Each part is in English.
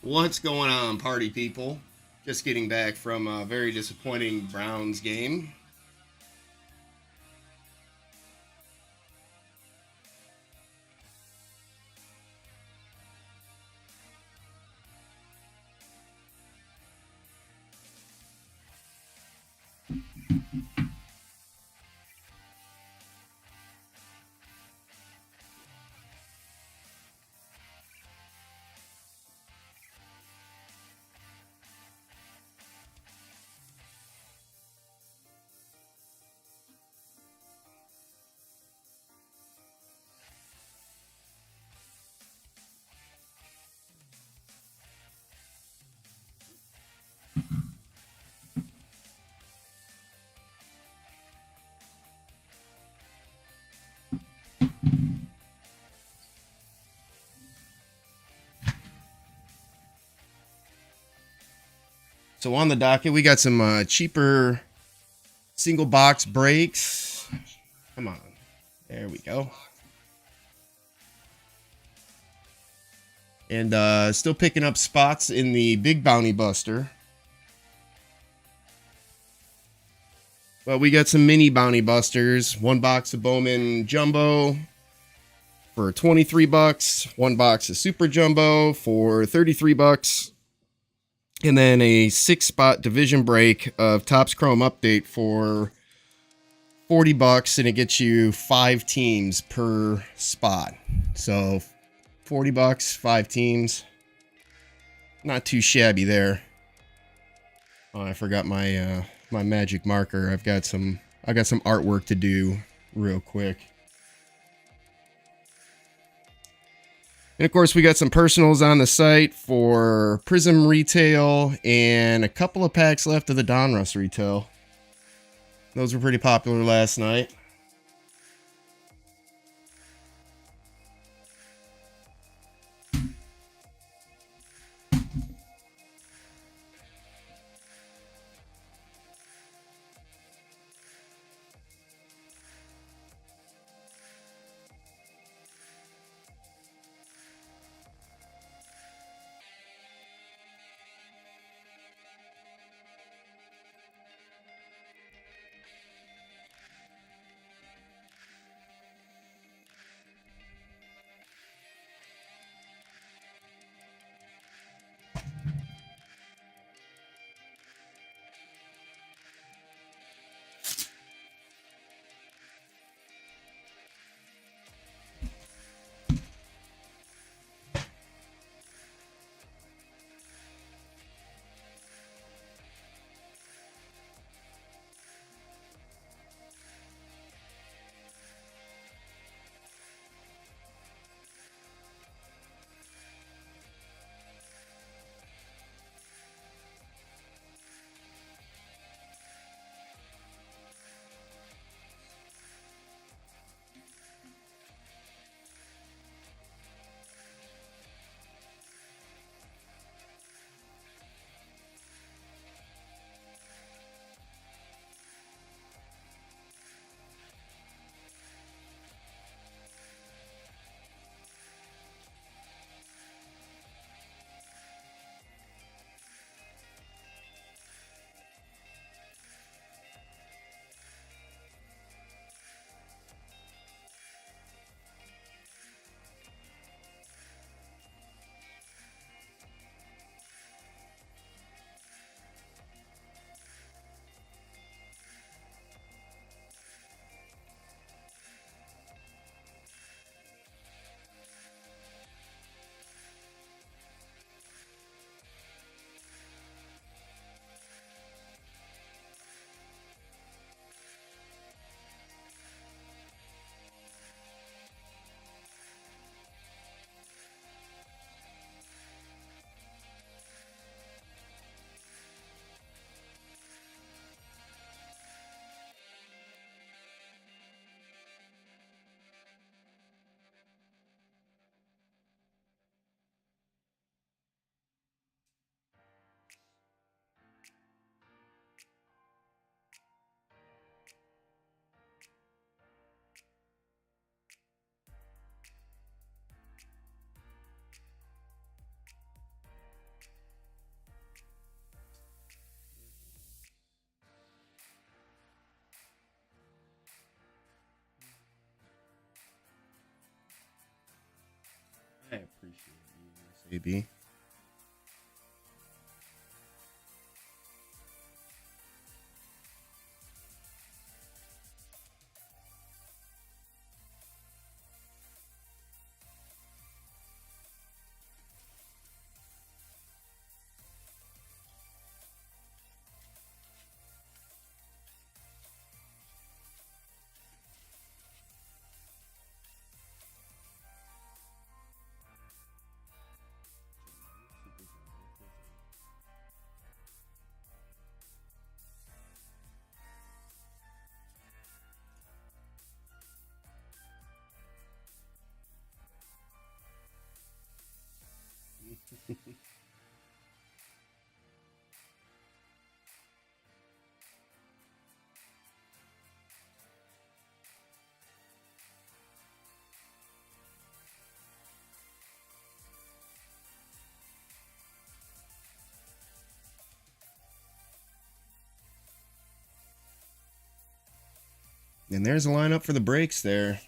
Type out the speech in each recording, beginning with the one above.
What's going on, party people? Just getting back from a very disappointing Browns game. So on the docket, we got some cheaper single box breaks. Come on. There we go. And still picking up spots in the big bounty buster. But we got some mini bounty busters. One box of Bowman Jumbo for 23 bucks. One box of Super Jumbo for 33 bucks. And then a 6-spot division break of Topps Chrome Update for 40 bucks, and it gets you 5 teams per spot. So 40 bucks, 5 teams. Not too shabby there. Oh, I forgot my my magic marker. I got some artwork to do real quick. And of course, we got some personals on the site for Prism Retail and a couple of packs left of the Donruss Retail. Those were pretty popular last night. Maybe. And there's a lineup for the breaks there.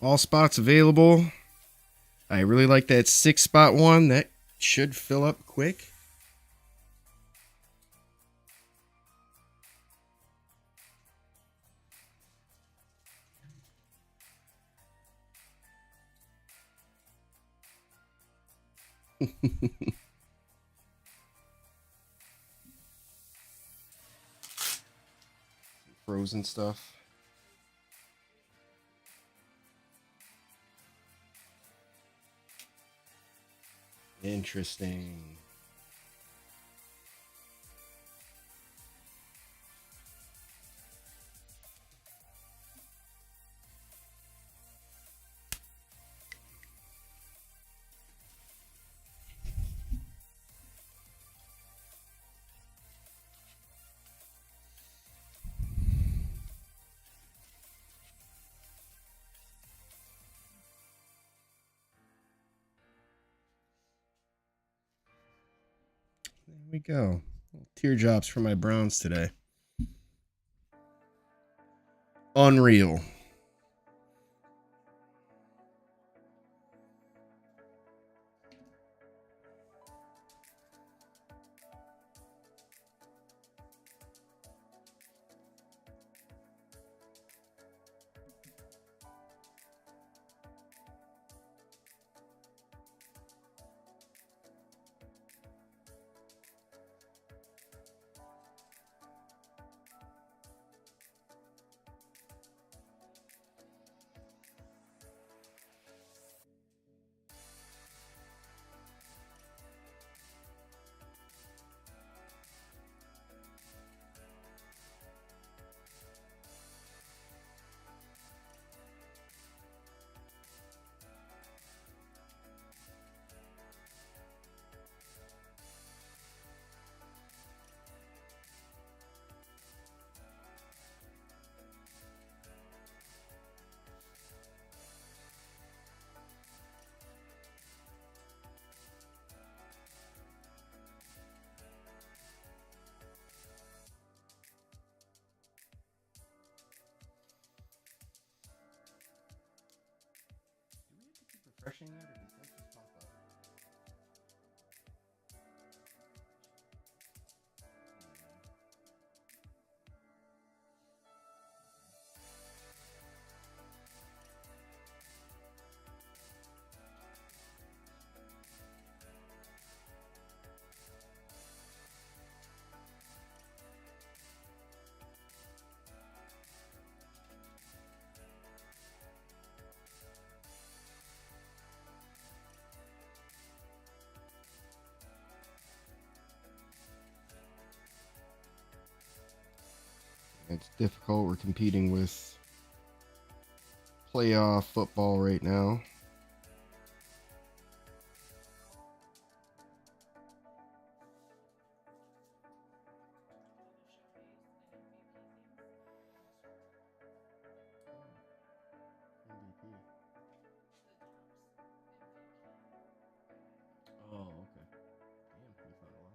All spots available. I really like that 6-spot one. That should fill up quick. Frozen stuff. Interesting. There we go. Teardrops for my Browns today. Unreal. Refreshing that, or does that just pop up? It's difficult. We're competing with playoff football right now. Oh, okay. Damn, we found a lot.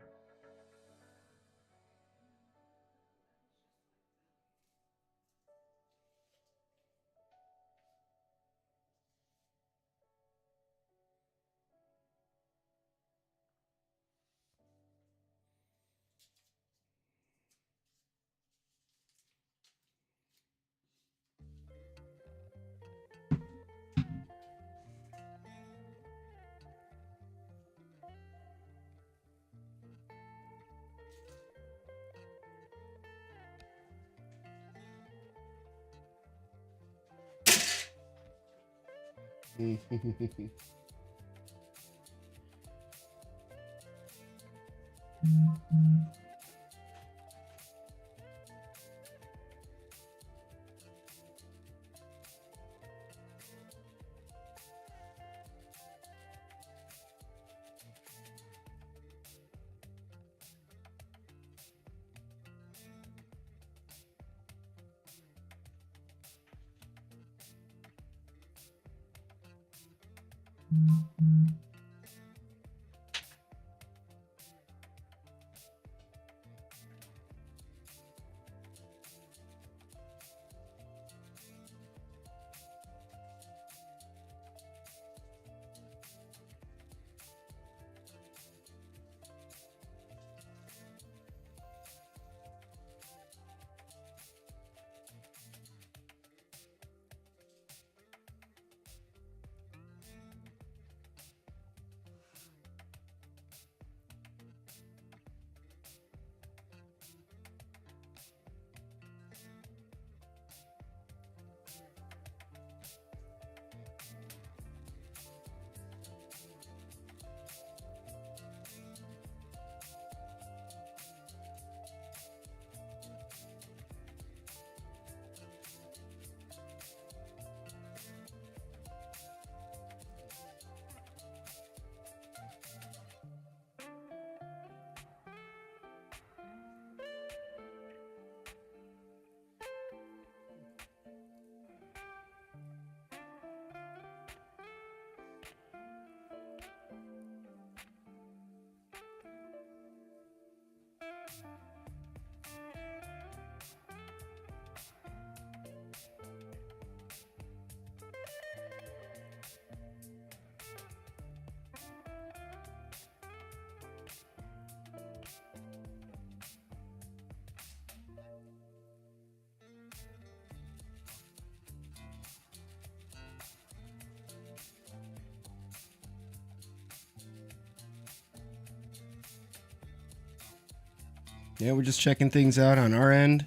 Yeah, we're just checking things out on our end.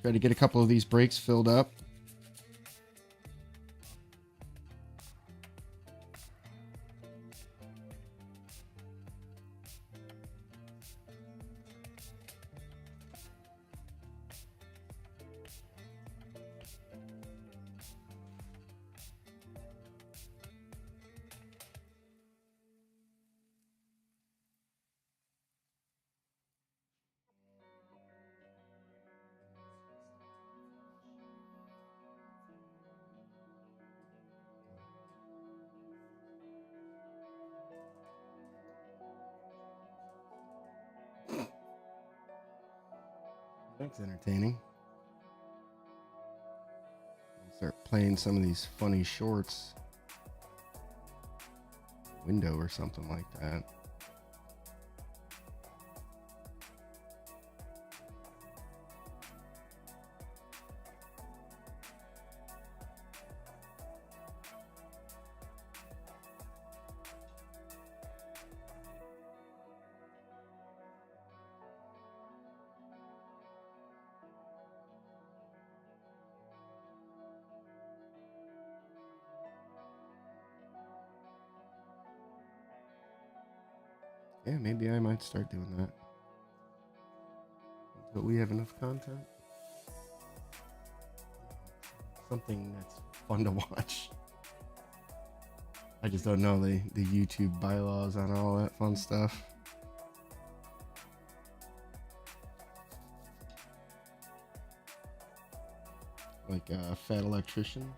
Try to get a couple of these breaks filled up. That's entertaining. I'll start playing some of these funny shorts. Window or something like that. Yeah, maybe I might start doing that. But we have enough content. Something that's fun to watch. I just don't know the YouTube bylaws on all that fun stuff. Like a fat electrician.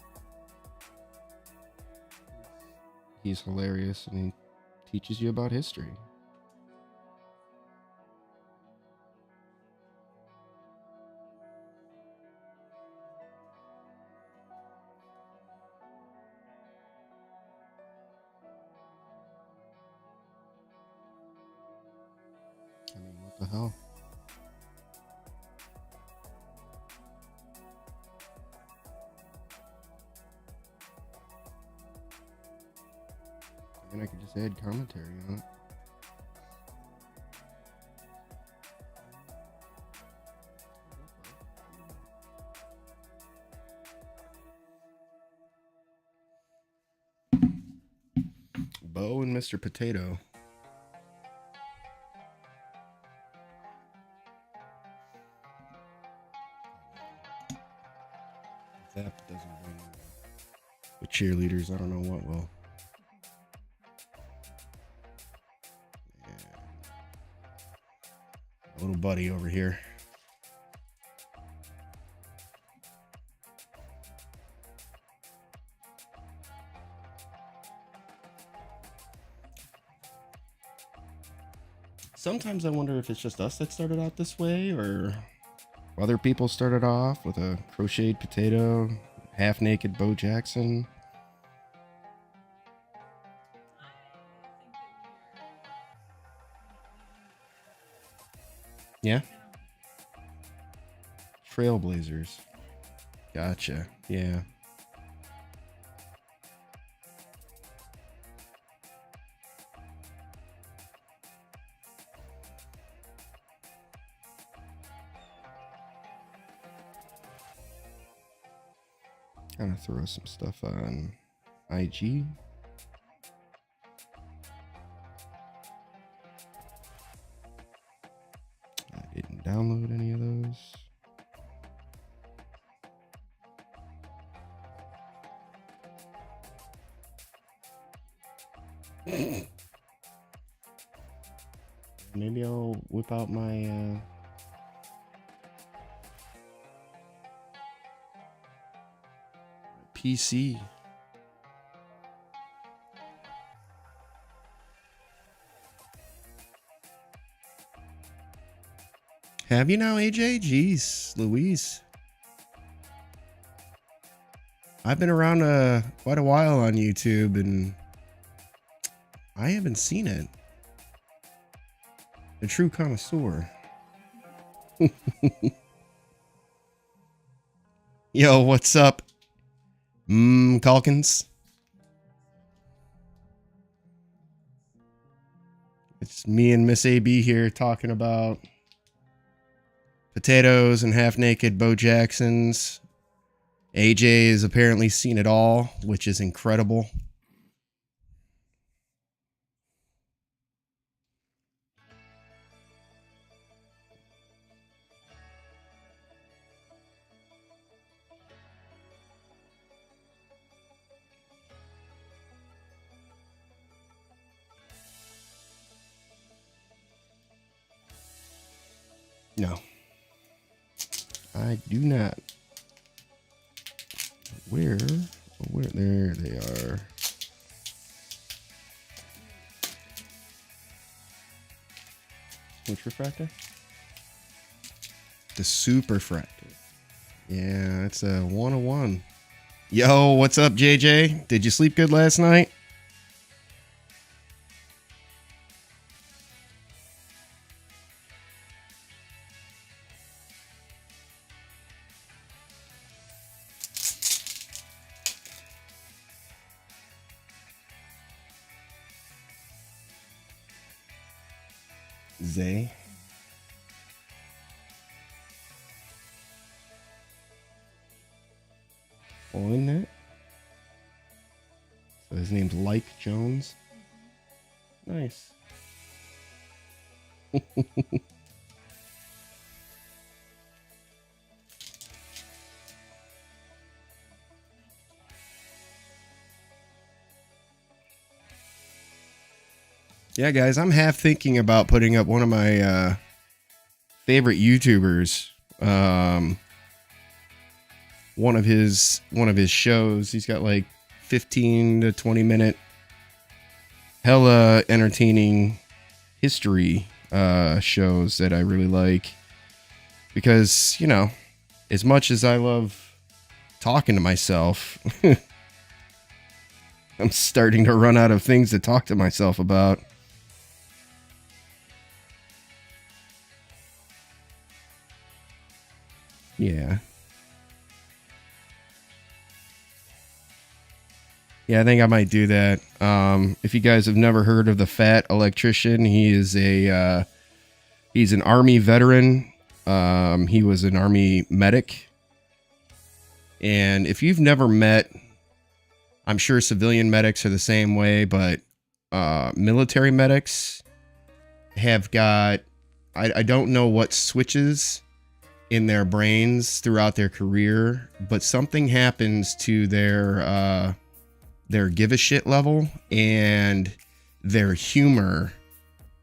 He's hilarious and he teaches you about history. I mean, what the hell? And I could just add commentary on it. Bo and Mr. Potato. That doesn't bring with cheerleaders. I don't know what will. Yeah. Little buddy over here. Sometimes I wonder if it's just us that started out this way, or other people started off with a crocheted potato, half-naked Bo Jackson. Yeah? Trailblazers. Gotcha. Yeah. Kind of throw some stuff on IG. I didn't download any of those. Maybe I'll whip out my PC. Have you now, AJ? Jeez, Louise. I've been around quite a while on YouTube, and I haven't seen it. A true connoisseur. Yo, what's up? Calkins. It's me and Miss AB here talking about potatoes and half-naked Bo Jacksons. AJ has apparently seen it all, which is incredible. No, I do not. Where? There they are. Which refractor? The super fractor. Yeah, it's a 101. Yo, what's up, JJ? Did you sleep good last night? Zay. On that. So his name's Like Jones. Nice. Yeah, guys, I'm half thinking about putting up one of my favorite YouTubers. One of his shows. He's got like 15 to 20 minute hella entertaining history shows that I really like, because, you know, as much as I love talking to myself, I'm starting to run out of things to talk to myself about. Yeah. Yeah, I think I might do that. If you guys have never heard of the Fat Electrician, he is he's an Army veteran. He was an Army medic. And if you've never met, I'm sure civilian medics are the same way, but military medics have got, I don't know what switches in their brains throughout their career, but something happens to their give a shit level and their humor,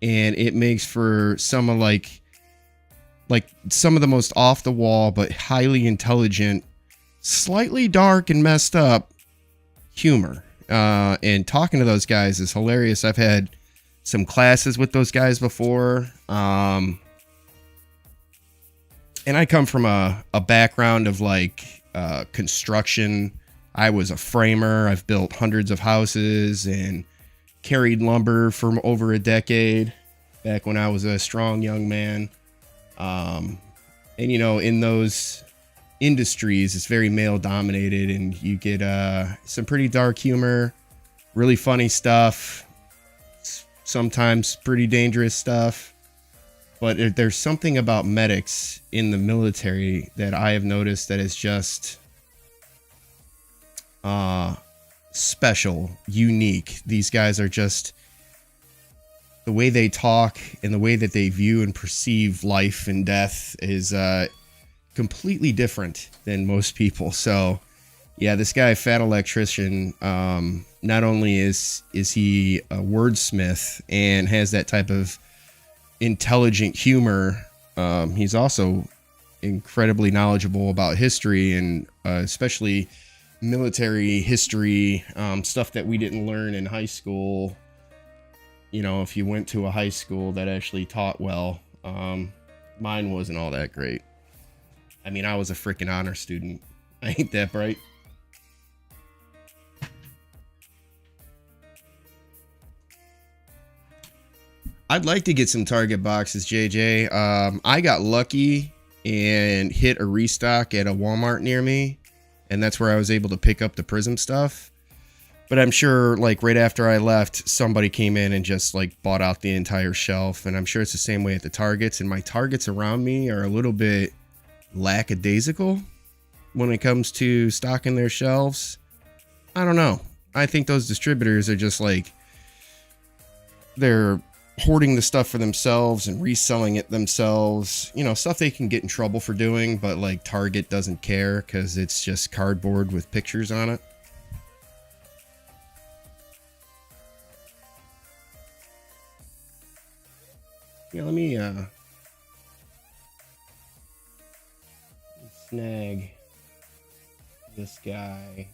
and it makes for some of like some of the most off the wall but highly intelligent, slightly dark and messed up humor. And talking to those guys is hilarious. I've had some classes with those guys before. And I come from a background of like construction. I was a framer. I've built hundreds of houses and carried lumber for over a decade back when I was a strong young man. And, you know, in those industries, it's very male dominated, and you get some pretty dark humor, really funny stuff, sometimes pretty dangerous stuff. But there's something about medics in the military that I have noticed that is just special, unique. These guys are just, the way they talk and the way that they view and perceive life and death is completely different than most people. So yeah, this guy, Fat Electrician, not only is he a wordsmith and has that type of intelligent humor, he's also incredibly knowledgeable about history, and especially military history, stuff that we didn't learn in high school. You know, if you went to a high school that actually taught well, mine wasn't all that great. I mean, I was a freaking honor student. I ain't that bright. I'd like to get some Target boxes, JJ. I got lucky and hit a restock at a Walmart near me, and that's where I was able to pick up the Prism stuff. But I'm sure, like, right after I left, somebody came in and just, like, bought out the entire shelf. And I'm sure it's the same way at the Targets. And my Targets around me are a little bit lackadaisical when it comes to stocking their shelves. I don't know. I think those distributors are just, like, they're hoarding the stuff for themselves and reselling it themselves. You know, stuff they can get in trouble for doing, but, like, Target doesn't care because it's just cardboard with pictures on it. Yeah, let me snag this guy,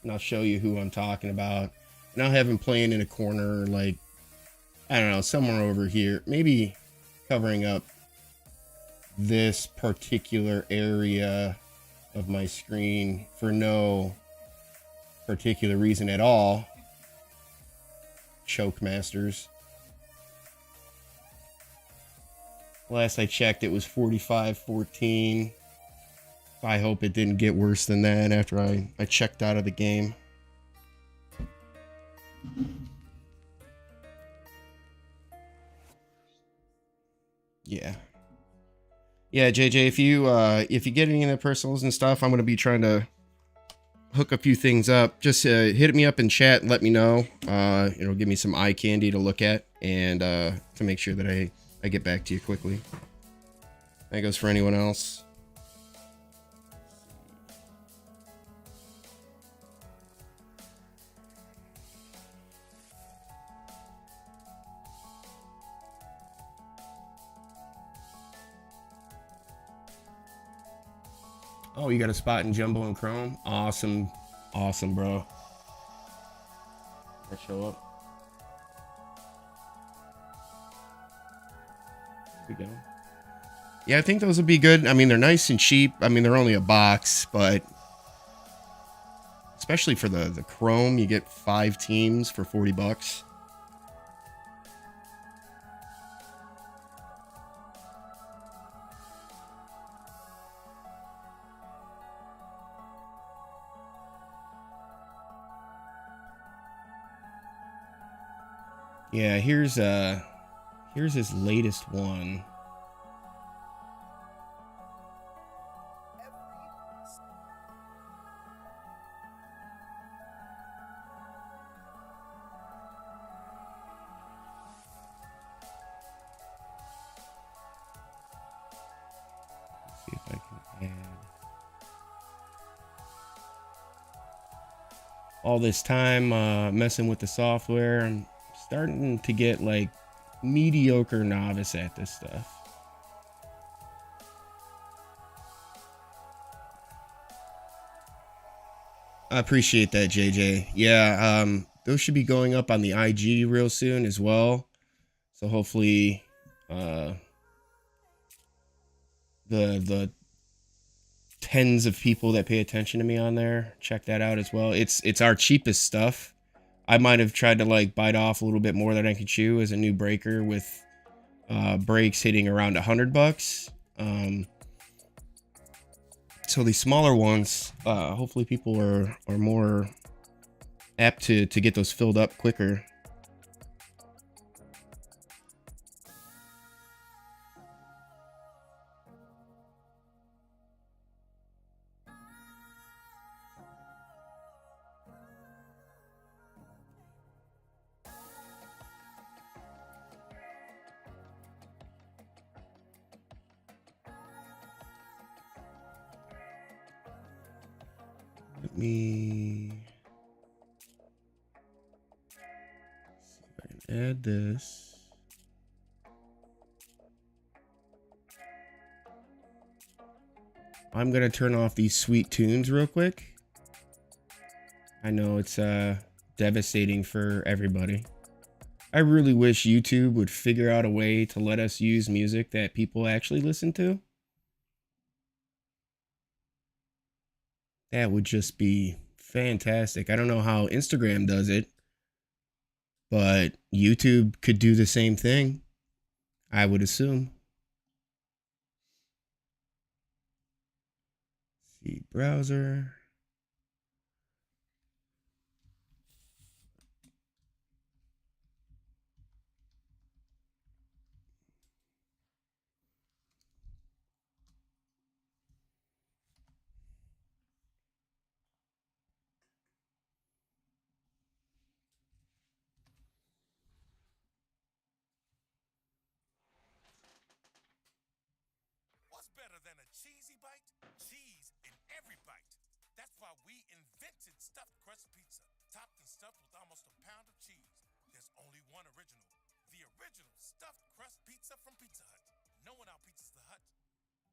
and I'll show you who I'm talking about. And I'll have him playing in a corner, like, I don't know, somewhere over here, maybe covering up this particular area of my screen for no particular reason at all. Choke Masters. Last I checked, it was 45-14. I hope it didn't get worse than that after I checked out of the game. Yeah. Yeah, JJ, if you get any of the personals and stuff, I'm going to be trying to hook a few things up. Just hit me up in chat and let me know. It'll give me some eye candy to look at, and to make sure that I get back to you quickly. That goes for anyone else. Oh, you got a spot in Jumbo and Chrome? Awesome. Awesome, bro. Let's show up. There we go. Yeah, I think those would be good. I mean, they're nice and cheap. I mean, they're only a box, but especially for the Chrome, you get 5 teams for $40. Yeah, here's his latest one. See if I can add. All this time messing with the software, I'm starting to get like mediocre novice at this stuff. I appreciate that, JJ. Yeah, those should be going up on the IG real soon as well. So hopefully the tens of people that pay attention to me on there, check that out as well. It's our cheapest stuff. I might have tried to like bite off a little bit more than I could chew as a new breaker with brakes hitting around $100. So these smaller ones, hopefully people are more apt to get those filled up quicker. Let me see if I can add this. I'm gonna turn off these sweet tunes real quick. I know it's devastating for everybody. I really wish YouTube would figure out a way to let us use music that people actually listen to. That would just be fantastic. I don't know how Instagram does it, but YouTube could do the same thing, I would assume. Let's see, browser. What's better than a cheesy bite? Cheese in every bite. That's why we invented stuffed crust pizza, topped and stuffed with almost a pound of cheese. There's only one original. The original stuffed crust pizza from Pizza Hut. No one out-pizzas the Hut.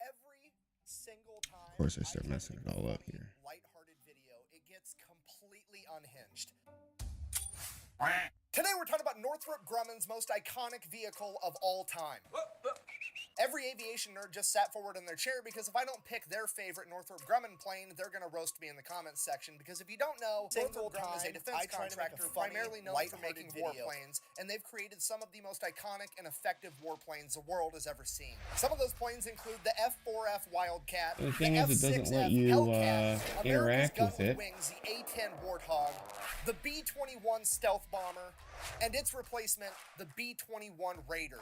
Every single time, Of course, I start messing it all up here. Lighthearted video, it gets completely unhinged. Today we're talking about Northrop Grumman's most iconic vehicle of all time. Every aviation nerd just sat forward in their chair because if I don't pick their favorite Northrop Grumman plane, they're going to roast me in the comments section. Because if you don't know, Northrop Grumman is a defense contractor primarily known for making warplanes, and they've created some of the most iconic and effective warplanes the world has ever seen. Some of those planes include the F-4F Wildcat, The thing the is, it doesn't let F-6F you Hellcat, interact America's with it. gun wings, the A-10 Warthog, the B-21 stealth bomber, and its replacement, the B-21 Raider.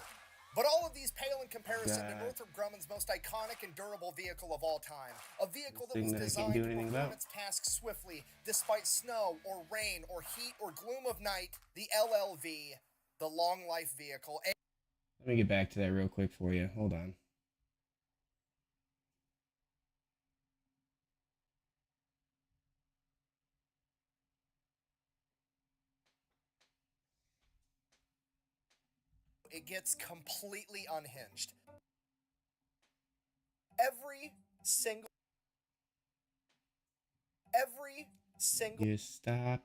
But all of these pale in comparison to Northrop Grumman's most iconic and durable vehicle of all time. A vehicle that was designed to perform its task swiftly, despite snow or rain or heat or gloom of night. The LLV, the Long Life Vehicle. Let me get back to that real quick for you. Hold on. It gets completely unhinged. Every single. You stop.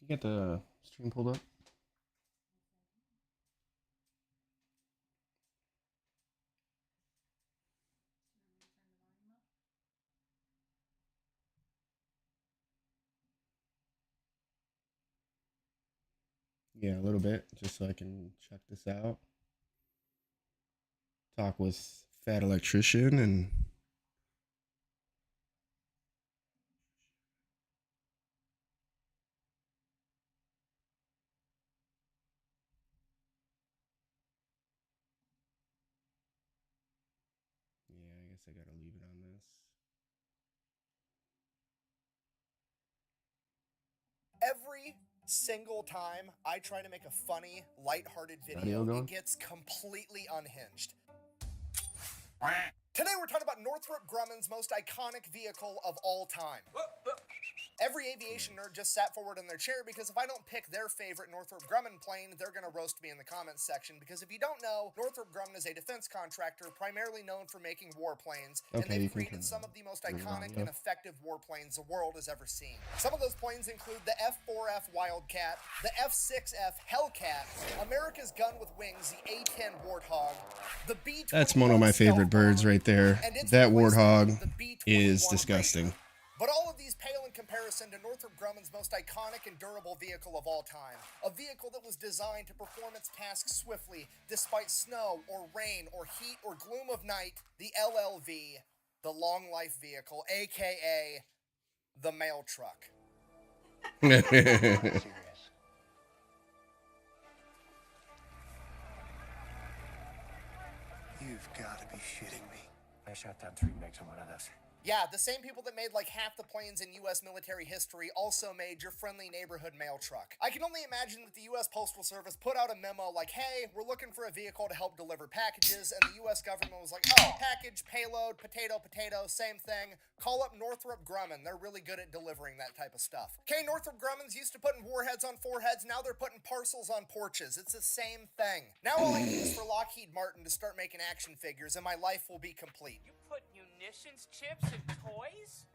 You got the stream pulled up? Yeah, a little bit, just so I can check this out. Talk with Fat Electrician and yeah, I guess I gotta leave it on this. Every single time I try to make a funny, lighthearted video, it gets completely unhinged. Today we're talking about Northrop Grumman's most iconic vehicle of all time. Every aviation nerd just sat forward in their chair because if I don't pick their favorite Northrop Grumman plane, they're going to roast me in the comments section. Because if you don't know, Northrop Grumman is a defense contractor primarily known for making warplanes, and they've created some of the most iconic and effective warplanes the world has ever seen. Some of those planes include the F-4F Wildcat, the F-6F Hellcat, America's gun with wings, the A-10 Warthog, the B-21 That's one of my favorite birds right there. That Warthog is disgusting. But all of these pale in comparison to Northrop Grumman's most iconic and durable vehicle of all time. A vehicle that was designed to perform its tasks swiftly, despite snow or rain or heat or gloom of night, the LLV, the Long Life Vehicle, aka the mail truck. You've got to be shitting me. I shot down 3 MiGs on one of those. Yeah, the same people that made like half the planes in U.S. military history also made your friendly neighborhood mail truck. I can only imagine that the U.S. Postal Service put out a memo like, hey, we're looking for a vehicle to help deliver packages, and the U.S. government was like, oh, package, payload, potato, potato, same thing. Call up Northrop Grumman. They're really good at delivering that type of stuff. Okay, Northrop Grumman's used to putting warheads on foreheads, now they're putting parcels on porches. It's the same thing. Now all I need is for Lockheed Martin to start making action figures, and my life will be complete. You put munitions, chips, and toys?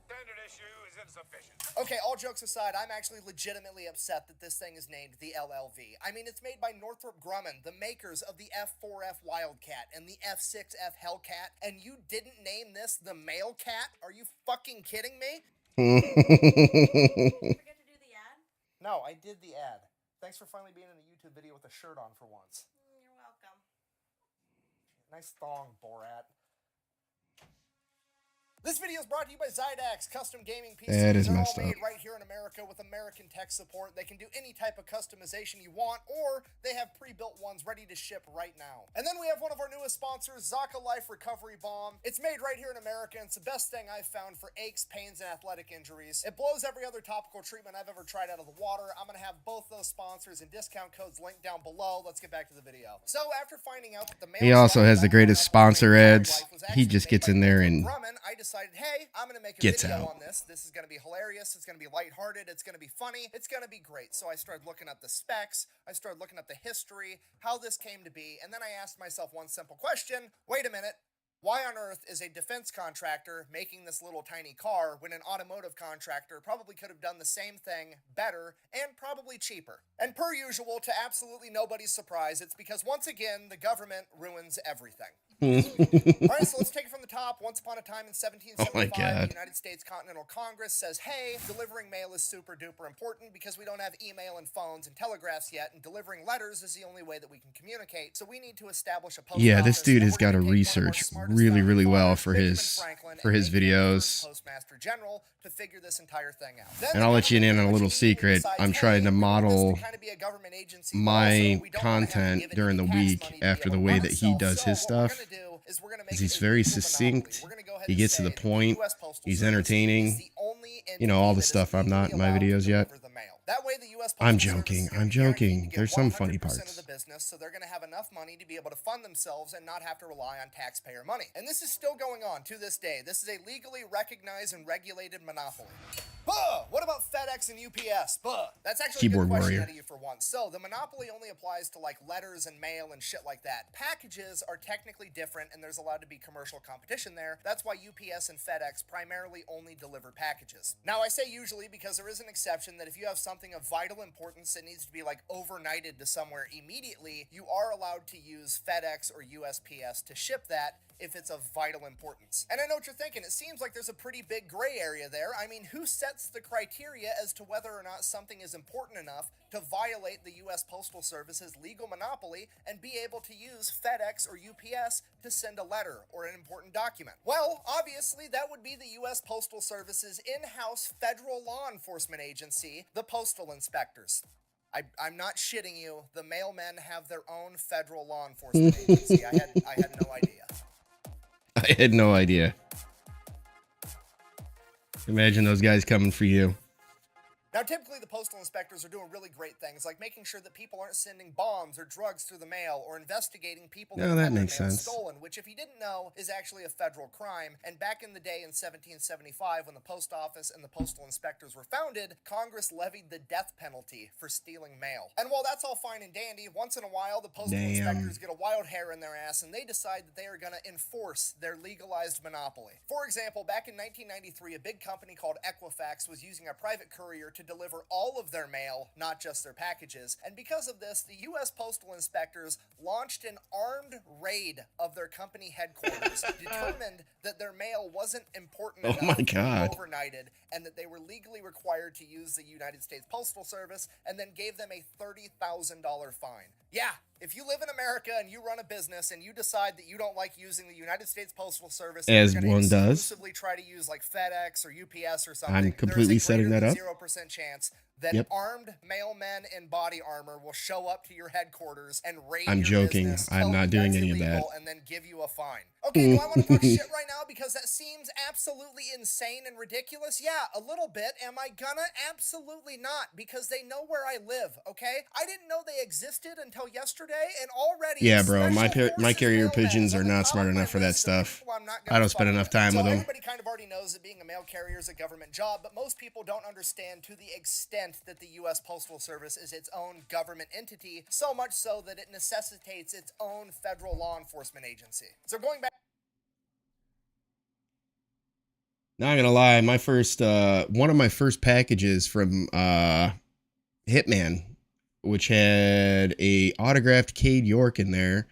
Standard issue is insufficient. Okay, all jokes aside, I'm actually legitimately upset that this thing is named the LLV. I mean, it's made by Northrop Grumman, the makers of the F-4F Wildcat and the F-6F Hellcat, and you didn't name this the Mail Cat? Are you fucking kidding me? Forget to do the ad? No, I did the ad. Thanks for finally being in a YouTube video with a shirt on for once. You're welcome. Nice thong, Borat. This video is brought to you by Zydax Custom Gaming PCs. That is They're messed all made up. right here in America with American tech support. They can do any type of customization you want, or they have pre-built ones ready to ship right now. And then we have one of our newest sponsors, Zaka Life Recovery Balm. It's made right here in America, and it's the best thing I've found for aches, pains, and athletic injuries. It blows every other topical treatment I've ever tried out of the water. I'm going to have both those sponsors and discount codes linked down below. Let's get back to the video. So after finding out that the He also has the greatest sponsor ads. He just gets in there and I decided, hey, I'm going to make a gets video out. on this. This is going to be hilarious. It's going to be lighthearted. It's going to be funny. It's going to be great. So I started looking up the specs. I started looking up the history, how this came to be. And then I asked myself one simple question. Wait a minute. Why on earth is a defense contractor making this little tiny car when an automotive contractor probably could have done the same thing better and probably cheaper? And per usual, to absolutely nobody's surprise, it's because once again, the government ruins everything. Alright, so let's take it from the top. Once upon a time in 1775, God. the United States Continental Congress says, hey, delivering mail is super duper important because we don't have email and phones and telegraphs yet, and delivering letters is the only way that we can communicate. So we need to establish a post Yeah, office, this dude and has we're got to gonna take one of our research smartest really, founding really well fathers, for Benjamin his Franklin, for and his make him the videos. first Postmaster General to figure this entire thing out. Then And the I'll let you in government on a little pretty much immediately secret. decides, I'm hey, trying to we want this model kind of be a government agency, but my also we don't wanna have to content give it during the any tax week money to be after able the to way run that he itself. does So his what we're stuff. gonna do is we're gonna make Because it he's a very legal monopoly. succinct. We're gonna go ahead He and gets to say the that point. US Postal He's Service entertaining. is the only You know, all entity the that is stuff I'm not in my legally allowed videos to yet. deliver the mail. That way the US I'm Postal Service joking. is gonna I'm be guaranteed joking. to get There's some funny 100% parts. of the business, so they're going to have enough money to be able to fund themselves and not have to rely on taxpayer money. And this is still going on to this day. This is a legally recognized and regulated monopoly. Buh! What about FedEx and UPS? Buh! That's actually Keyboard a good question warrior. out of you for once. So, the monopoly only applies to like letters and mail and shit like that. Packages are technically different and there's allowed to be commercial competition there. That's why UPS and FedEx primarily only deliver packages. Now, I say usually because there is an exception that if you have something of vital importance that needs to be like overnighted to somewhere immediately, you are allowed to use FedEx or USPS to ship that if it's of vital importance. And I know what you're thinking, it seems like there's a pretty big gray area there. I mean, who sets the criteria as to whether or not something is important enough to violate the US Postal Service's legal monopoly and be able to use FedEx or UPS to send a letter or an important document? Well, obviously that would be the US Postal Service's in-house federal law enforcement agency, the Postal Inspectors. I'm not shitting you. The mailmen have their own federal law enforcement agency. I had no idea. I had no idea. Imagine those guys coming for you. Now, typically the postal inspectors are doing really great things, like making sure that people aren't sending bombs or drugs through the mail, or investigating people No, have that had their makes mail sense. stolen, which, if you didn't know, is actually a federal crime. And back in the day in 1775, when the post office and the postal inspectors were founded, Congress levied the death penalty for stealing mail. And while that's all fine and dandy, once in a while the postal inspectors get a wild hair in their ass and they decide that they are going to enforce their legalized monopoly. For example, back in 1993, a big company called Equifax was using a private courier to deliver all of their mail, not just their packages. And because of this, the U.S. Postal Inspectors launched an armed raid of their company headquarters, determined that their mail wasn't important enough my to be God. overnighted, and that they were legally required to use the United States Postal Service, and then gave them a $30,000 fine. Yeah, if you live in America and you run a business and you decide that you don't like using the United States Postal Service, and As you're gonna one does. exclusively try to use like FedEx or UPS or something, I'm completely there's a setting greater that than up. 0% chance that Yep. armed mailmen in body armor will show up to your headquarters and raid I'm your joking. business, I'm tell not you doing that's any of that. illegal, and then give you a fine. Okay, do I want to talk shit right now because that seems absolutely insane and ridiculous? Yeah, a little bit. Am I gonna? Absolutely not, because they know where I live, okay? I didn't know they existed until yesterday, and already Yeah, bro. My Special Forces carrier mailmen pigeons is on are the not top smart of my enough for that list of stuff. people I'm not I gonna don't spend fuck enough with. time So with them. everybody kind of already knows that being a mail carrier is a government job, but most people don't understand to the extent that the U.S. Postal Service is its own government entity, so much so that it necessitates its own federal law enforcement agency. So going back. Not gonna lie, my first one of my first packages from Hitman, which had a autographed Cade York in there.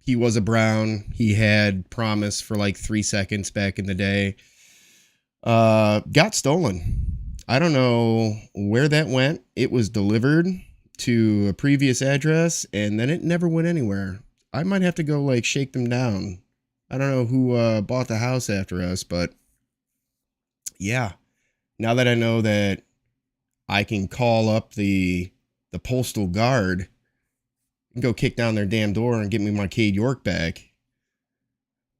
He was a Brown. He had promise for like 3 seconds back in the day. Got stolen. I don't know where that went. It was delivered to a previous address and then it never went anywhere. I might have to go like shake them down. I don't know who bought the house after us, but yeah. Now that I know that I can call up the postal guard and go kick down their damn door and get me my Cade York back,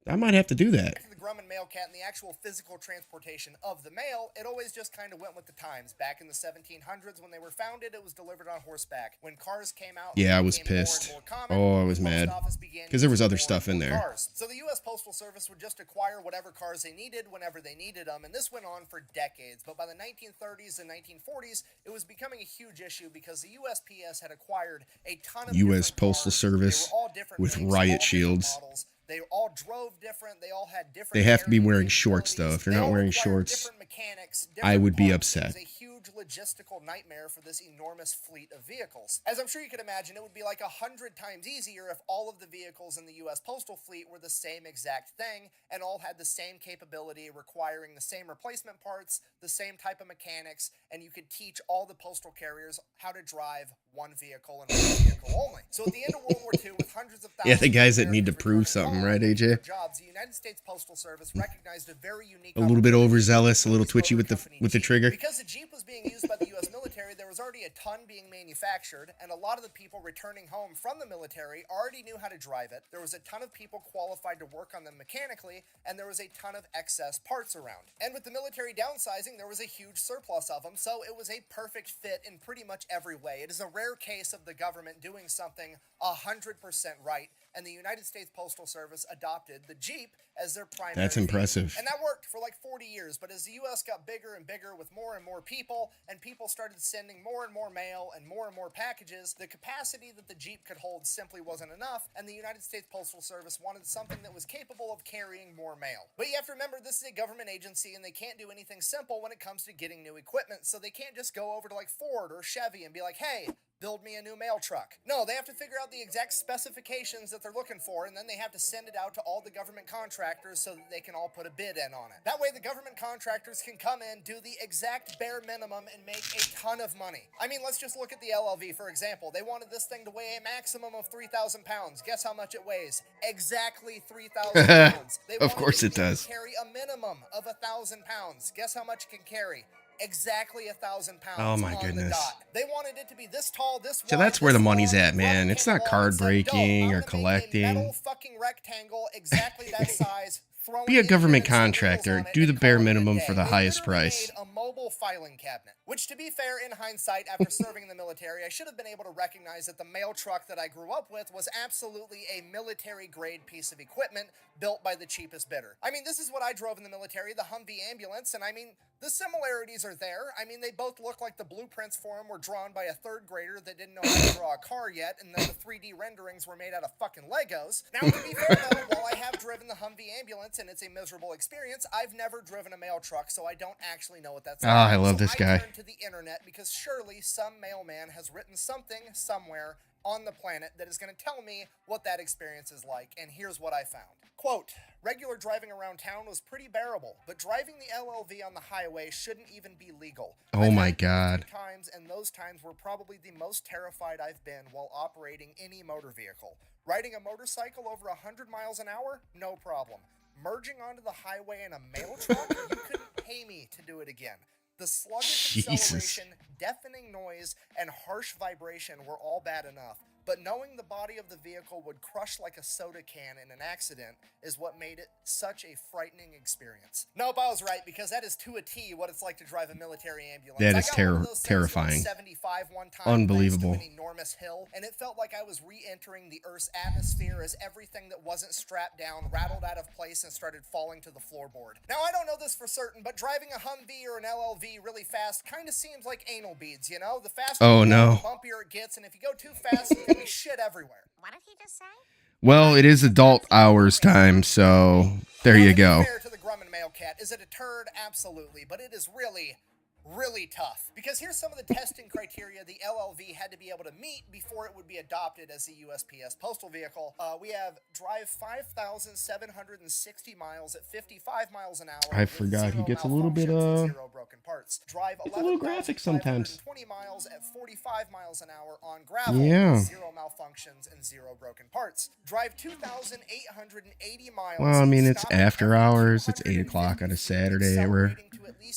I might have to do that. To the Grumman mail cat and the actual physical transportation of the mail, it always just kind of went with the times. Back in the 1700s when they were founded, it was delivered on horseback. When cars came out, Yeah, I it was became more and pissed. more common, Oh, I was the post mad. office began 'Cause there was using other more stuff and in more there. cars. So the U.S. Postal Service would just acquire whatever cars they needed whenever they needed them, and this went on for decades. But by the 1930s and 1940s, it was becoming a huge issue because the USPS had acquired a ton of US different Postal cars. Service They were all different with makes, riot all different shields. models. They all drove different. They all had different. They have to be carrying wearing shorts, though. If they're capabilities. not They all wearing required shorts, different mechanics, I would be different parts. upset. It was a huge logistical nightmare for this enormous fleet of vehicles. As I'm sure you can imagine, it would be like 100 times easier if all of the vehicles in the U.S. Postal Fleet were the same exact thing and all had the same capability, requiring the same replacement parts, the same type of mechanics, and you could teach all the postal carriers how to drive one vehicle and one vehicle only. So at the end of World War II, with hundreds of thousands Yeah, the guys of that need to Americans prove returning something, home right, looking for AJ? jobs, the United States Postal Service recognized a very unique A little bit opportunity overzealous, a little with twitchy motor with the company with the Jeep. trigger. Because the Jeep was being used by the U.S. military, there was already a ton being manufactured, and a lot of the people returning home from the military already knew how to drive it. There was a ton of people qualified to work on them mechanically, and there was a ton of excess parts around. And with the military downsizing, there was a huge surplus of them, so it was a perfect fit in pretty much every way. It is a rare case of the government doing something 100% right, and the United States Postal Service adopted the Jeep as their primary That's vehicle. impressive. And that worked for like 40 years, but as the US got bigger and bigger with more and more people, and people started sending more and more mail and more packages, the capacity that the Jeep could hold simply wasn't enough, and the United States Postal Service wanted something that was capable of carrying more mail. But you have to remember, this is a government agency, and they can't do anything simple when it comes to getting new equipment, so they can't just go over to like Ford or Chevy and be like, hey, build me a new mail truck. No, they have to figure out the exact specifications that they're looking for, and then they have to send it out to all the government contractors so that they can all put a bid in on it. That way the government contractors can come in, do the exact bare minimum, and make a ton of money. I mean, let's just look at the LLV, for example. They wanted this thing to weigh a maximum of 3,000 pounds. Guess how much it weighs? Exactly 3,000 pounds. They Of course it to does. carry a minimum of 1,000 pounds. Guess how much it can carry? Exactly 1,000 pounds. Oh my on goodness. The dot. They wanted it to be this tall, this wide. So that's where the this money's long. at, man. Whoever It's came not along card and said, breaking "Dope, or I'm gonna make a collecting." metal fucking rectangle exactly that size. Throw Be an a government engine and some wheels contractor. on it Do the and bare call it a minimum day. for the They highest literally price. made a mobile filing cabinet, which, to be fair, in hindsight, after serving in the military, I should have been able to recognize that the mail truck that I grew up with was absolutely a military-grade piece of equipment built by the cheapest bidder. I mean, this is what I drove in the military, the Humvee ambulance, and I mean, the similarities are there. I mean, they both look like the blueprints for them were drawn by a third grader that didn't know how to draw a car yet, and then the 3D renderings were made out of fucking Legos. Now, to be fair, though, while I have driven the Humvee ambulance and it's a miserable experience, I've never driven a mail truck, so I don't actually know what that's like. I love this I guy. turned to the internet because surely some mailman has written something somewhere on the planet that is going to tell me what that experience is like, and here's what I found. Quote, regular driving around town was pretty bearable, but driving the LLV on the highway shouldn't even be legal. Oh I've my had God. times, and those times were probably the most terrified I've been while operating any motor vehicle. Riding a motorcycle over 100 miles an hour? No problem. Merging onto the highway in a mail truck? You couldn't pay me to do it again. The sluggish Jesus. acceleration, deafening noise, and harsh vibration were all bad enough. But knowing the body of the vehicle would crush like a soda can in an accident is what made it such a frightening experience. Nope, I was right, because that is to a T what it's like to drive a military ambulance. That I is got one of those things going terrifying. 75 one time, Unbelievable. thanks to an enormous hill, and it felt like I was re-entering the Earth's atmosphere as everything that wasn't strapped down rattled out of place and started falling to the floorboard. Now, I don't know this for certain, but driving a Humvee or an LLV really fast kind of seems like anal beads, you know? The faster Oh, you go, no. the bumpier it gets, and if you go too fast, there can be shit everywhere. What did he just say? Well, it is adult hours time, so there Now, you to be go. fair to the Grumman Mail Cat, is it a turd? Absolutely, but it is really tough. Because here's some of the testing criteria the LLV had to be able to meet before it would be adopted as a USPS postal vehicle. We have drive 5,760 miles at 55 miles an hour. I with forgot he zero gets a little bit, malfunctions and zero broken parts. Drive it's a little graphic sometimes. 11,520 miles at 45 miles an hour on gravel. Yeah. With zero malfunctions and zero broken parts. Drive 2,880 miles. Well, I mean, it's stopping after every hours. It's 8 o'clock on a Saturday. We're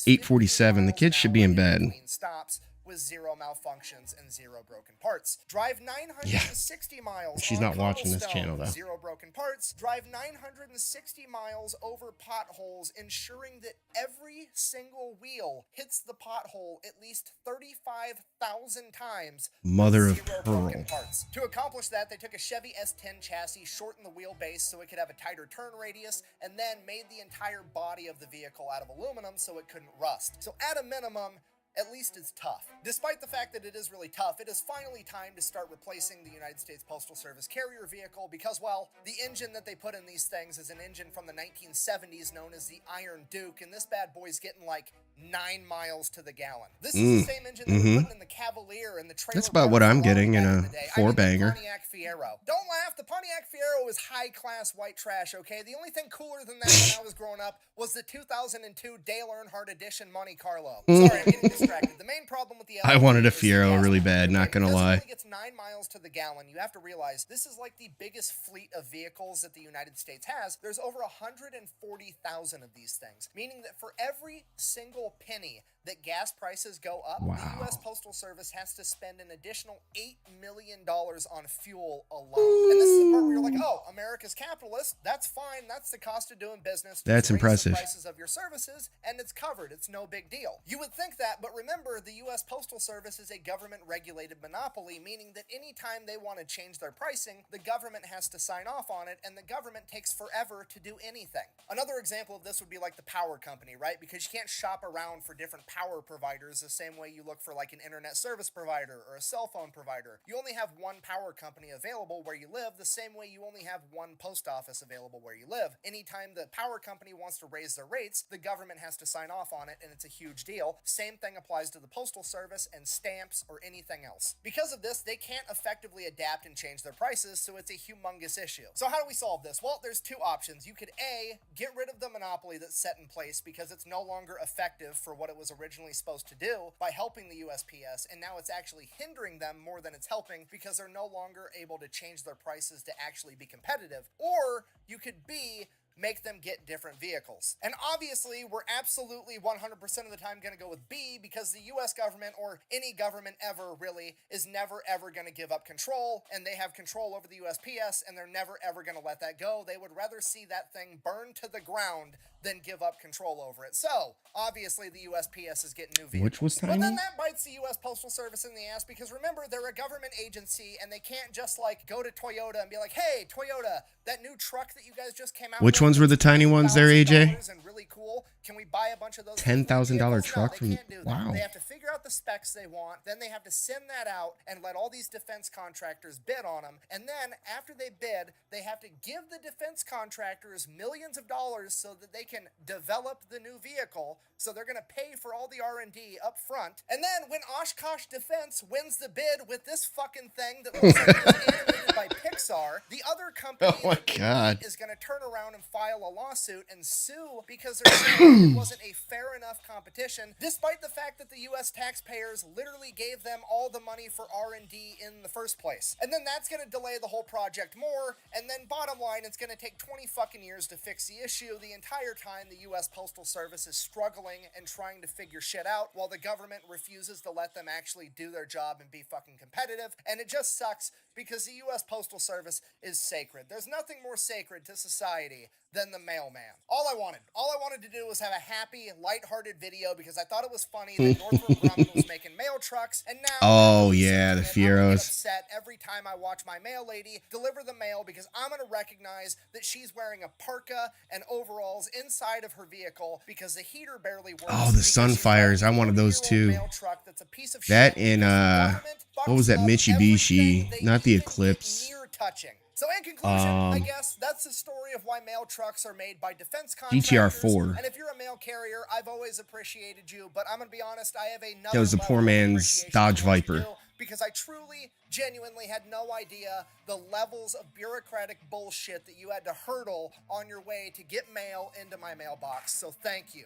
8:47. The kids should be in bed. Stops with zero malfunctions and zero broken parts. Drive 960 miles. She's on not watching this cobblestone, channel, though. Zero broken parts. Drive 960 miles over potholes, ensuring that every single wheel hits the pothole at least 35,000 times. Mother of Zero pearl. broken parts. To accomplish that, they took a Chevy S10 chassis, shortened the wheelbase so it could have a tighter turn radius, and then made the entire body of the vehicle out of aluminum so it couldn't rust. So at a minimum, at least it's tough. Despite the fact that it is really tough, it is finally time to start replacing the United States Postal Service carrier vehicle because, well, the engine that they put in these things is an engine from the 1970s known as the Iron Duke, and this bad boy's getting like 9 miles to the gallon. This is the same engine that we're putting in the Cavalier and the trailer. That's about what I'm getting in a the 4-banger. Pontiac Fiero. Don't laugh, the Pontiac Fiero is high-class white trash, okay? The only thing cooler than that when I was growing up was the 2002 Dale Earnhardt Edition Monte Carlo. Sorry, I'm getting distracted. The main problem with the I wanted a is the Fiero gas really tank. bad, not gonna Because it lie. only gets 9 miles to the gallon. You have to realize this is like the biggest fleet of vehicles that the United States has. There's over 140,000 of these things, meaning that for every single penny that gas prices go up, Wow. the U.S. Postal Service has to spend an additional $8 million on fuel alone. And this is the part where you're like, oh, America's capitalist. That's fine. That's the cost of doing business. Just That's raise impressive. the prices of your services, and it's covered. It's no big deal. You would think that, but remember, the U.S. Postal Service is a government-regulated monopoly, meaning that anytime they want to change their pricing, the government has to sign off on it, and the government takes forever to do anything. Another example of this would be like the power company, right? Because you can't shop around for different power providers the same way you look for like an internet service provider or a cell phone provider. You only have one power company available where you live, the same way you only have one post office available where you live. Anytime the power company wants to raise their rates, the government has to sign off on it, and it's a huge deal. Same thing applies to the postal service and stamps or anything else. Because of this, they can't effectively adapt and change their prices, so it's a humongous issue. So how do we solve this? Well, there's two options. You could A, get rid of the monopoly that's set in place because it's no longer effective for what it was originally supposed to do by helping the USPS, and now it's actually hindering them more than it's helping because they're no longer able to change their prices to actually be competitive. Or you could B, make them get different vehicles. And obviously, we're absolutely 100% of the time going to go with B because the US government, or any government ever really, is never ever going to give up control, and they have control over the USPS, and they're never ever going to let that go. They would rather see that thing burn to the ground than give up control over it. So, obviously, the USPS is getting new vehicles. Which was But tiny? then that bites the US Postal Service in the ass because remember, they're a government agency, and they can't just like go to Toyota and be like, hey, Toyota, that new truck that you guys just came out Which with, ones were the it's tiny ones there, AJ? $10,000 and really cool. Can we buy a bunch of those? $10,000 No, truck they from- can't do that. wow. They have to figure out the specs they want. Then they have to send that out and let all these defense contractors bid on them. And then after they bid, they have to give the defense contractors millions of dollars so that they can develop the new vehicle. So they're going to pay for all the R&D up front. And then when Oshkosh Defense wins the bid with this fucking thing that looks like it was animated by Pixar, the other company Oh my that they God. beat is going to turn around and file a lawsuit and sue because they're saying it wasn't a fair enough competition, despite the fact that the U.S. taxpayers literally gave them all the money for R&D in the first place. And then that's going to delay the whole project more, and then bottom line, it's going to take 20 fucking years to fix the issue. The entire time the U.S. Postal Service is struggling and trying to figure shit out while the government refuses to let them actually do their job and be fucking competitive. And it just sucks because the U.S. Postal Service is sacred. There's nothing more sacred to society than the mailman. All I wanted to do was have a happy, lighthearted video because I thought it was funny that Northrop Grumman was making mail trucks, and now Oh, after yeah, the researching it, I'm gonna get Fieros. upset every time I watch my mail lady deliver the mail because I'm gonna recognize that she's wearing a parka and overalls inside of her vehicle because the heater barely works. Oh, the because she's Sunfires. driving I wanted a those 40-year-old too. mail truck that's a piece of That shit and, because the government what was that, fucks up Mitsubishi? everything they Not the even get Eclipse. near touching. So in conclusion, I guess that's the story of why mail trucks are made by defense contractors. GTR4. And if you're a mail carrier, I've always appreciated you, but I'm gonna be honest, I have another That was the level poor of man's appreciation Dodge for what you Viper. do, because I truly, genuinely had no idea the levels of bureaucratic bullshit that you had to hurdle on your way to get mail into my mailbox. So thank you.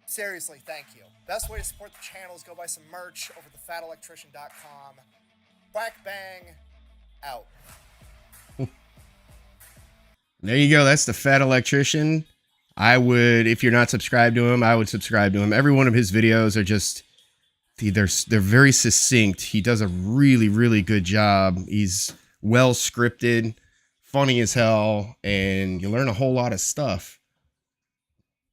Seriously, thank you. Best way to support the channel is go buy some merch over at thefatelectrician.com. Whack bang, out. There you go. That's the Fat Electrician. I would, if you're not subscribed to him, I would subscribe to him. Every one of his videos are just, they're very succinct. He does a really, really good job. He's well scripted, funny as hell, and you learn a whole lot of stuff.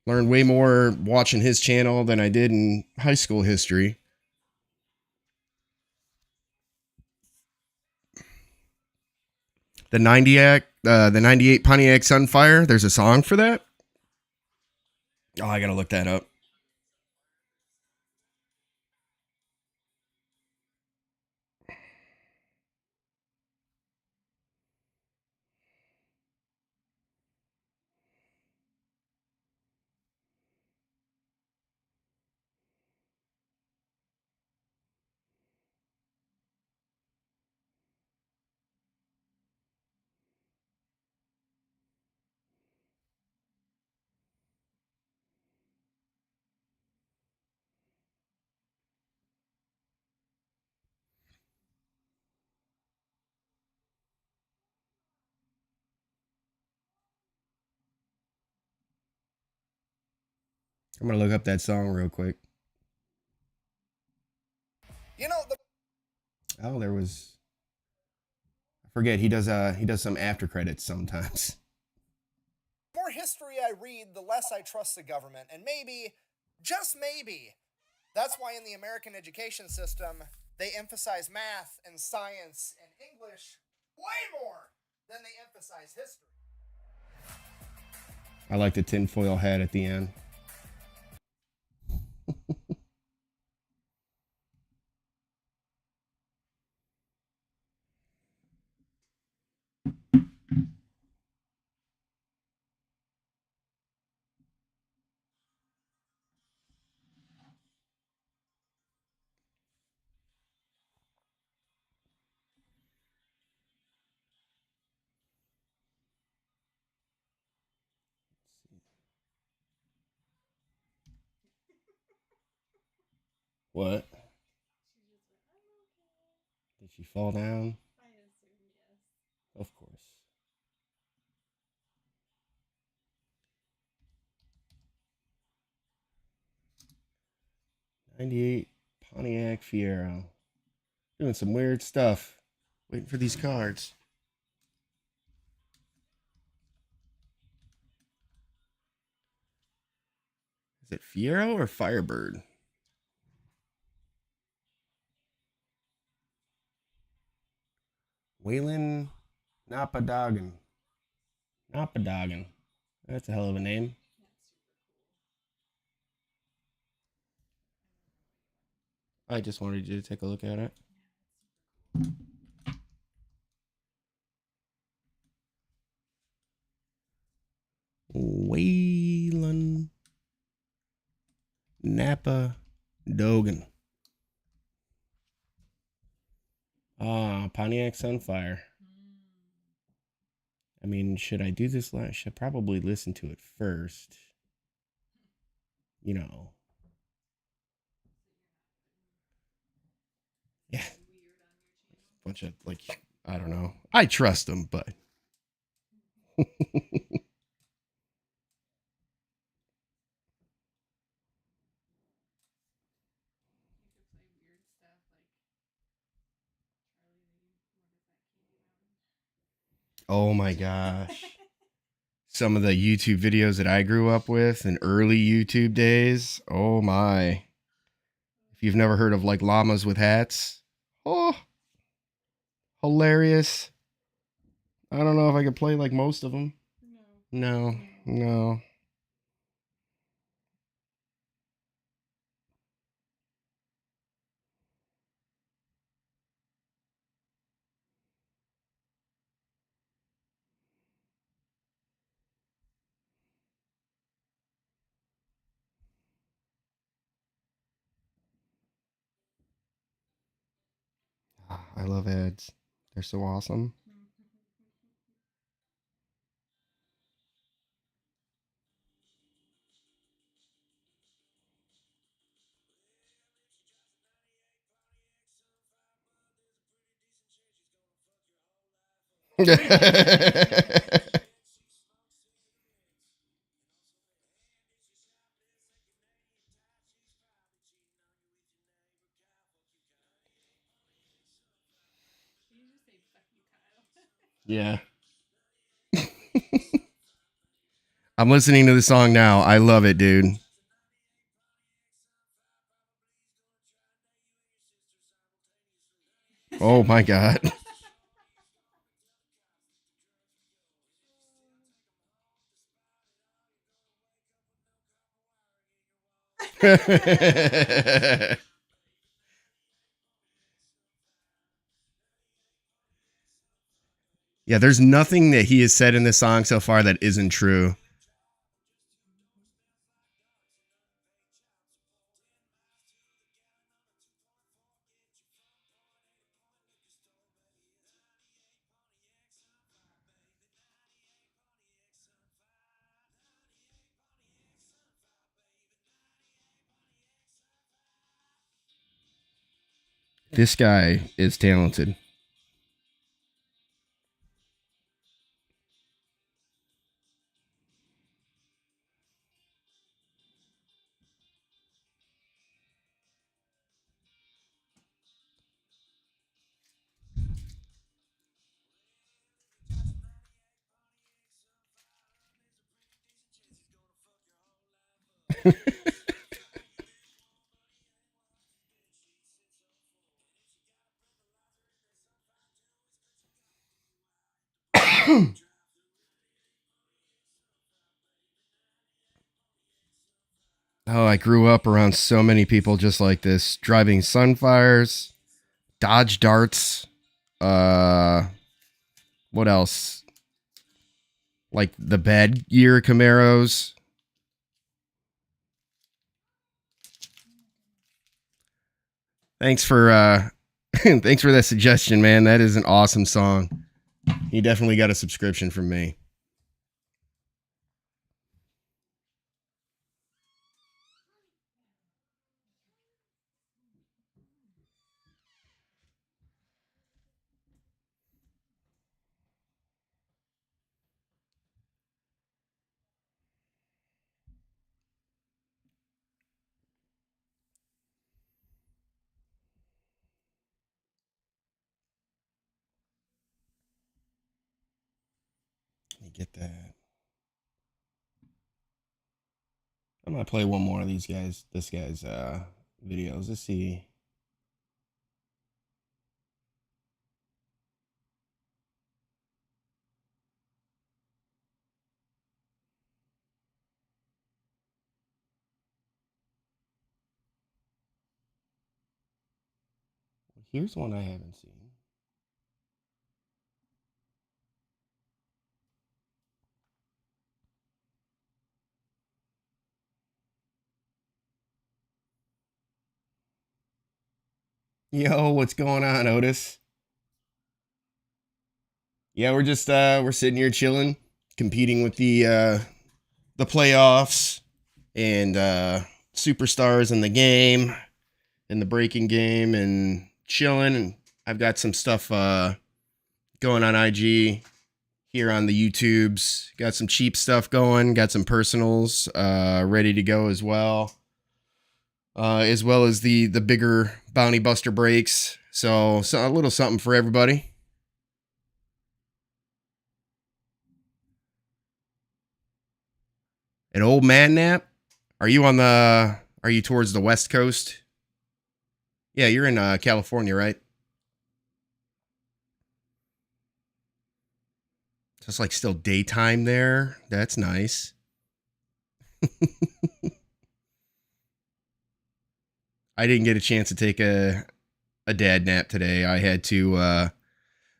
Learned way more watching his channel than I did in high school history. The 98 Pontiac Sunfire. There's a song for that. Oh, I gotta look that up. I'm gonna look up that song real quick. Oh, there was. I forget. He does some after credits sometimes. The more history I read, the less I trust the government. And maybe, just maybe, that's why in the American education system, they emphasize math and science and English way more than they emphasize history. I like the tinfoil hat at the end. What? Did she fall down? I assume yes. Of course. '98 Pontiac Fiero. Doing some weird stuff. Waiting for these cards. Is it Fiero or Firebird? Waylon Napadogan. Napadogan. That's a hell of a name. I just wanted you to take a look at it. Waylon Napadogan. Ah, Pontiac Sunfire. I mean, should I do this? I should probably listen to it first. You know. Yeah. Bunch of, like, I don't know. I trust them, but. Oh my gosh. Some of the YouTube videos that I grew up with in early YouTube days. Oh my. If you've never heard of like llamas with hats. Oh, hilarious. I don't know if I could play like most of them. No. I love ads. They're so awesome. Yeah. I'm listening to the song now. I love it, dude. Oh my God. Yeah, there's nothing that he has said in this song so far that isn't true. This guy is talented. Oh, I grew up around so many people just like this, driving Sunfires, Dodge Darts, what else? Like the bad year Camaros. Thanks for thanks for that suggestion, man. That is an awesome song. You definitely got a subscription from me. Let me get that. I'm gonna play one more of this guy's videos. Let's see. Here's one I haven't seen. Yo, what's going on, Otis? Yeah, we're just we're sitting here chilling, competing with the playoffs and superstars in the game, in the breaking game, and chilling. And I've got some stuff going on IG here on the YouTubes. Got some cheap stuff going. Got some personals ready to go as well. As well as the bigger bounty buster breaks. So a little something for everybody. An old man nap? Are you towards the West Coast? Yeah, you're in California, right? So it's like still daytime there. That's nice. I didn't get a chance to take a dad nap today. I had to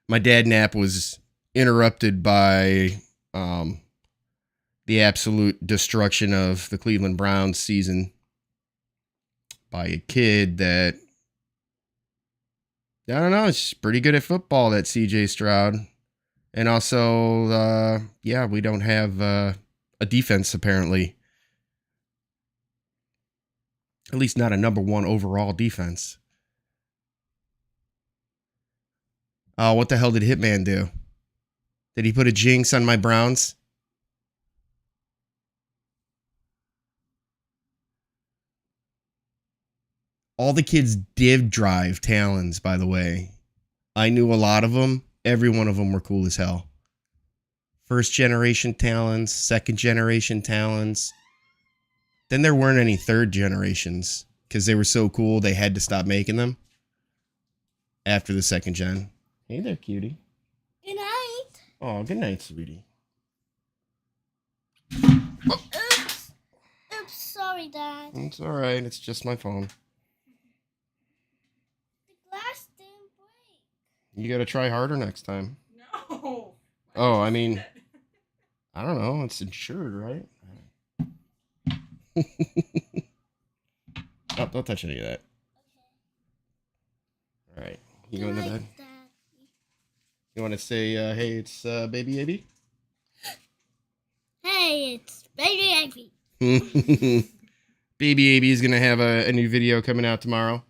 my dad nap was interrupted by the absolute destruction of the Cleveland Browns season by a kid that, I don't know, it's pretty good at football, that CJ Stroud. And also, yeah, we don't have a defense, apparently. At least not a number one overall defense. Oh, what the hell did Hitman do? Did he put a jinx on my Browns? All the kids div drive Talons, by the way. I knew a lot of them. Every one of them were cool as hell. First generation Talons, second generation Talons. Then there weren't any third generations because they were so cool they had to stop making them after the second gen. Hey there, cutie. Good night. Oh, good night, sweetie. Oops. Oops, sorry, Dad. It's all right. It's just my phone. The glass didn't break. You got to try harder next time. No. Oh, I mean, I don't know. It's insured, right? Oh, don't touch any of that. All right. You going to bed? Dad. You want to say, hey, it's Baby Abby? Hey, it's Baby Abby. Baby Abby is going to have a new video coming out tomorrow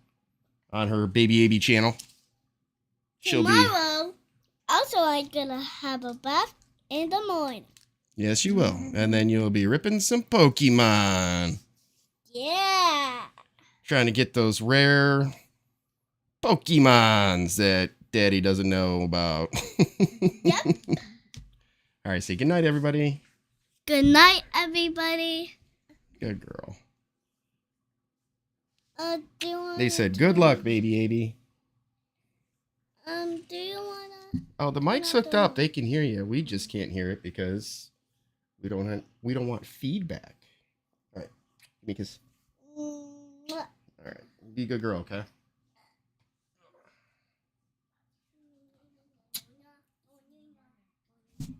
on her Baby Abby channel. Tomorrow, also I'm gonna have a bath in the morning. Yes, you will. And then you'll be ripping some Pokemon. Yeah. Trying to get those rare Pokemons that Daddy doesn't know about. Yep. All right, say goodnight, everybody. Good night, everybody. Good girl. Do you wanna They said, good luck, baby AB. Do you wanna? Oh, the mic's hooked up. They can hear you. We just can't hear it because we don't want feedback. All right. Because Mwah. all right. Be a good girl, okay?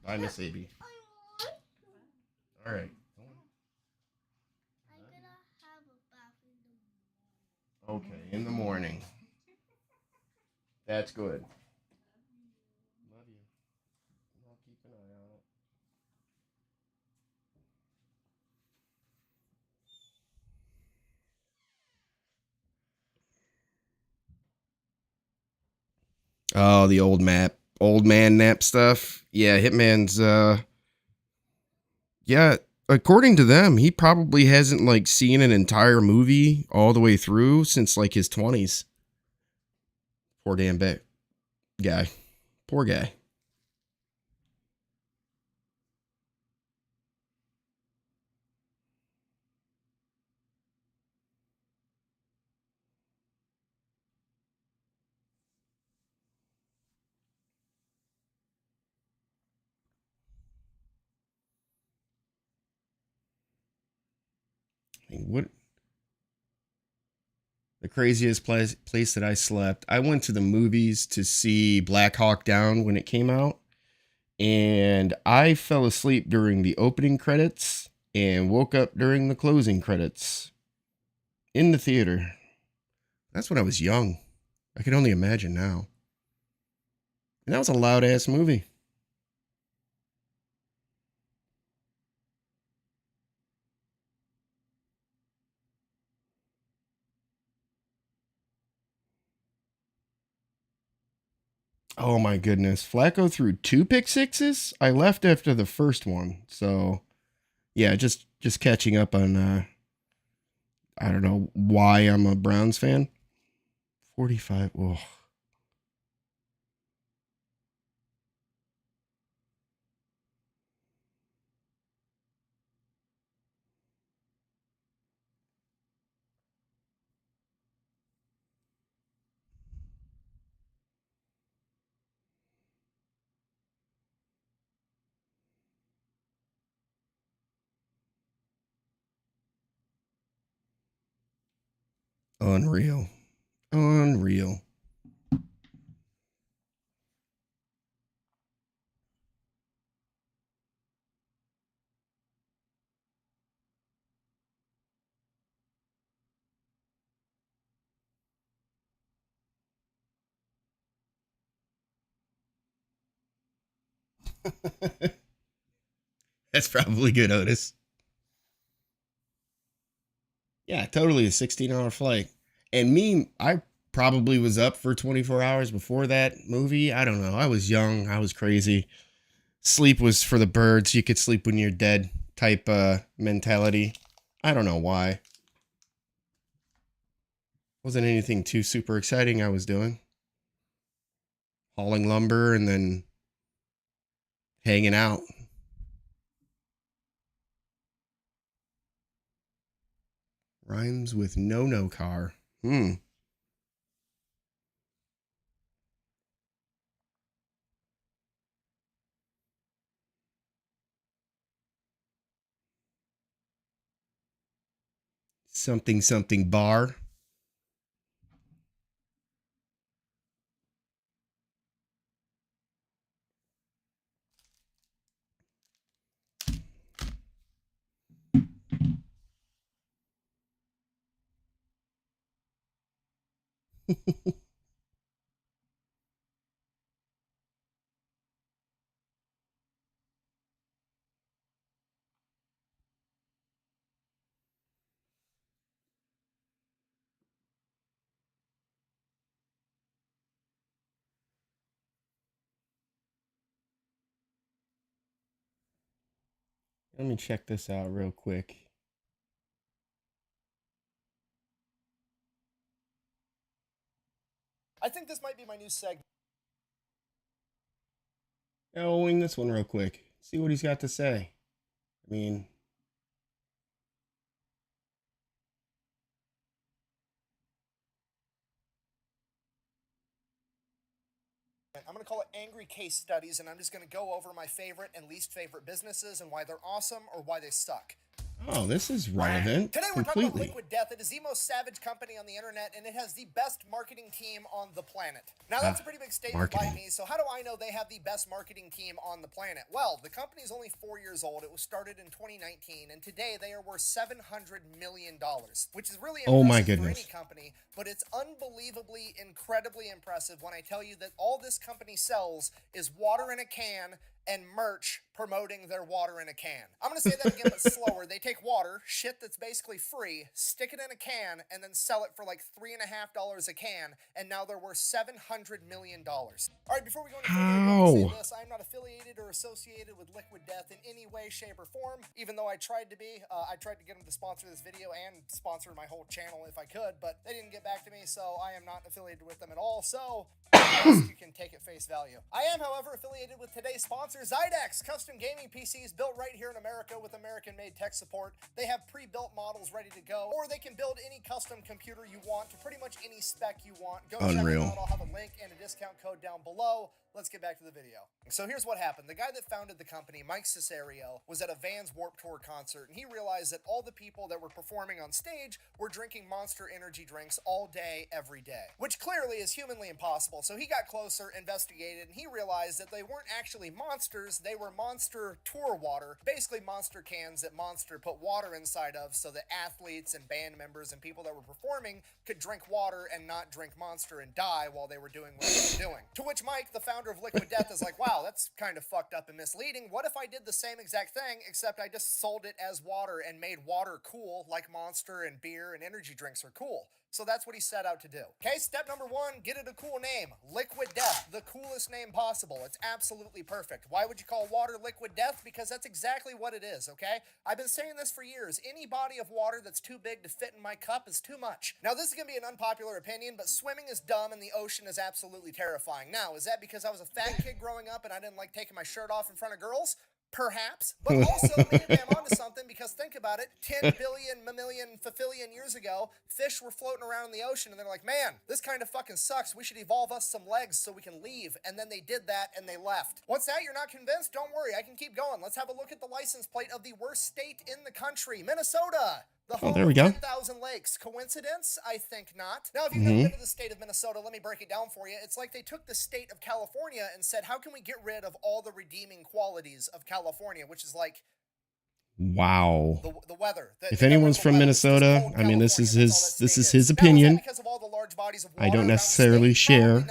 Bye, Miss AB. All right. I'm gonna have a bath in the morning. Okay, in the morning. That's good. Love you. I'll keep an eye on it. Oh, the old man nap stuff. Yeah, Hitman's yeah, according to them, he probably hasn't like seen an entire movie all the way through since like his 20s. Poor damn guy. Poor guy. What the craziest place that I slept? I went to the movies to see Black Hawk Down when it came out, and I fell asleep during the opening credits and woke up during the closing credits in the theater. That's when I was young. I can only imagine now. And that was a loud ass movie. Oh my goodness. Flacco threw 2 pick sixes? I left after the first one. So, yeah, just catching up on I don't know why I'm a Browns fan. 45. Oh. Unreal. Unreal. That's probably good, Otis. Yeah, totally a 16-hour flight. And me, I probably was up for 24 hours before that movie. I don't know. I was young. I was crazy. Sleep was for the birds. You could sleep when you're dead type mentality. I don't know why. Wasn't anything too super exciting I was doing. Hauling lumber and then hanging out. Rhymes with no car. Something bar. Let me check this out real quick. I think this might be my new segment. Yeah, we'll wing this one real quick. See what he's got to say. I mean, I'm going to call it Angry Case Studies, and I'm just going to go over my favorite and least favorite businesses and why they're awesome or why they suck. Oh, this is relevant. Today we're talking about completely. Liquid Death. It is the most savage company on the internet, and it has the best marketing team on the planet. Now, that's a pretty big statement by marketing. me, so how do I know they have the best marketing team on the planet? Well, the company is only 4 years old. It was started in 2019, and today they are worth $700 million, which is really impressive Oh my for goodness. any company, but it's unbelievably, incredibly impressive when I tell you that all this company sells is water in a can and merch promoting their water in a can. I'm going to say that again, but slower. They take water, shit that's basically free, stick it in a can, and then sell it for like $3.50 a can, and now they're worth $700 million. All right, before we go any further, I want to say this. I'm not affiliated or associated with Liquid Death in any way, shape, or form, even though I tried to be. I tried to get them to sponsor this video and sponsor my whole channel if I could, but they didn't get back to me, so I am not affiliated with them at all, so you can take it face value. I am, however, affiliated with today's sponsor, Zydex, custom gaming PCs built right here in America with American-made tech support. They have pre-built models ready to go, or they can build any custom computer you want to pretty much any spec you want. Go check Unreal. them out. I'll have a link and a discount code down below. Let's get back to the video. So here's what happened. The guy that founded the company, Mike Cesario, was at a Vans Warped Tour concert, and he realized that all the people that were performing on stage were drinking Monster energy drinks all day, every day, which clearly is humanly impossible. So he got closer, investigated, and he realized that they weren't actually monsters. They were Monster Tour water, basically Monster cans that Monster put water inside of so that athletes and band members and people that were performing could drink water and not drink Monster and die while they were doing what they were doing. To which Mike, the founder of Liquid Death, is like, wow, that's kind of fucked up and misleading. What if I did the same exact thing, except I just sold it as water and made water cool, like Monster and beer and energy drinks are cool? So that's what he set out to do. Okay, step number one, get it a cool name. Liquid Death, the coolest name possible. It's absolutely perfect. Why would you call water Liquid Death? Because that's exactly what it is, okay? I've been saying this for years. Any body of water that's too big to fit in my cup is too much. Now, this is going to be an unpopular opinion, but swimming is dumb and the ocean is absolutely terrifying. Now, is that because I was a fat kid growing up and I didn't like taking my shirt off in front of girls? Perhaps, but also maybe I'm onto something, because think about it, 10 billion, mammalian, fafillion years ago, fish were floating around in the ocean and they're like, man, this kind of fucking sucks. We should evolve us some legs so we can leave. And then they did that and they left. What's that? You're not convinced? Don't worry, I can keep going. Let's have a look at the license plate of the worst state in the country, Minnesota. The home there we of go. 10,000 lakes. Coincidence? I think not. Now, if you've never been to the state of Minnesota, let me break it down for you. It's like they took the state of California and said, how can we get rid of all the redeeming qualities of California, which is like Wow. the weather. If anyone's from Minnesota, I mean, this is his opinion. I don't necessarily share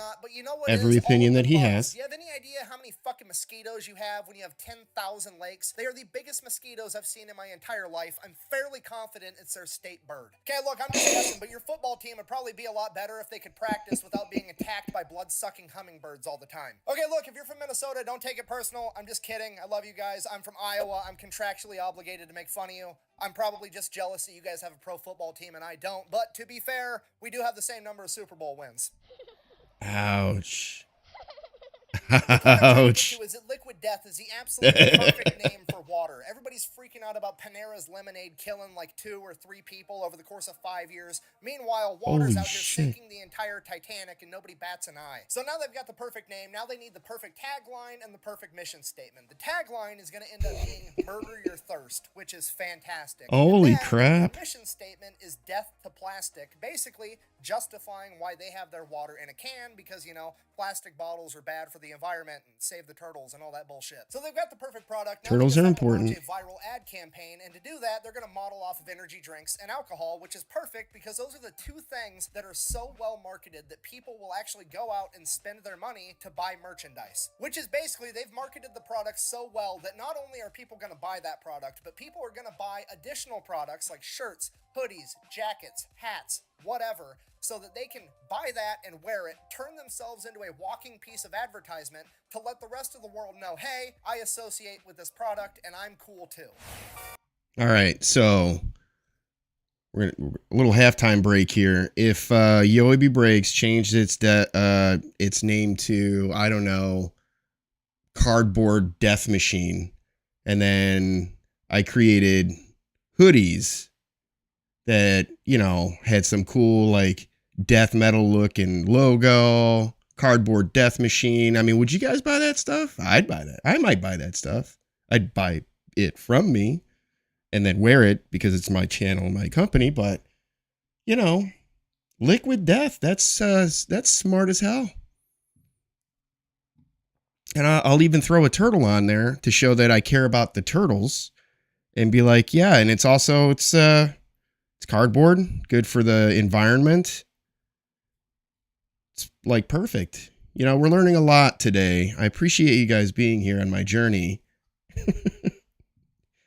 every opinion that he has. Do you have any idea how many fucking mosquitoes you have when you have 10,000 lakes? They are the biggest mosquitoes I've seen in my entire life. I'm fairly confident it's their state bird. Okay, look, I'm just guessing, but your football team would probably be a lot better if they could practice without being attacked by blood-sucking hummingbirds all the time. Okay, look, if you're from Minnesota, don't take it personal. I'm just kidding. I love you guys. I'm from Iowa. I'm contractually obligated to make fun of you. I'm probably just jealous that you guys have a pro football team and I don't. But to be fair, we do have the same number of Super Bowl wins. Ouch. Ouch. Is that Liquid Death is the absolute perfect name for water. Everybody's freaking out about Panera's lemonade killing like 2 or 3 people over the course of 5 years. Meanwhile, water's out here sinking the entire Titanic and nobody bats an eye. So now they've got the perfect name. Now they need the perfect tagline and the perfect mission statement. The tagline is going to end up being "Murder Your Thirst," which is fantastic. Holy crap. The mission statement is "Death to Plastic," basically justifying why they have their water in a can because, you know, plastic bottles are bad for the environment and save the turtles and all that bullshit. So they've got the perfect product. Now turtles are important. A viral ad campaign, and to do that, they're going to model off of energy drinks and alcohol, which is perfect because those are the 2 things that are so well marketed that people will actually go out and spend their money to buy merchandise. Which is basically, they've marketed the product so well that not only are people going to buy that product, but people are going to buy additional products like shirts, hoodies, jackets, hats, whatever, so that they can buy that and wear it, turn themselves into a walking piece of advertisement to let the rest of the world know, hey, I associate with this product and I'm cool too. All right, so we're gonna, a little halftime break here. If Yoibi Breaks changed its name to, I don't know, Cardboard Death Machine, and then I created hoodies that, you know, had some cool like death metal looking logo, cardboard death machine. I mean, would you guys buy that stuff? I'd buy that. I might buy that stuff. I'd buy it from me and then wear it because it's my channel, my company. But, you know, liquid death, that's smart as hell. And I'll even throw a turtle on there to show that I care about the turtles and be like, yeah, and it's also, it's cardboard, good for the environment. It's like perfect. You know, we're learning a lot today. I appreciate you guys being here on my journey.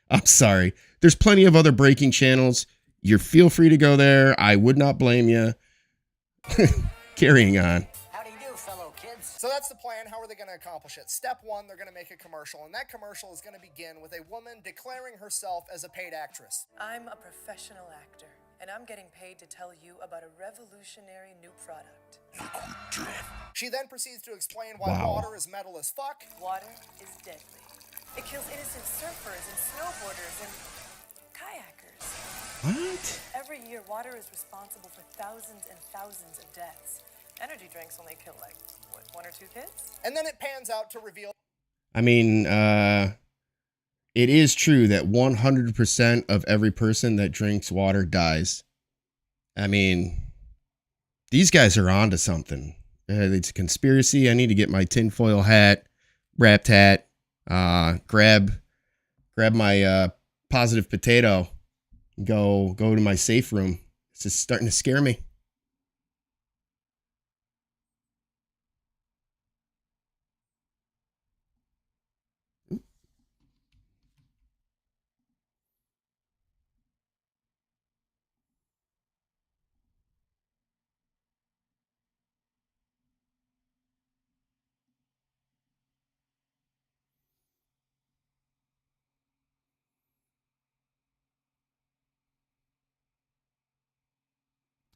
I'm sorry. There's plenty of other breaking channels. You feel free to go there. I would not blame you. Carrying on. How do you do, fellow kids? So that's the plan. How are they going to accomplish it? Step one, they're going to make a commercial, and that commercial is going to begin with a woman declaring herself as a paid actress. I'm a professional actor, and I'm getting paid to tell you about a revolutionary new product. She then proceeds to explain why water is metal as fuck. Water is deadly. It kills innocent surfers and snowboarders and kayakers. What? Every year, water is responsible for thousands and thousands of deaths. Energy drinks only kill, like, what, 1 or 2 kids? And then it pans out to reveal... I mean, it is true that 100% of every person that drinks water dies. I mean, these guys are onto something. It's a conspiracy. I need to get my tinfoil hat, wrapped hat, grab my positive potato, go to my safe room. It's just starting to scare me.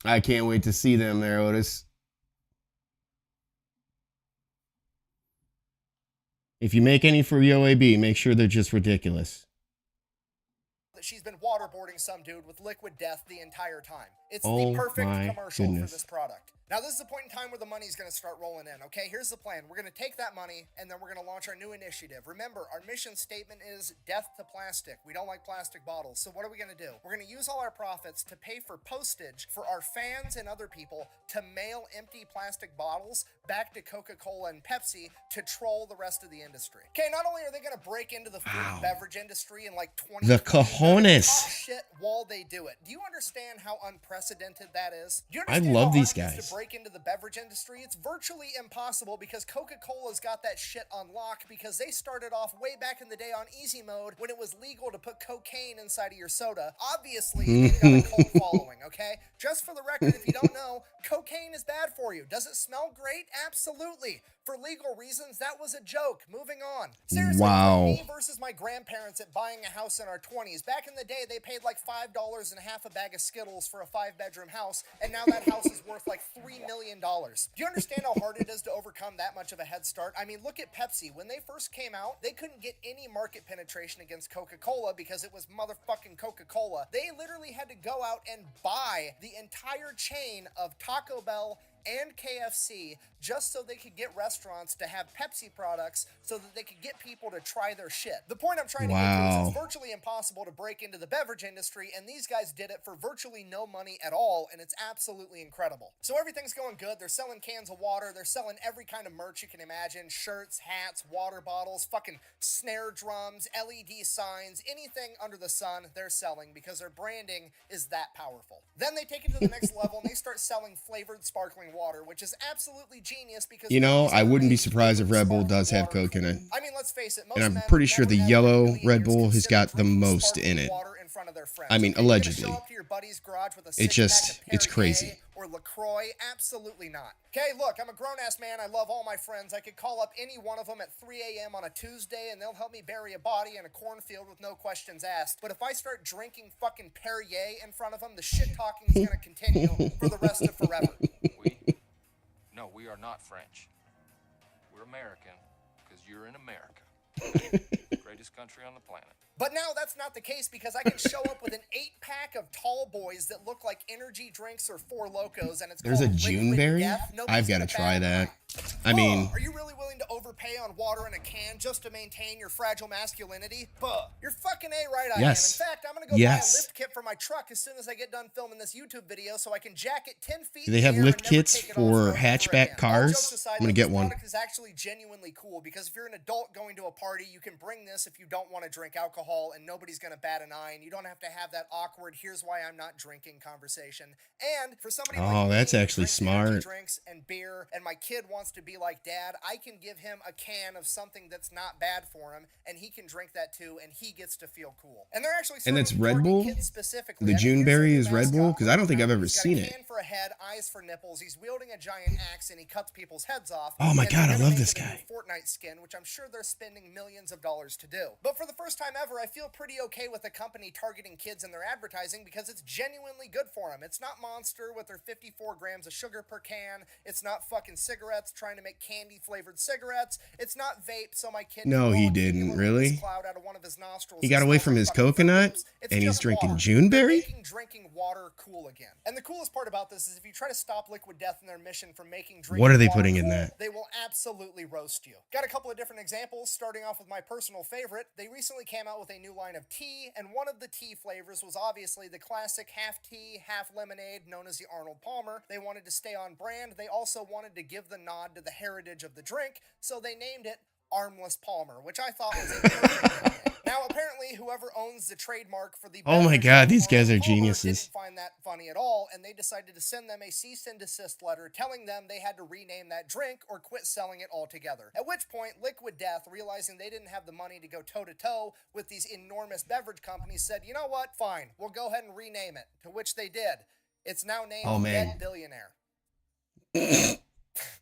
I can't wait to see them there, Otis. If you make any for UAB, make sure they're just ridiculous. that she's been waterboarding some dude with liquid death the entire time. It's Oh the perfect my commercial goodness. for this product. Now, this is the point in time where the money's going to start rolling in, okay? Here's the plan. We're going to take that money, and then we're going to launch our new initiative. Remember, our mission statement is death to plastic. We don't like plastic bottles. So what are we going to do? We're going to use all our profits to pay for postage for our fans and other people to mail empty plastic bottles back to Coca-Cola and Pepsi to troll the rest of the industry. Okay, not only are they going to break into the food and beverage industry in like 20 The cojones. talk shit while they do it. Do you understand how unprecedented that is? Do you I understand love how these hard it is guys. to break into the beverage industry? It's virtually impossible because Coca-Cola's got that shit on lock because they started off way back in the day on easy mode when it was legal to put cocaine inside of your soda. Obviously, they've got a cult following, okay? Just for the record, if you don't know, cocaine is bad for you. Does it smell great? Absolutely. For legal reasons, that was a joke. Moving on. Seriously, Wow. me versus my grandparents at buying a house in our 20s. Back in the day, they paid like $5 and half a bag of Skittles for a 5-bedroom house, and now that house is worth like $3 million. Do you understand how hard it is to overcome that much of a head start? I mean, look at Pepsi. When they first came out, they couldn't get any market penetration against Coca-Cola because it was motherfucking Coca-Cola. They literally had to go out and buy the entire chain of Taco Bell and KFC just so they could get restaurants to have Pepsi products so that they could get people to try their shit. The point I'm trying to get to is it's virtually impossible to break into the beverage industry, and these guys did it for virtually no money at all, and it's absolutely incredible. So everything's going good. They're selling cans of water. They're selling every kind of merch you can imagine. Shirts, hats, water bottles, fucking snare drums, LED signs, anything under the sun they're selling because their branding is that powerful. Then they take it to the next level and they start selling flavored sparkling water, which is absolutely genius because You know, I wouldn't be surprised if Red Bull does have Coke in it. I mean, let's face it, most And I'm men pretty would sure never the ever yellow in a million Red years Bull has consider got the drinking most in sparkling it. water in front of their friends. I mean, Okay, you're gonna allegedly. show up to your buddy's garage with a It's just, six-pack of it's Perrier crazy. Or LaCroix? Absolutely not. Okay, look, I'm a grown-ass man. I love all my friends. I could call up any one of them at 3 a.m. on a Tuesday, and they'll help me bury a body in a cornfield with no questions asked. But if I start drinking fucking Perrier in front of them, the shit-talking is going to continue for the rest of forever. No, we are not French. We're American because you're in America. Greatest country on the planet. But now that's not the case because I can show up with an 8-pack of tall boys that look like energy drinks or Four Locos, and it's There's a called Liquid Juneberry? Death. Nobody's I've got to gonna try bat an that. eye. I mean, Are you really willing to overpay on water in a can just to maintain your fragile masculinity? You're fucking A right, I Yes. am. In fact, I'm gonna go buy a lift kit for my truck as soon as I get done filming this YouTube video so I can jack it 10 feet do they in have the air lift and never kits take it off for road ever hatchback again. All cars? jokes aside, I'm gonna though, get this one. product is actually genuinely cool because if you're an adult going to a party, you can bring this if you don't want to drink alcohol and nobody's gonna bat an eye, and you don't have to have that awkward "here's why I'm not drinking" conversation. And for somebody like me that's who actually drinks energy smart. drinks and beer, and my kid wants to be like dad, I can give him a can of something that's not bad for him, and he can drink that too, and he gets to feel cool. And they're actually And it's serving Red targeting Bull? kids specifically. The I mean, here's Juneberry the is Red Bull? mascot 'Cause I don't think I've ever He's got seen a it. can for a head, eyes for nipples. He's wielding a giant axe, and he cuts people's heads off. Oh my And God, they're I gonna love make this it a new guy. Fortnite skin, which I'm sure they're spending millions of dollars to do. But for the first time ever, I feel pretty okay with a company targeting kids in their advertising because it's genuinely good for them. It's not Monster with their 54 grams of sugar per can. It's not fucking cigarettes trying to make candy-flavored cigarettes. It's not vape, so my kid No, can he blow a didn't, cumulonimbus really? cloud out of one of his nostrils He and got away smell from like his fucking Fruit coconut, Loops. It's and he's just drinking water. Juneberry? They're making drinking water cool again. And the coolest part about this is if you try to stop Liquid Death in their mission from making drinking What are they water putting in cool, that? they will absolutely roast you. Got a couple of different examples, starting off with my personal favorite. They recently came out with a new line of tea, and one of the tea flavors was obviously the classic half tea, half lemonade, known as the Arnold Palmer. They wanted to stay on brand. They also wanted to give the nod to the heritage of the drink, so they named it Armless Palmer, which I thought was a perfect name. Now, apparently, whoever owns the trademark for the Oh my beverage God, of these guys Arnold are Palmer geniuses. didn't find that funny at all, and they decided to send them a cease and desist letter telling them they had to rename that drink or quit selling it altogether. At which point, Liquid Death, realizing they didn't have the money to go toe-to-toe with these enormous beverage companies, said, you know what, fine, we'll go ahead and rename it, to which they did. It's now named Oh, man. Dead Billionaire.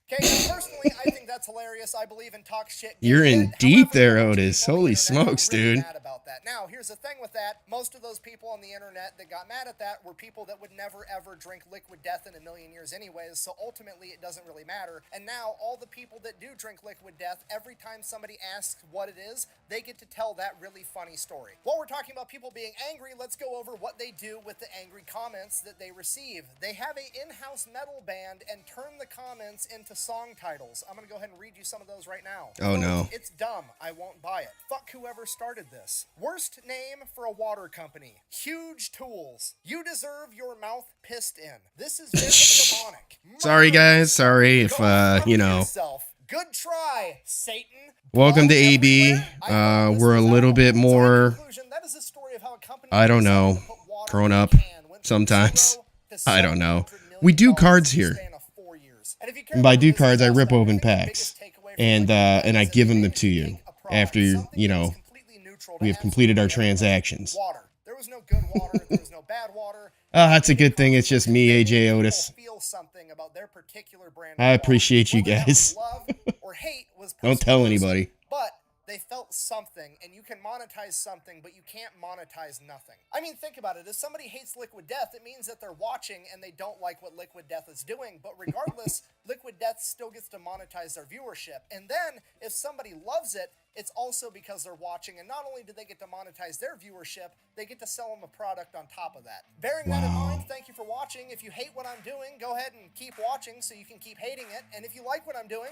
Okay, now personally, I think that's hilarious. I believe in talk shit. You're get in it. deep However, there, a bunch of Otis. people on the Holy internet smokes, are really dude. mad about that. Now, here's the thing with that. Most of those people on the internet that got mad at that were people that would never ever drink Liquid Death in a million years anyways, so ultimately it doesn't really matter. And now all the people that do drink Liquid Death, every time somebody asks what it is, they get to tell that really funny story. While we're talking about people being angry, let's go over what they do with the angry comments that they receive. They have a in-house metal band and turn the comments into song titles. I'm gonna go ahead and read you some of those right now. Oh, no. It's dumb. I won't buy it. Fuck whoever started this. Worst name for a water company. Huge tools. You deserve your mouth pissed in. This is very demonic. Sorry, guys. Sorry if, Go you fuck know. yourself. Good try, Satan. Welcome to Blood AB. everywhere. I thought this We're a was little out. bit So in more, conclusion, that is a story of how a company I don't decided know, to put water grown in a up can, went from sometimes. 0 to I don't know. $700 million We do cards in the here. span of 4 years. And if you care And by about do this cards, I stuff, rip I open think the packs. biggest takeaway from And, Liquid Death and I is that give they them managed to to you take a product, after, something you that know, was completely neutral to we have completed our absolutely everyone. transactions. Water. There was no good water. There was no bad water. Oh, that's a good thing. It's just me, They AJ made people Otis. feel something about their particular brand of I water. appreciate you Whether that was guys. love or hate was Don't tell personal, anybody. but they felt something, and you can monetize something, but you can't monetize nothing. I mean, think about it. If somebody hates Liquid Death, it means that they're watching and they don't like what Liquid Death is doing. But regardless, Liquid Death still gets to monetize their viewership. And then, if somebody loves it, it's also because they're watching. And not only do they get to monetize their viewership, they get to sell them a product on top of that. Bearing that in mind, thank you for watching. If you hate what I'm doing, go ahead and keep watching so you can keep hating it. And if you like what I'm doing,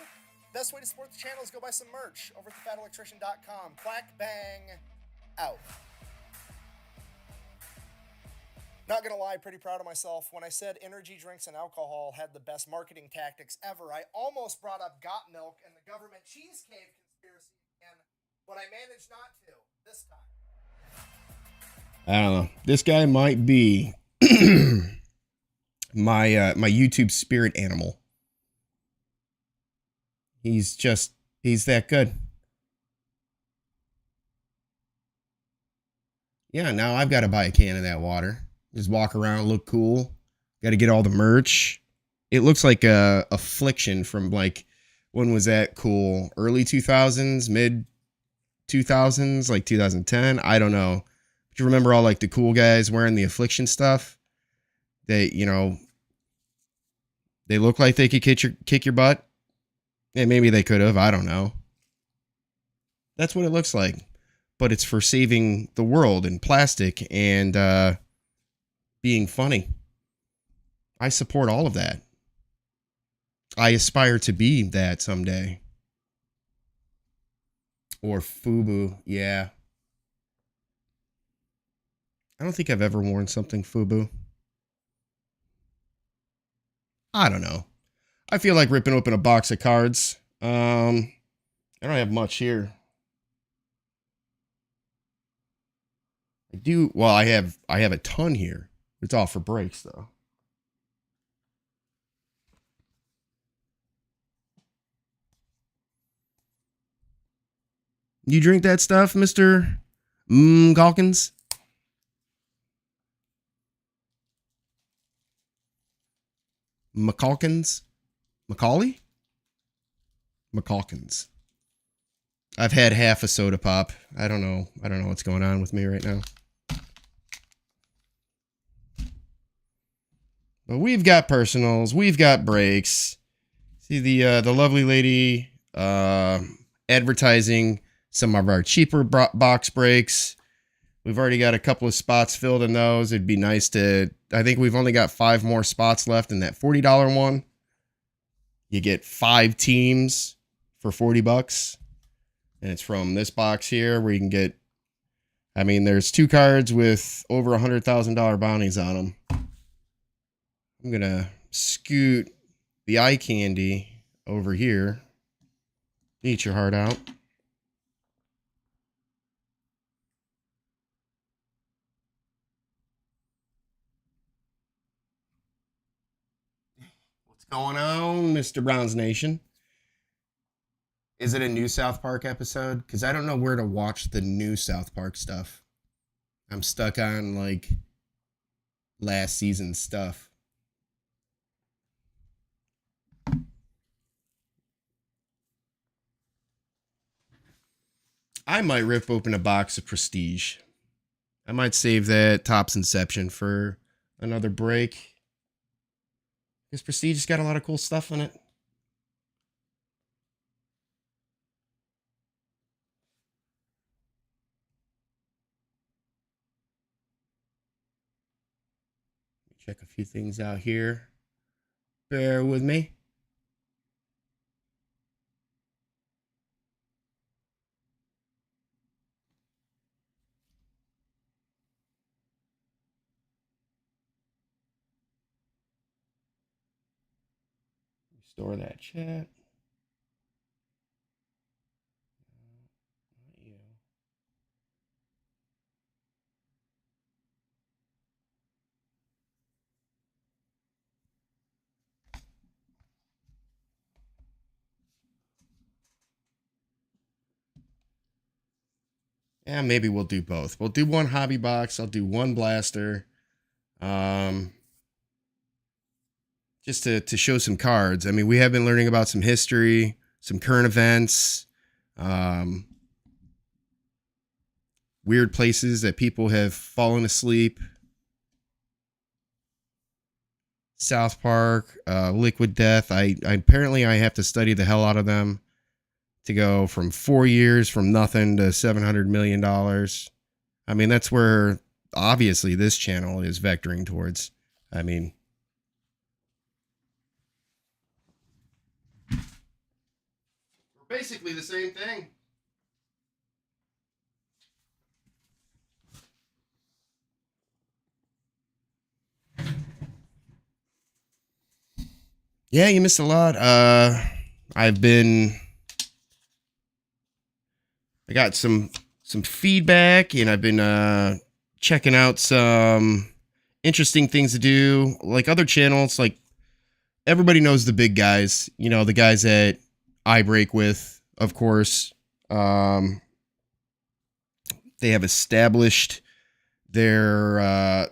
best way to support the channel is go buy some merch over at thefatelectrician.com. Clack, bang, out. Not gonna lie, pretty proud of myself. When I said energy drinks and alcohol had the best marketing tactics ever, I almost brought up Got Milk and the government cheese cave conspiracy again, but I managed not to this time. I don't know. This guy might be my my YouTube spirit animal. He's that good. Yeah, now I've got to buy a can of that water. Just walk around, look cool. Got to get all the merch. It looks like a Affliction from like, when was that cool? Early 2000s, mid 2000s, like 2010. I don't know. But you remember all like the cool guys wearing the Affliction stuff? They, you know, they look like they could kick your butt. Yeah, maybe they could have. I don't know. That's what it looks like. but it's for saving the world and plastic and being funny. I support all of that. I aspire to be that someday. Or FUBU, yeah. I don't think I've ever worn something FUBU. I don't know. I feel like ripping open a box of cards. I don't have much here. I have a ton here. It's all for breaks though. You drink that stuff, Mr. Calkins? McCalkins? Macaulay? McCalkins. I've had half a soda pop. I don't know what's going on with me right now. But we've got personals. We've got breaks. See the lovely lady advertising some of our cheaper box breaks. We've already got a couple of spots filled in those. It'd be nice to... I think we've only got 5 more spots left in that $40 one. You get 5 teams for $40. And it's from this box here where you can get... I mean, there's 2 cards with over $100,000 bounties on them. I'm going to scoot the eye candy over here. Eat your heart out. What's going on, Mr. Brown's Nation? Is it a new South Park episode? Because I don't know where to watch the new South Park stuff. I'm stuck on, like, last season's stuff. I might rip open a box of Prestige. I might save that Topps Inception for another break. Because Prestige has got a lot of cool stuff in it. Check a few things out here. Bear with me. Restore that chat. Yeah, maybe we'll do both. We'll do one hobby box. I'll do one blaster. Just to show some cards. I mean, we have been learning about some history, some current events, weird places that people have fallen asleep. South Park, Liquid Death. I apparently I have to study the hell out of them to go from 4 years from nothing to $700 million. I mean, that's where obviously this channel is vectoring towards. I mean, we're basically the same thing. Yeah, you missed a lot. I got some feedback, and I've been checking out some interesting things to do. Like other channels, like everybody knows the big guys, you know, the guys that I break with, of course. They have established their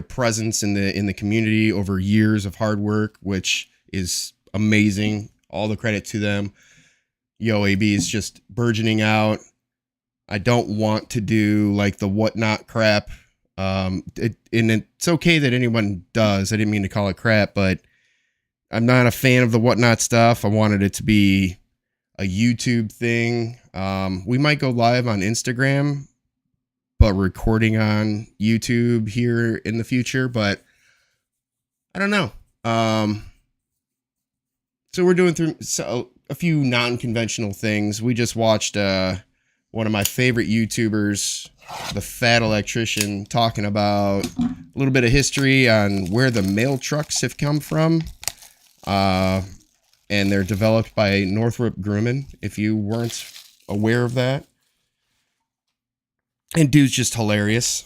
presence in the community over years of hard work, which is amazing. All the credit to them. Yo, AB is just burgeoning out. I don't want to do like the whatnot crap. And it's okay that anyone does. I didn't mean to call it crap, but I'm not a fan of the whatnot stuff. I wanted it to be a YouTube thing. We might go live on Instagram, but recording on YouTube here in the future, but I don't know. So we're doing through a few non-conventional things. We just watched one of my favorite YouTubers, the Fat Electrician, talking about a little bit of history on where the mail trucks have come from. And they're developed by Northrop Grumman, if you weren't aware of that. And dude's just hilarious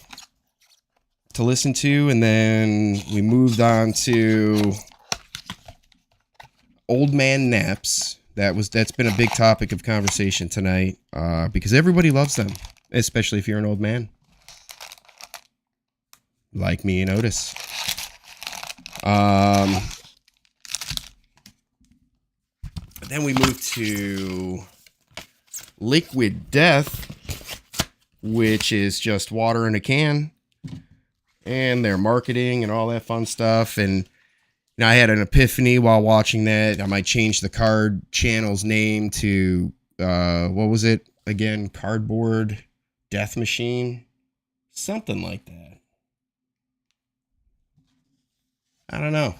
to listen to. And then we moved on to old man naps. That's been a big topic of conversation tonight, because everybody loves them, especially if you're an old man like me and Otis. Then we moved to Liquid Death, which is just water in a can, and their marketing and all that fun stuff. And I had an epiphany while watching that. I might change the card channel's name to, what was it again? Cardboard Death Machine? Something like that. I don't know.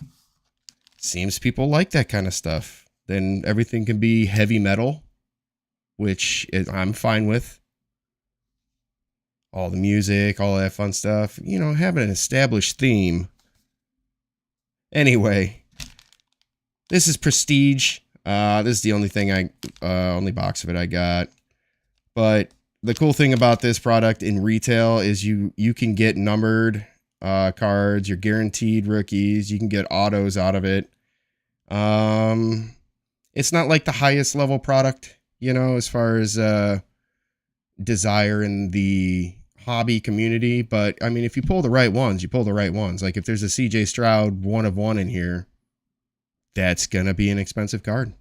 Seems people like that kind of stuff. Then everything can be heavy metal, which I'm fine with. All the music, all that fun stuff. You know, having an established theme. Anyway, this is Prestige. This is the only thing only box of it I got. But the cool thing about this product in retail is you can get numbered cards. You're guaranteed rookies. You can get autos out of it. It's not like the highest level product, you know, as far as desire in the hobby community. But I mean, if you pull the right ones, you pull the right ones. Like if there's a CJ Stroud 1 of 1 in here, that's going to be an expensive card.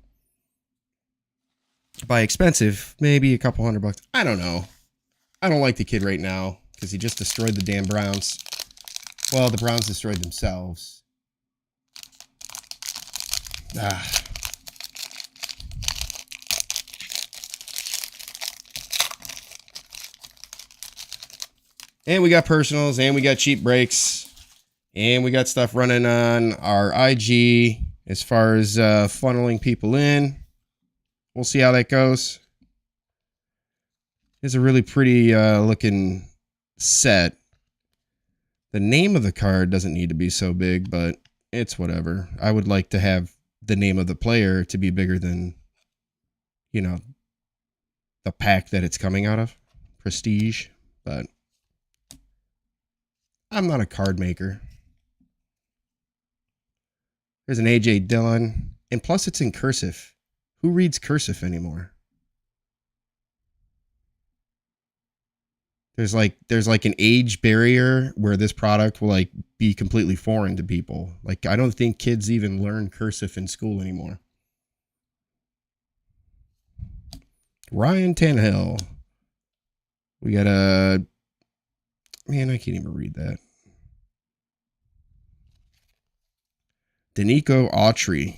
By expensive, maybe a couple $100. I don't know. I don't like the kid right now because he just destroyed the damn Browns. Well, the Browns destroyed themselves. And we got personals, and we got cheap breaks, and we got stuff running on our IG as far as funneling people in. We'll see how that goes. It's a really pretty looking set. The name of the card doesn't need to be so big, but it's whatever. I would like to have the name of the player to be bigger than, you know, the pack that it's coming out of. Prestige, but I'm not a card maker. There's an AJ Dillon, and plus it's in cursive. Who reads cursive anymore? There's like an age barrier where this product will like be completely foreign to people. Like I don't think kids even learn cursive in school anymore. Ryan Tannehill. We got a man, I can't even read that. Danico Autry.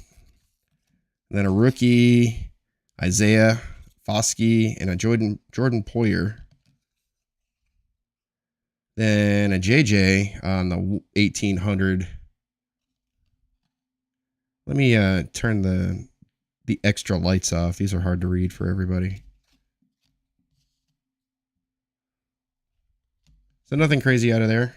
Then a rookie, Isaiah Foskey, and a Jordan Poyer. Then a JJ on the 1800. Let me turn the extra lights off. These are hard to read for everybody. So nothing crazy out of there.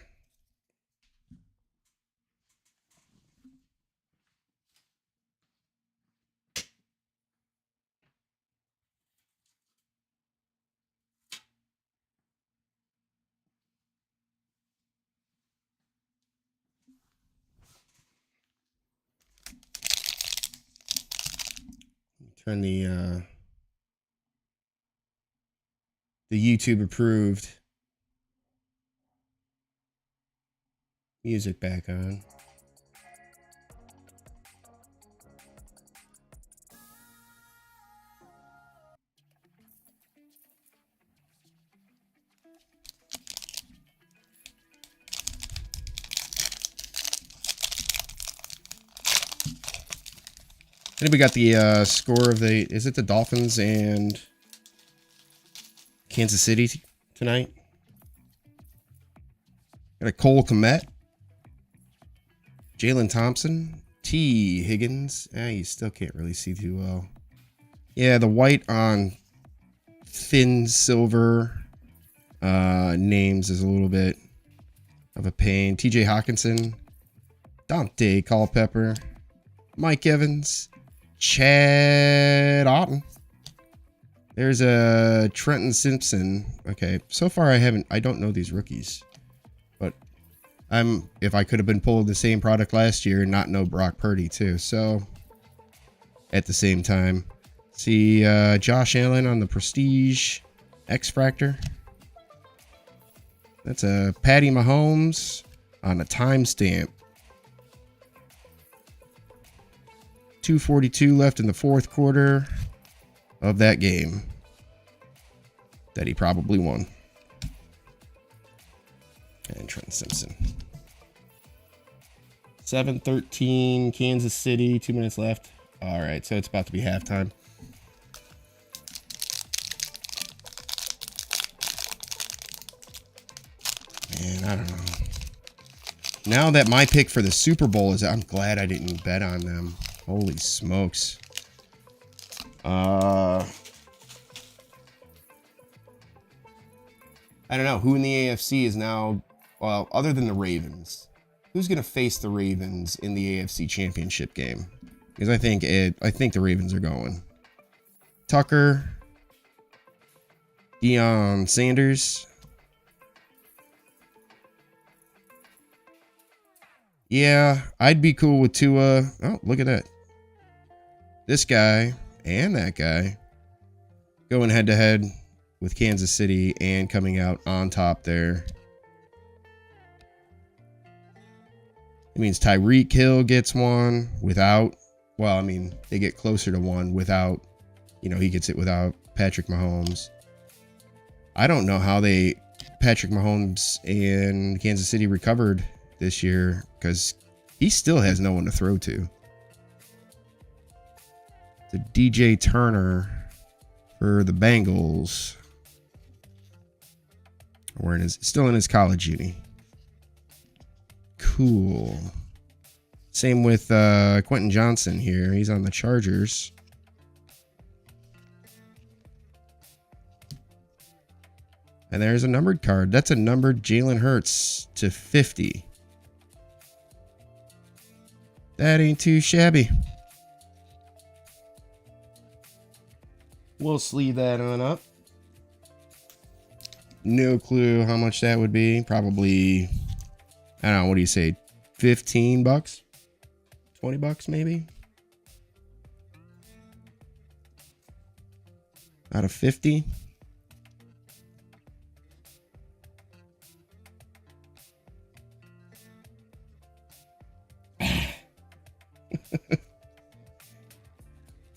Turn the YouTube approved music back on. And we got the score of the, is it the Dolphins and Kansas City tonight? Got a Cole Kmet, Jalen Thompson, T. Higgins. You still can't really see too well. Yeah, the white on thin silver names is a little bit of a pain. TJ Hawkinson, Dante Culpepper, Mike Evans, Chad Otten. There's a Trenton Simpson. Okay, so far I don't know these rookies, but if I could have been pulling the same product last year and not know Brock Purdy too. So at the same time, see Josh Allen on the Prestige X Fractor. That's a Patty Mahomes on a timestamp. 2:42 left in the fourth quarter of that game that he probably won. And Trenton Simpson. 7-13 Kansas City, 2 minutes left. All right, so it's about to be halftime. Man, I don't know. Now that my pick for the Super Bowl is, I'm glad I didn't bet on them. Holy smokes. I don't know who in the AFC is now, well, other than the Ravens, who's going to face the Ravens in the AFC Championship game? Because I think the Ravens are going. Tucker, Deion Sanders. Yeah, I'd be cool with Tua. Oh, look at that. This guy and that guy going head to head with Kansas City and coming out on top there. It means Tyreek Hill gets one without, well, I mean, they get closer to one without, he gets it without Patrick Mahomes. I don't know how Patrick Mahomes and Kansas City recovered this year because he still has no one to throw to. The DJ Turner for the Bengals. Still in his college uni. Cool. Same with Quentin Johnson here. He's on the Chargers. And there's a numbered card. That's a numbered Jalen Hurts to 50. That ain't too shabby. We'll sleeve that on up. No clue how much that would be. Probably, I don't know, what do you say? $15? $20 maybe? Out of 50?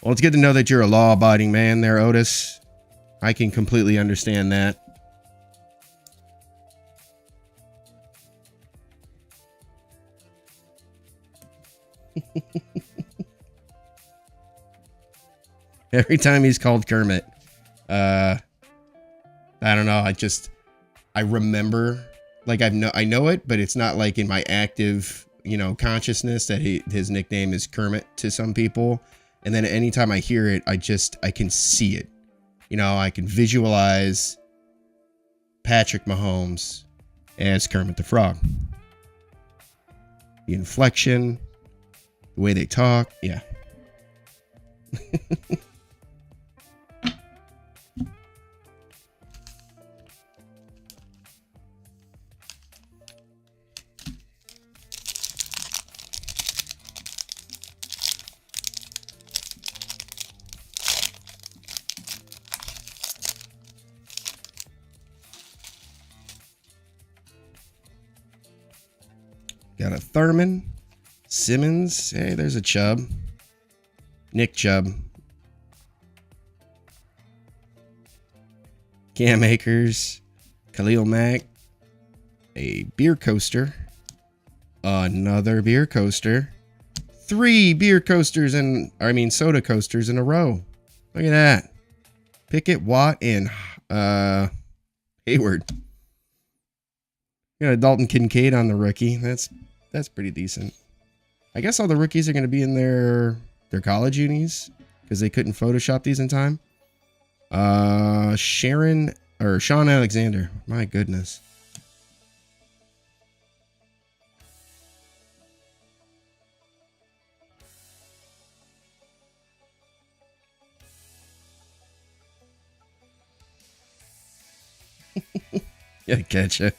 Well, it's good to know that you're a law-abiding man there, Otis. I can completely understand that. Every time he's called Kermit, I don't know. I remember, like I know it, but it's not like in my active, consciousness that his nickname is Kermit to some people. And then anytime I hear it, I can see it. I can visualize Patrick Mahomes as Kermit the Frog. The inflection, the way they talk, yeah. Got a Thurman, Simmons. Hey, there's a Chubb. Nick Chubb. Cam Akers, Khalil Mack. A beer coaster. Another beer coaster. 3 beer coasters soda coasters in a row. Look at that. Pickett, Watt, and Hayward. You got a Dalton Kincaid on the rookie. That's pretty decent. I guess all the rookies are going to be in their college unis because they couldn't Photoshop these in time. Sean Alexander. My goodness. Yeah, gotcha.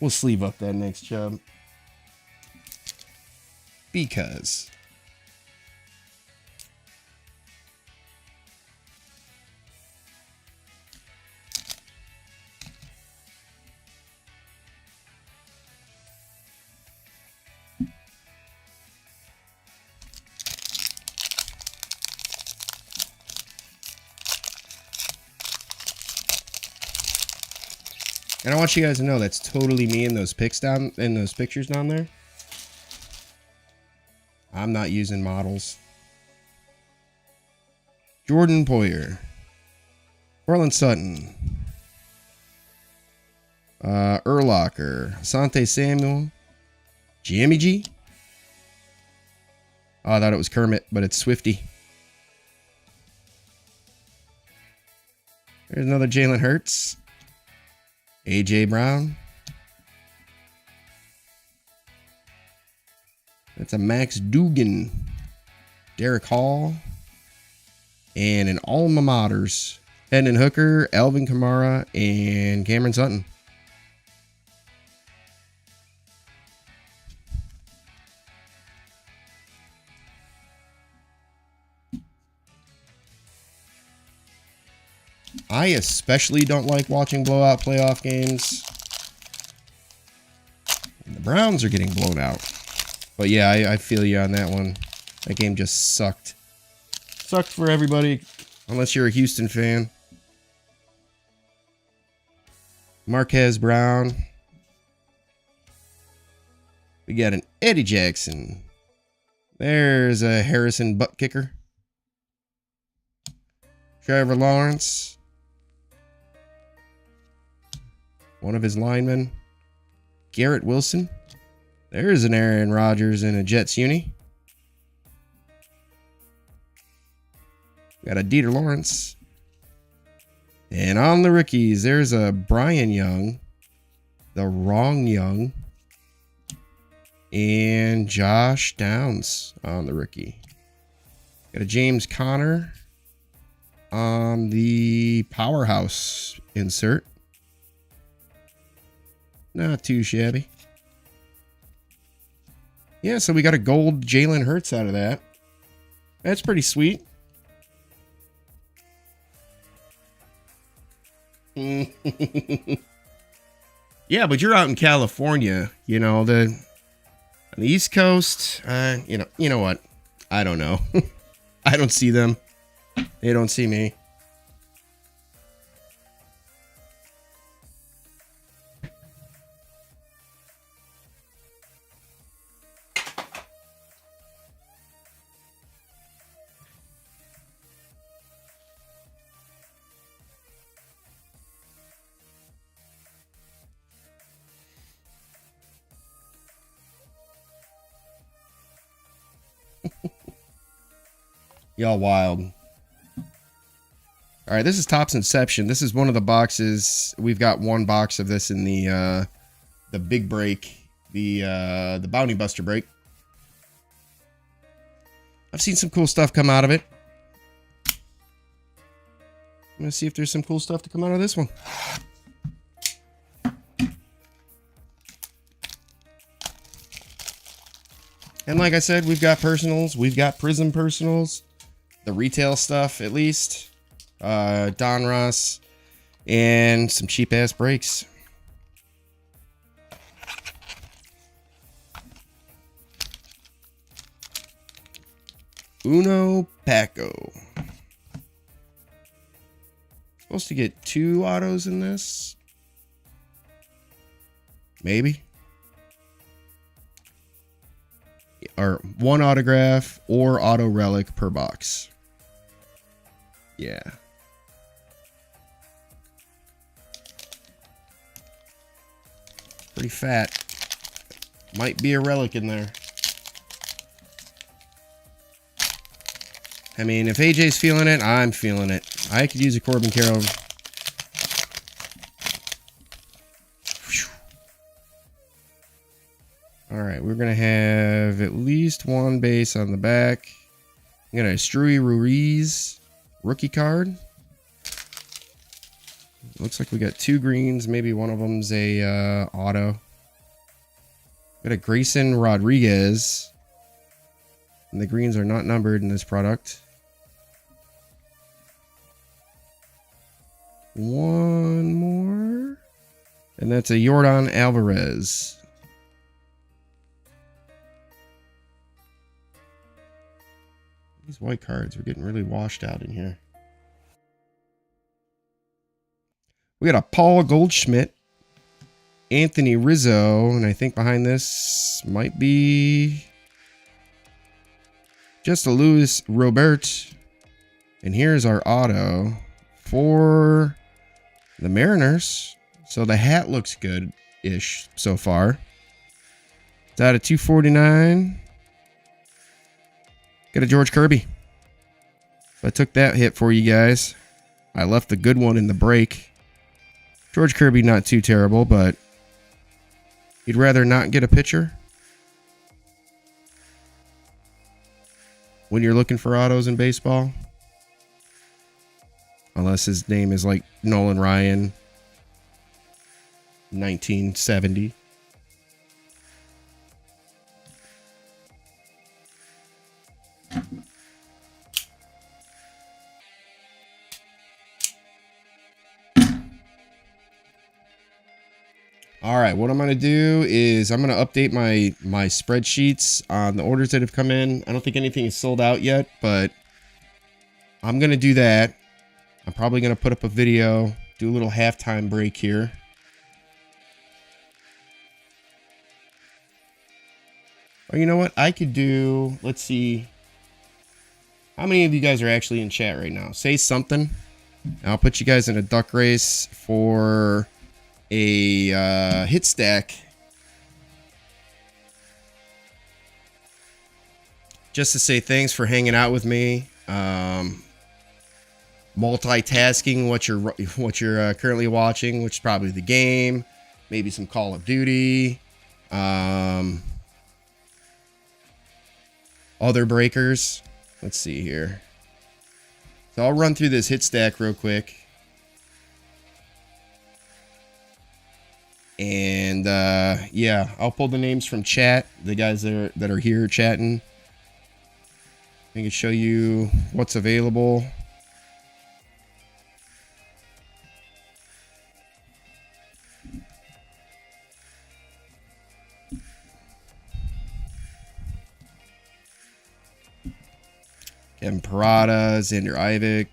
We'll sleeve up that next job. Because. And I want you guys to know that's totally me in those pictures down there. I'm not using models. Jordan Poyer. Orland Sutton. Urlacher. Asante Samuel. Jimmy G. Oh, I thought it was Kermit, but it's Swifty. There's another Jalen Hurts. AJ Brown. That's a Max Dugan. Derek Hall. And an alma maters. Hendon Hooker, Alvin Kamara, and Cameron Sutton. I especially don't like watching blowout playoff games. And the Browns are getting blown out. But yeah, I feel you on that one. That game just sucked. Sucked for everybody, unless you're a Houston fan. Marquez Brown. We got an Eddie Jackson. There's a Harrison butt kicker. Trevor Lawrence. One of his linemen. Garrett Wilson. There's an Aaron Rodgers in a Jets uni. Got a Dieter Lawrence. And on the rookies, there's a Brian Young. The wrong Young. And Josh Downs on the rookie. Got a James Conner on the powerhouse insert. Not too shabby. Yeah, so we got a gold Jalen Hurts out of that. That's pretty sweet. Yeah, but you're out in California, you know, on the East Coast, you know what? I don't know. I don't see them. They don't see me. Y'all wild. All right, this is Topps Inception. This is one of the boxes. We've got one box of this in the big break, the Bounty Buster break. I've seen some cool stuff come out of it. I'm gonna see if there's some cool stuff to come out of this one. And like I said, we've got personals. We've got Prism personals. The retail stuff, at least. Don Ross. And some cheap-ass breaks. Uno Paco. Supposed to get 2 autos in this. maybe. Or 1 autograph or auto relic per box. Yeah. Pretty fat. Might be a relic in there. I mean, if AJ's feeling it, I'm feeling it. I could use a Corbin Carroll. Alright, we're going to have at least 1 base on the back. I'm going to Stewie Ruiz rookie card. Looks like we got 2 greens. Maybe one of them's a auto. Got a Grayson Rodriguez. And the greens are not numbered in this product. 1 more. And that's a Yordan Alvarez. These white cards are getting really washed out in here. We got a Paul Goldschmidt, Anthony Rizzo, and I think behind this might be just a Luis Robert. And here's our auto for the Mariners. So the hat looks good-ish so far. It's out of 249. Got a George Kirby. So I took that hit for you guys. I left the good one in the break. George Kirby, not too terrible, but you'd rather not get a pitcher when you're looking for autos in baseball. Unless his name is like Nolan Ryan, 1970. All right, what I'm going to do is I'm going to update my spreadsheets on the orders that have come in. I don't think anything is sold out yet, but I'm going to do that. I'm probably going to put up a video, do a little halftime break here. Or you know what? I could do, let's see. How many of you guys are actually in chat right now? Say something. I'll put you guys in a duck race for a hit stack. Just to say thanks for hanging out with me. Multitasking what you're currently watching, which is probably the game, maybe some Call of Duty, other breakers. Let's see here. So I'll run through this hit stack real quick. And yeah, I'll pull the names from chat, the guys that are here chatting. I can show you what's available. Kevin Parada, Xander Ivic,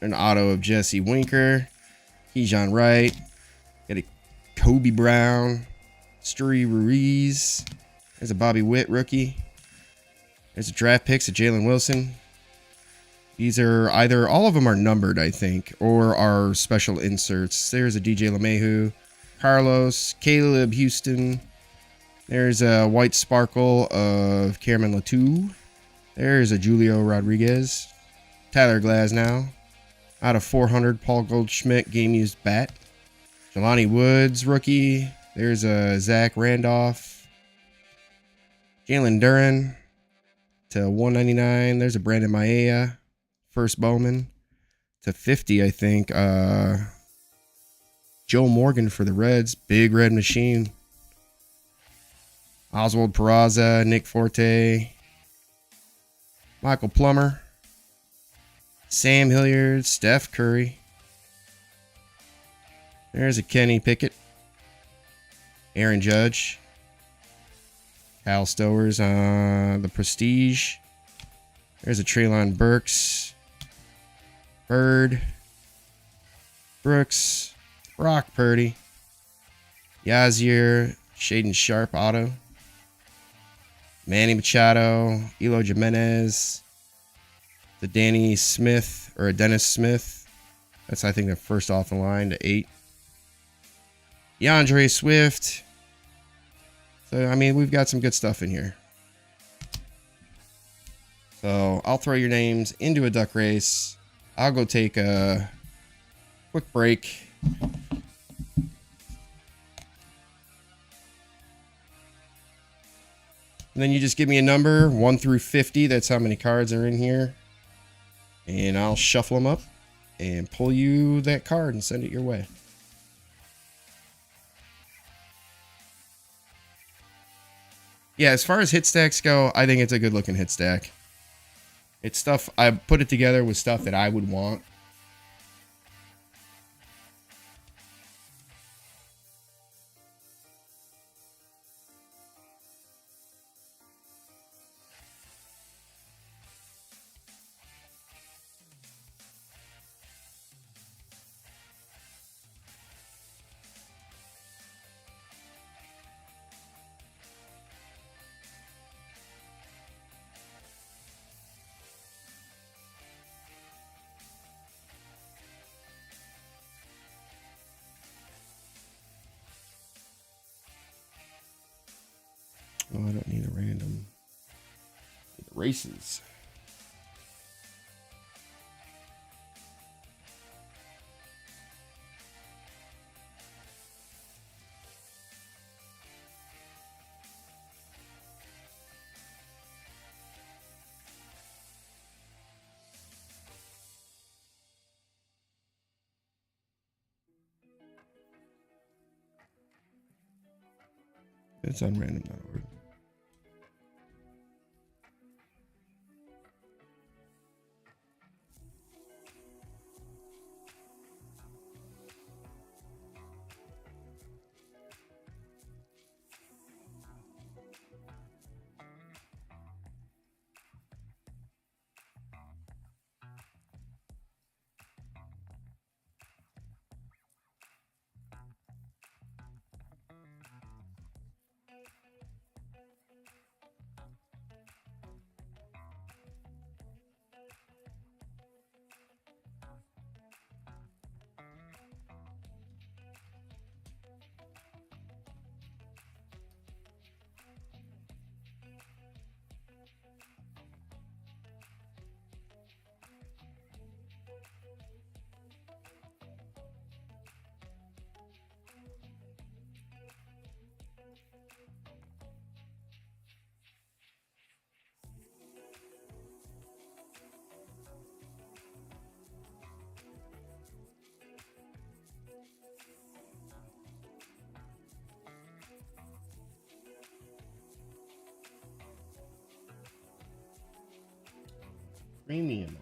an auto of Jesse Winker, Keyshawn Wright, got a Kobe Brown, Stewie Ruiz, there's a Bobby Witt rookie, there's a draft picks of Jalen Wilson. These are either, all of them are numbered, I think, or are special inserts. There's a DJ LeMahieu, Carlos, Caleb Houston, there's a white sparkle of Cameron Latou. There's a Julio Rodriguez. Tyler Glasnow. Out of 400, Paul Goldschmidt, game-used bat. Jelani Woods, rookie. There's a Zach Randolph. Jalen Duran to 199. There's a Brandon Maea. First Bowman to 50, I think. Joe Morgan for the Reds. Big red machine. Oswald Peraza, Nick Forte. Michael Plummer, Sam Hilliard, Steph Curry. There's a Kenny Pickett, Aaron Judge, Kyle Stowers on the Prestige. There's a Treylon Burks, Bird, Brooks, Brock Purdy, Yazir, Shaden Sharp auto. Manny Machado, Elo Jimenez, the Danny Smith or a Dennis Smith. That's, I think, the first off the line to 8. DeAndre Swift. So, I mean, we've got some good stuff in here. So, I'll throw your names into a duck race. I'll go take a quick break. And then you just give me a number, 1 through 50. That's how many cards are in here. And I'll shuffle them up and pull you that card and send it your way. Yeah, as far as hit stacks go, I think it's a good looking hit stack. It's stuff, I put it together with stuff that I would want. Oh, I don't need a random. Need the races. It's on random.org. Premium.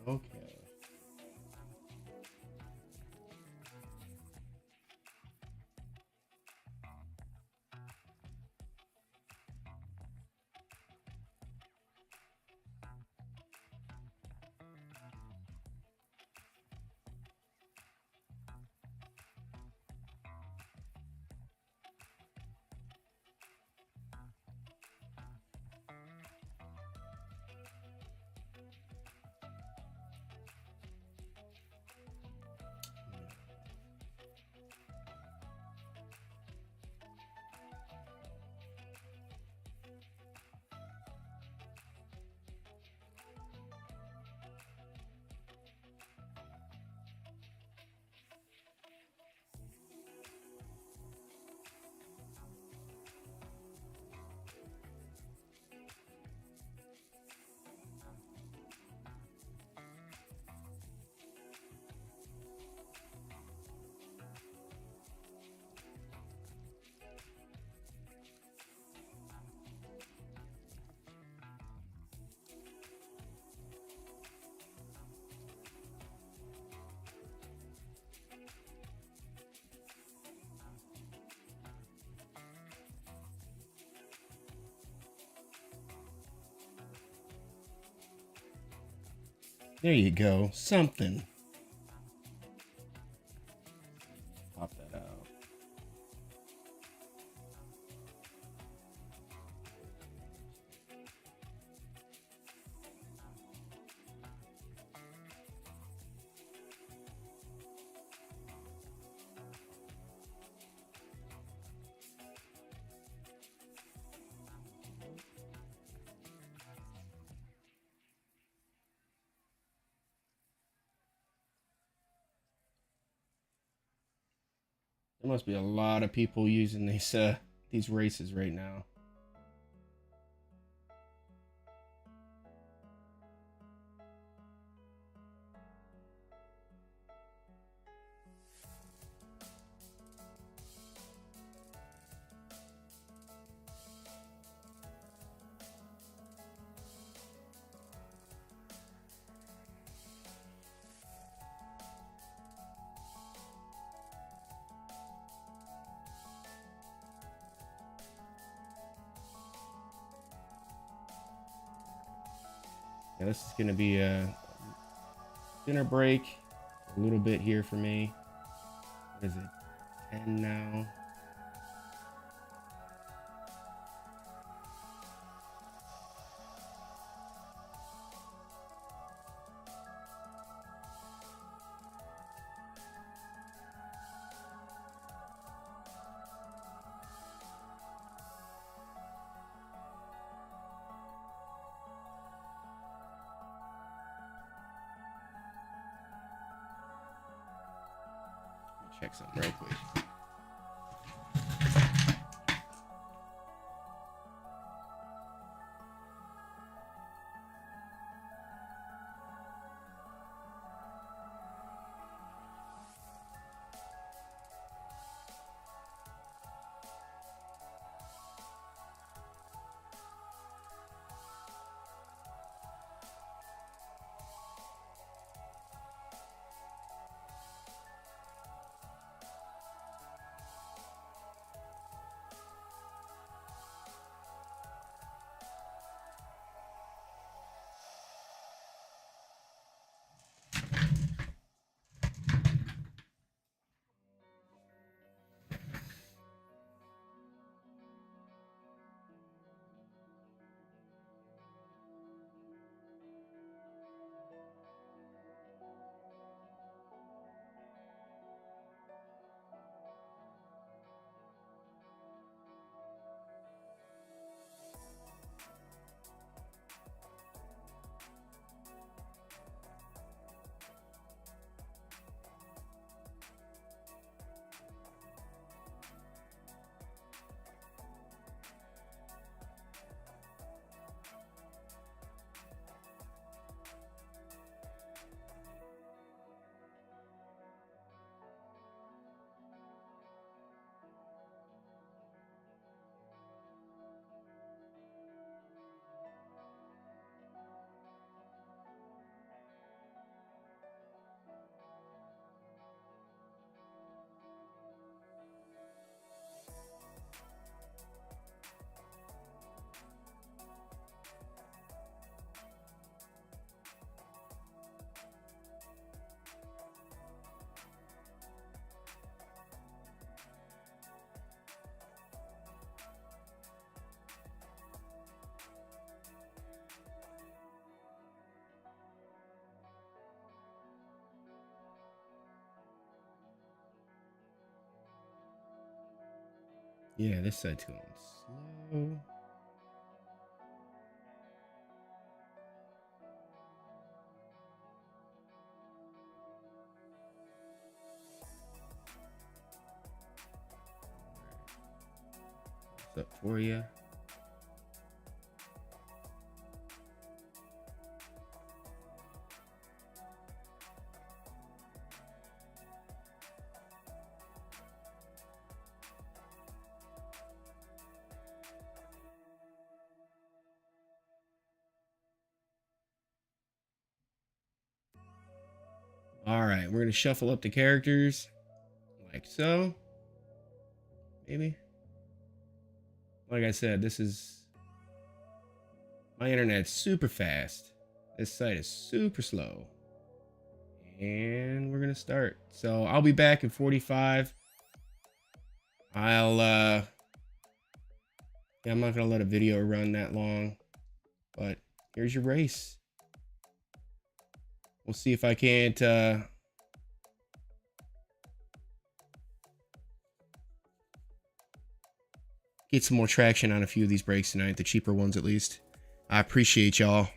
Okay. There you go. Something. Pop that out. There must be a lot of people using these races right now. Yeah, this is gonna be a dinner break. A little bit here for me. What is it? 10 now. Check something real quick. Yeah, this side's going slow. What's up for you? All right, we're gonna shuffle up the characters like so. Maybe. Like I said, this is my internet's super fast. This site is super slow. And we're gonna start. So I'll be back in 45. Yeah, I'm not gonna let a video run that long, but here's your race. We'll see if I can't get some more traction on a few of these breaks tonight, the cheaper ones at least. I appreciate y'all.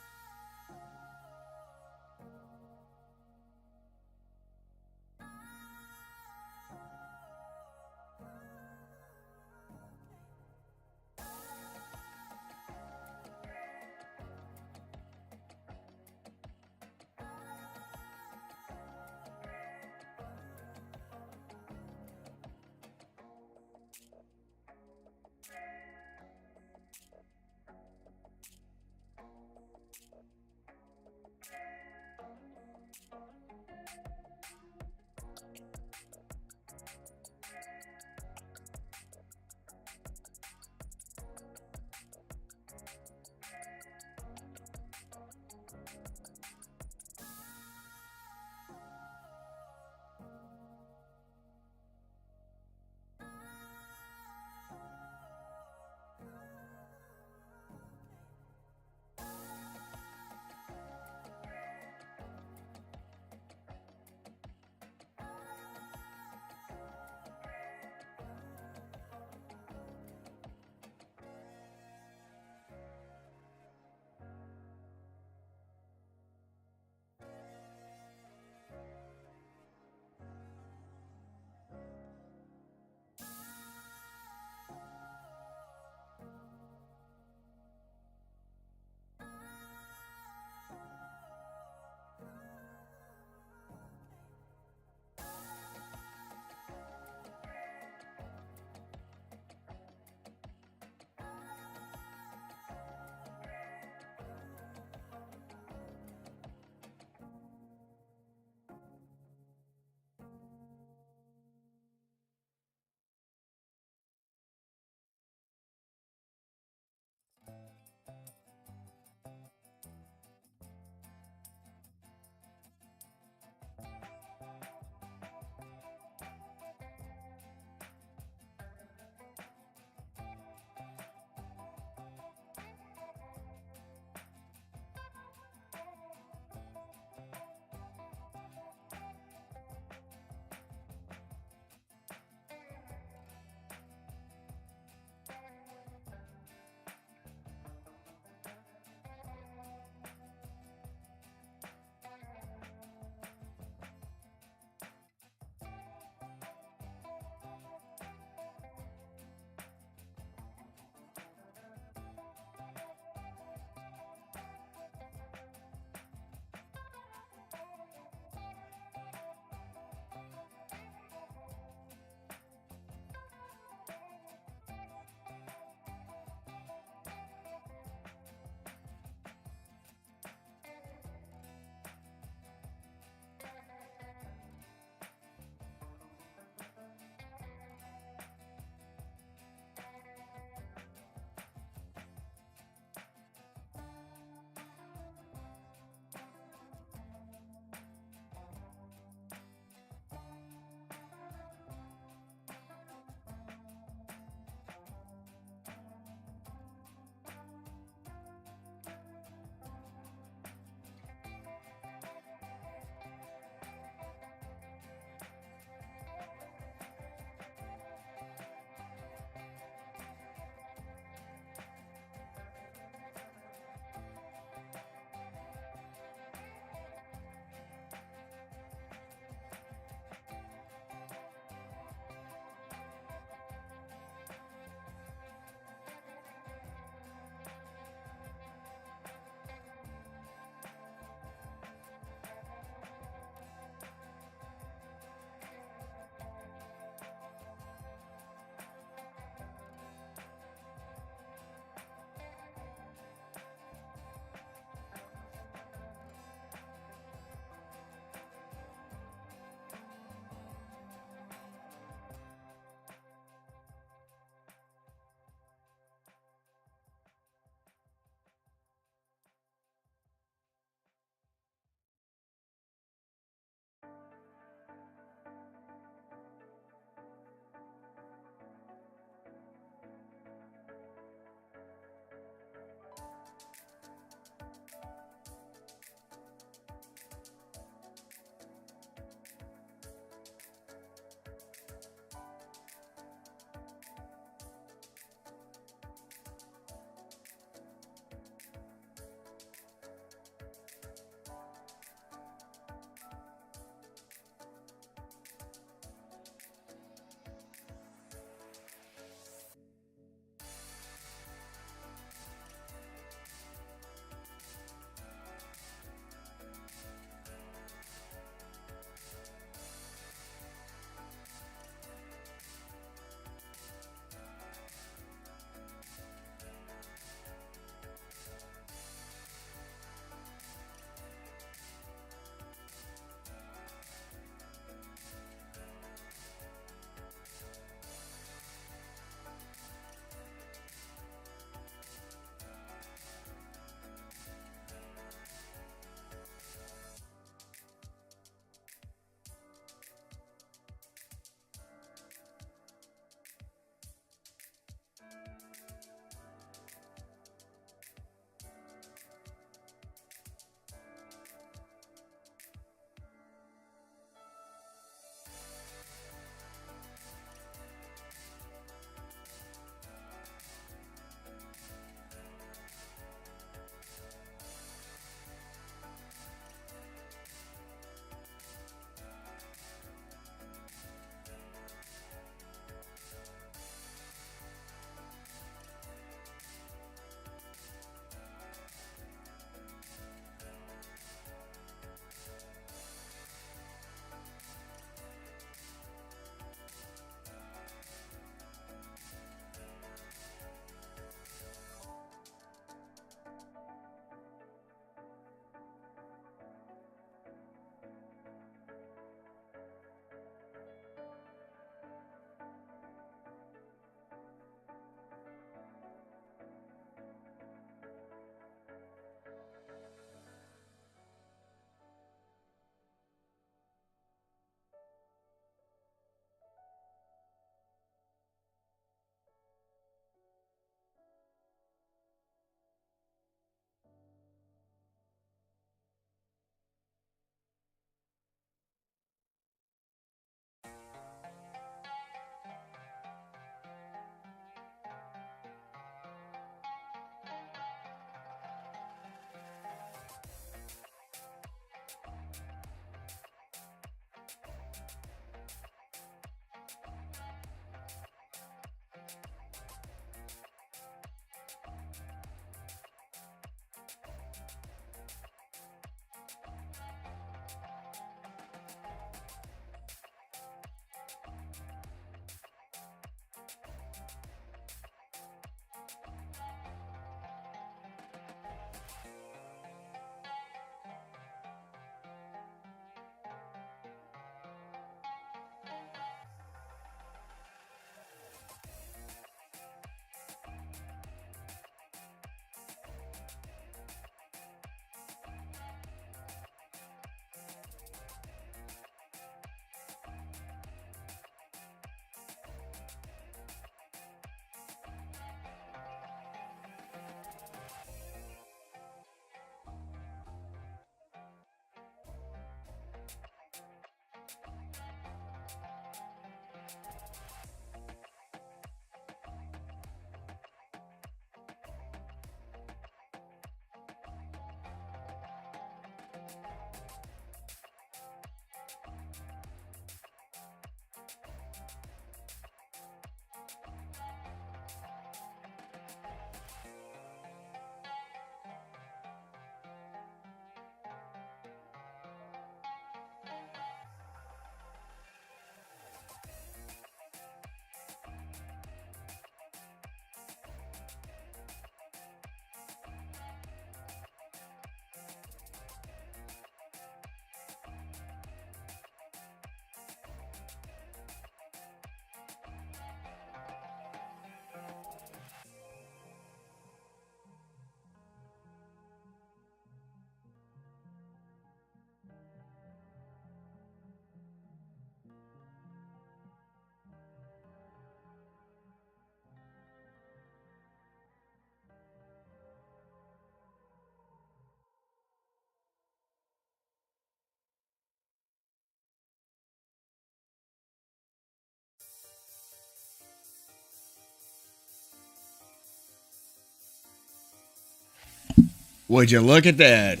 Would you look at that?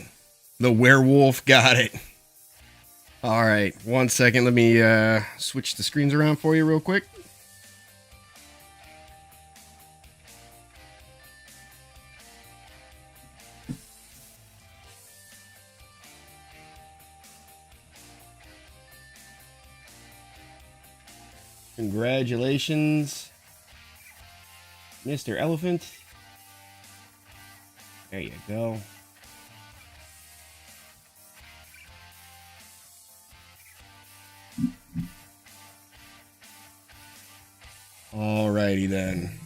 The werewolf got it. All right, 1 second. Let me switch the screens around for you real quick. Congratulations, Mr. Elephant. There you go. Alrighty then.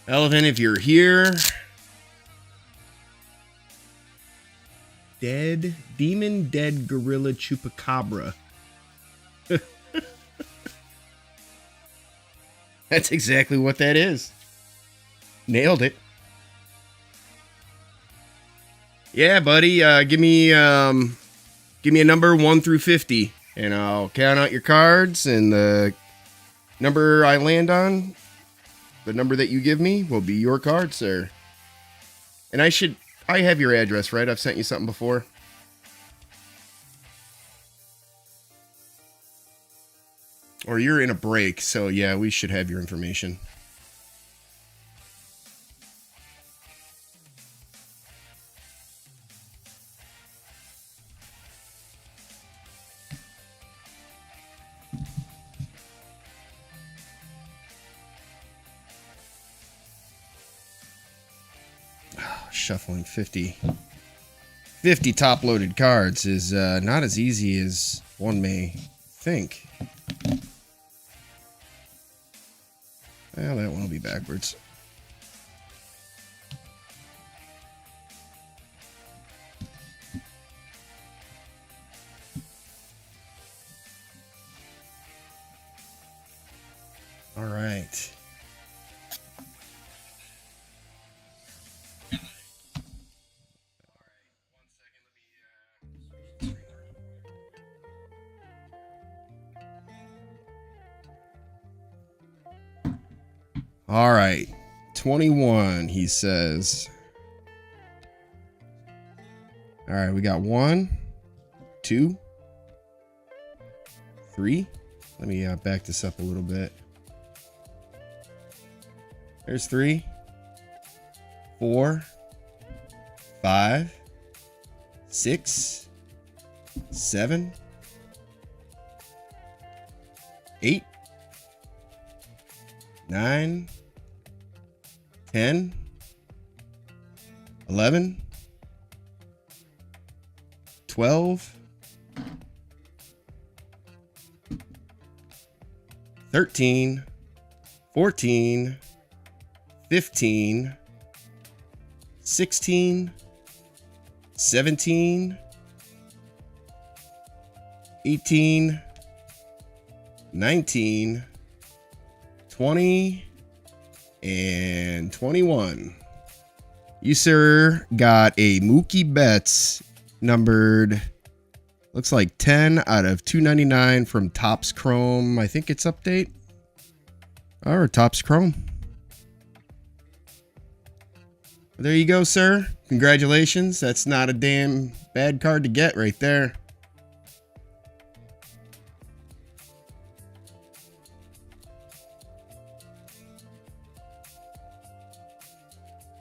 Elephant, if you're here. Dead demon, dead gorilla chupacabra. That's exactly what that is. Nailed it. Yeah, buddy. Give me a number 1 through 50, and I'll count out your cards. And the number I land on, the number that you give me, will be your card, sir. And I have your address, right? I've sent you something before. Or you're in a break, so yeah, we should have your information. Shuffling 50 top-loaded cards is not as easy as one may think. Well, that one will be backwards. All right. All right, 21, he says. All right, we got 1, 2, 3. Let me back this up a little bit. There's 3, 4, 5, 6, 7, 8, 9, 10, 11, 12, 13, 14, 15, 16, 17, 18, 19, 20, and 21. You, sir, got a Mookie Betts numbered, looks like 10 out of 299 from Topps Chrome. I think it's update. Or Topps Chrome. There you go, sir. Congratulations. That's not a damn bad card to get right there.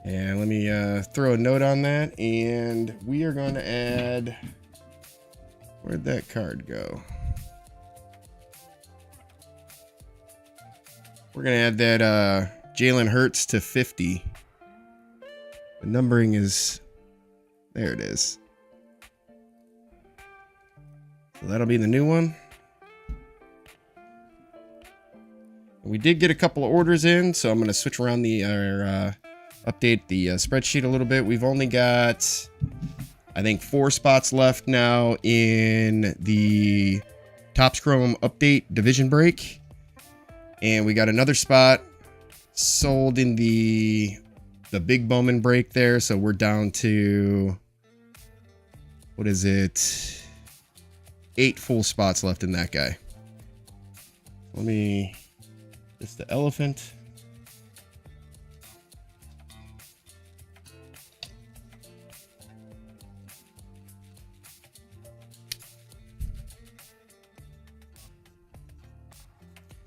And let me throw a note on that, and we are going to add, where'd that card go? We're going to add that Jalen Hurts to 50. The numbering is, there it is. So that'll be the new one. We did get a couple of orders in, so I'm going to switch around the update the spreadsheet a little bit. We've only got, I think, 4 spots left now in the Topps Chrome update division break. And we got another spot sold in the big Bowman break there. So we're down to, what is it? 8 full spots left in that guy. Let me. It's the elephant.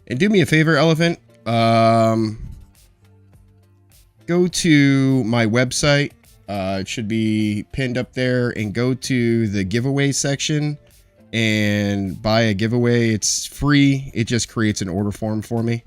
And do me a favor, elephant. Go to my website. It should be pinned up there, and go to the giveaway section and buy a giveaway. It's free. It just creates an order form for me.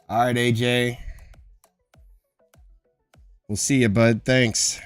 All right, AJ. We'll see you, bud. Thanks.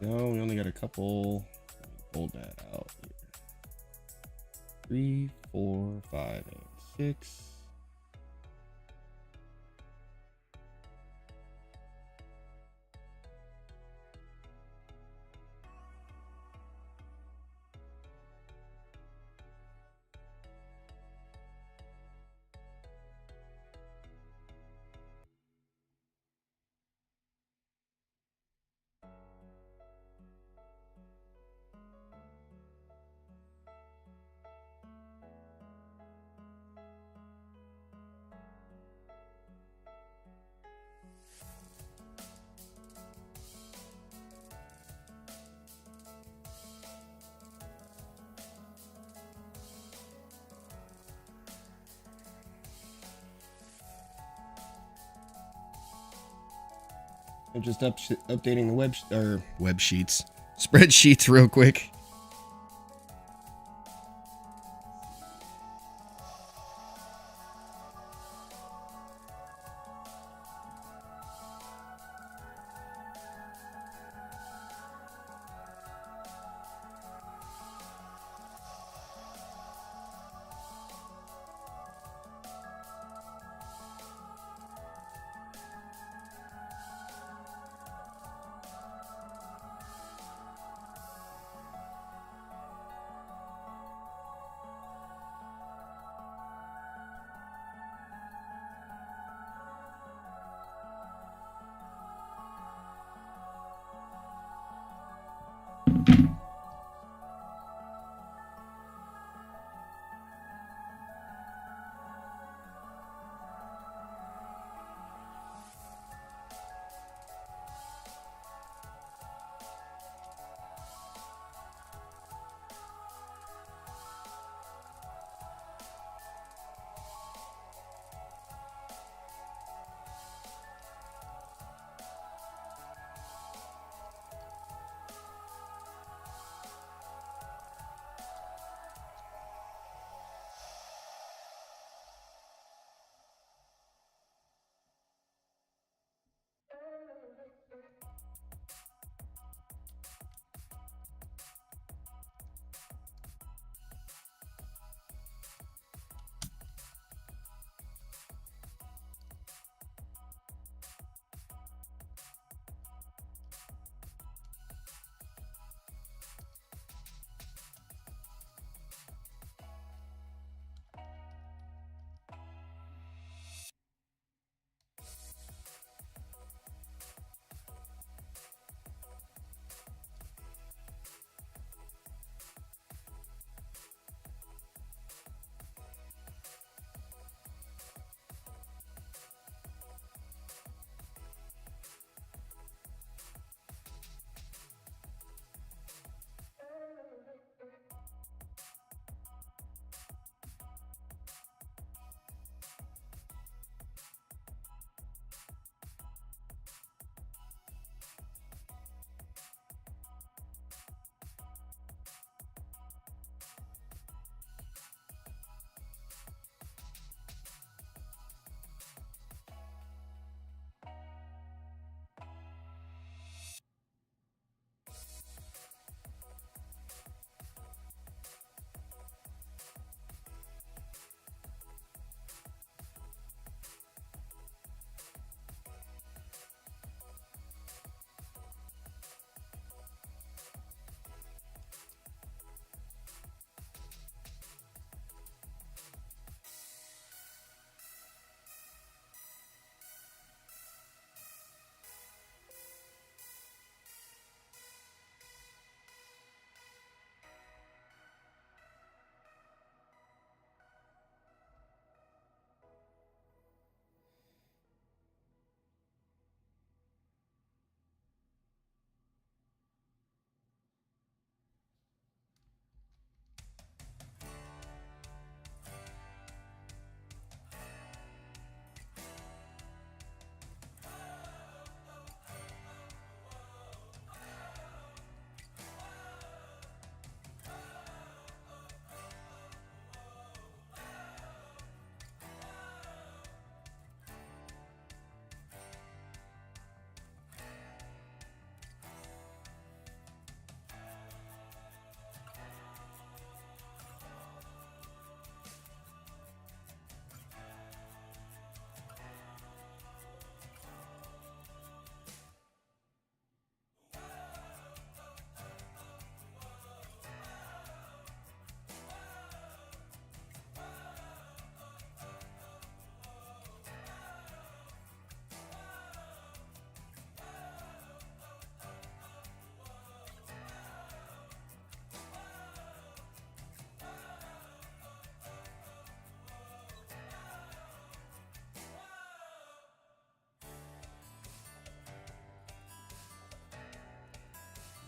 No, we only got a couple. Let me pull that out here. 3, 4, 5, and 6. I'm just updating the web sheets, spreadsheets real quick.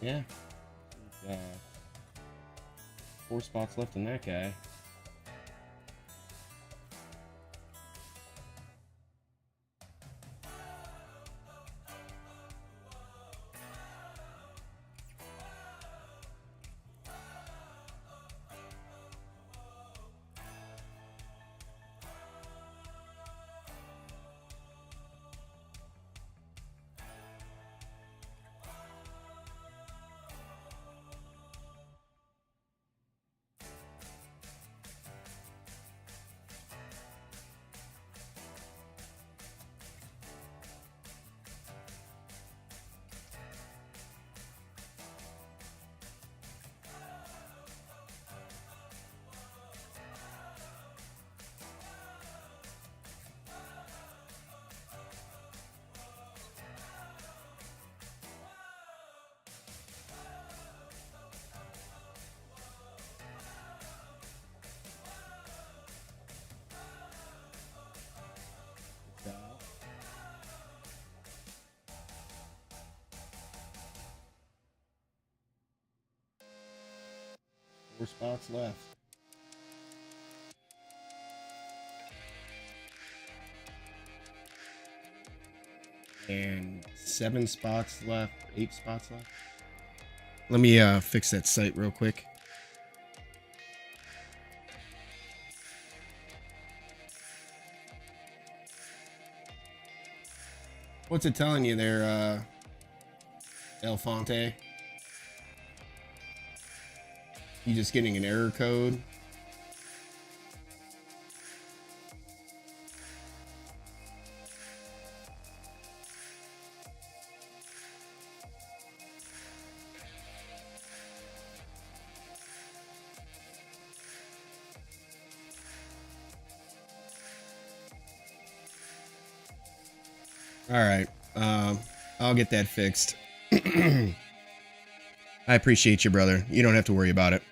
Yeah. 4 spots left in that guy. Four spots left. And 7 spots left. 8 spots left. Let me fix that site real quick. What's it telling you there, Elfonte? You just getting an error code? All right. I'll get that fixed. I appreciate you, brother. You don't have to worry about it.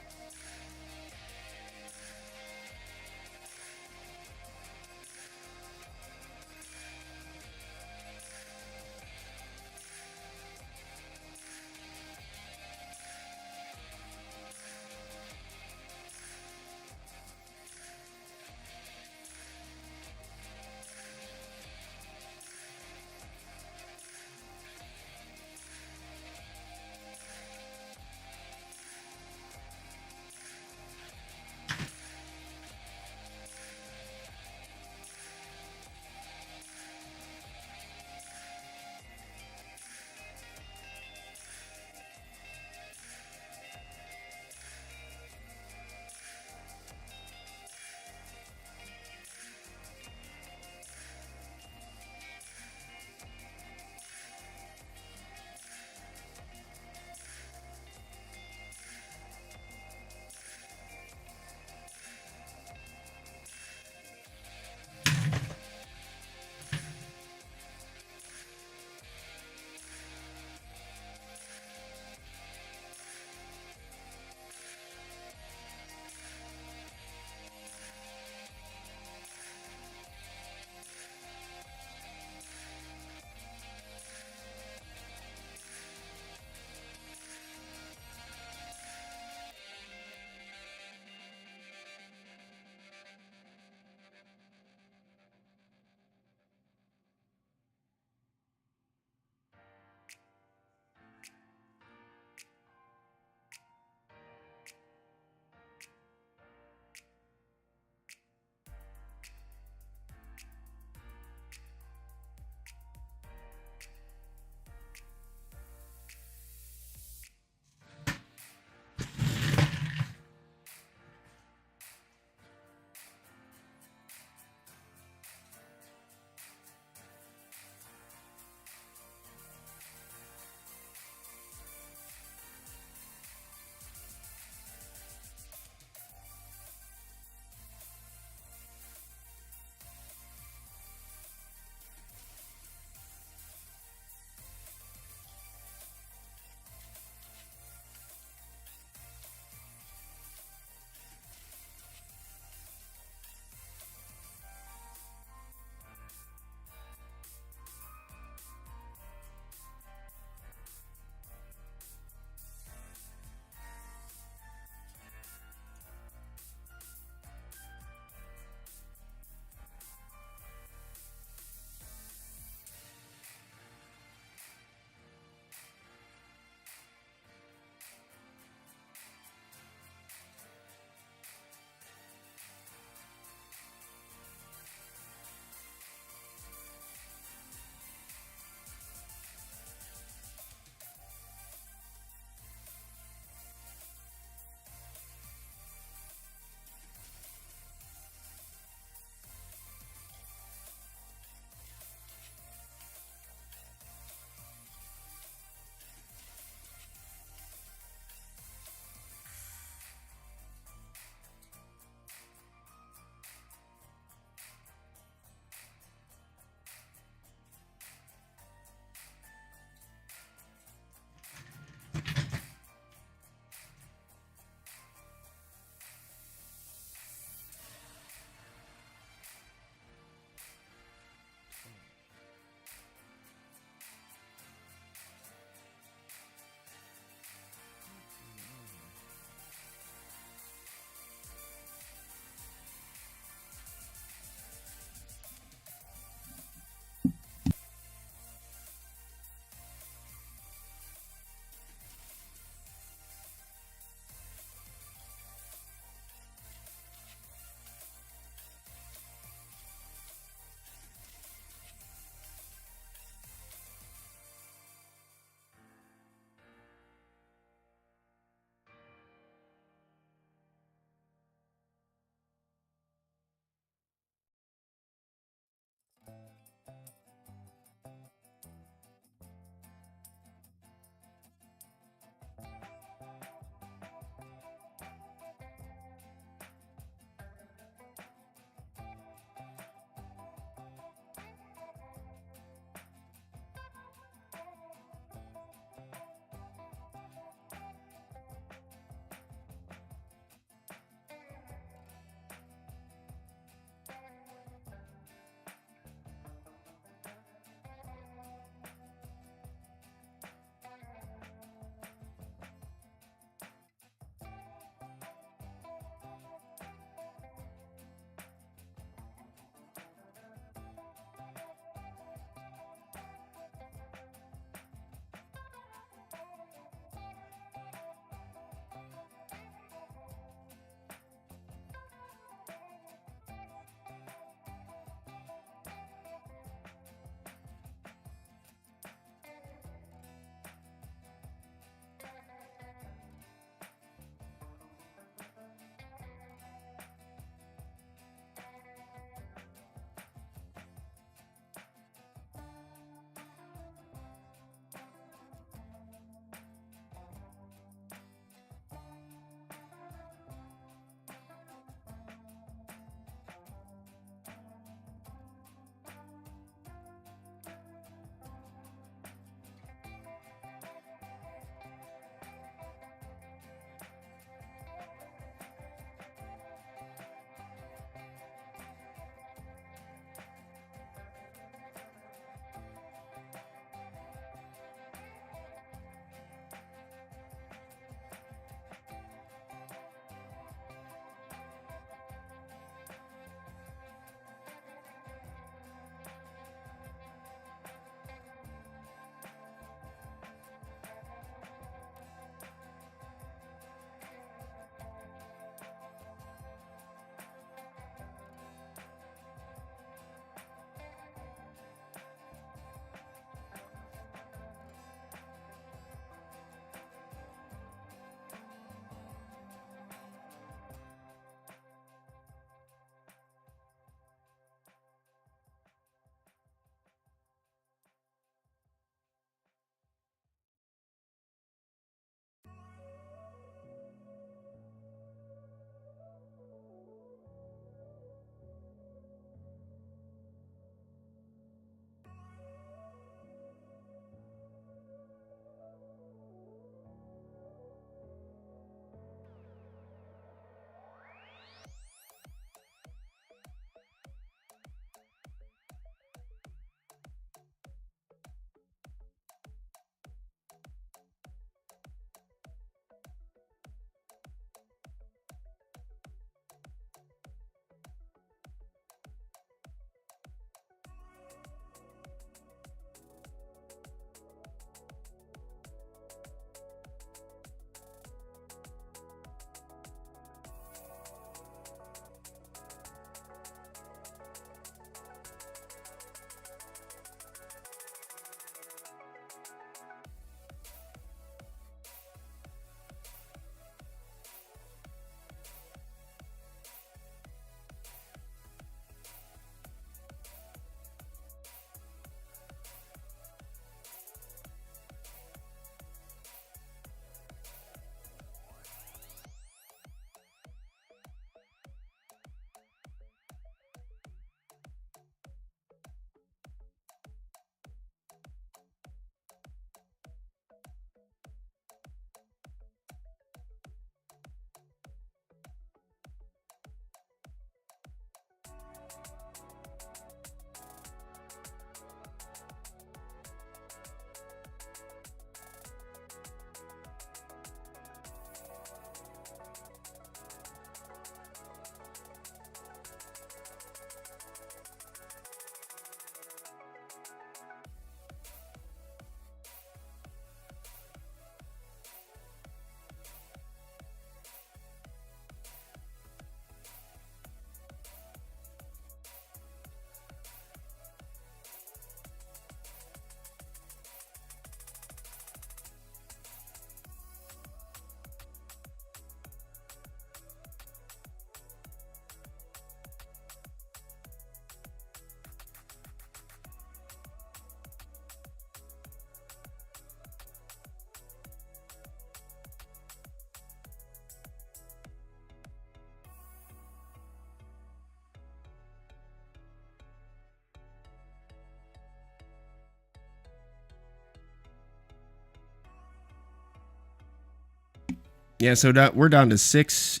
Yeah, so we're down to six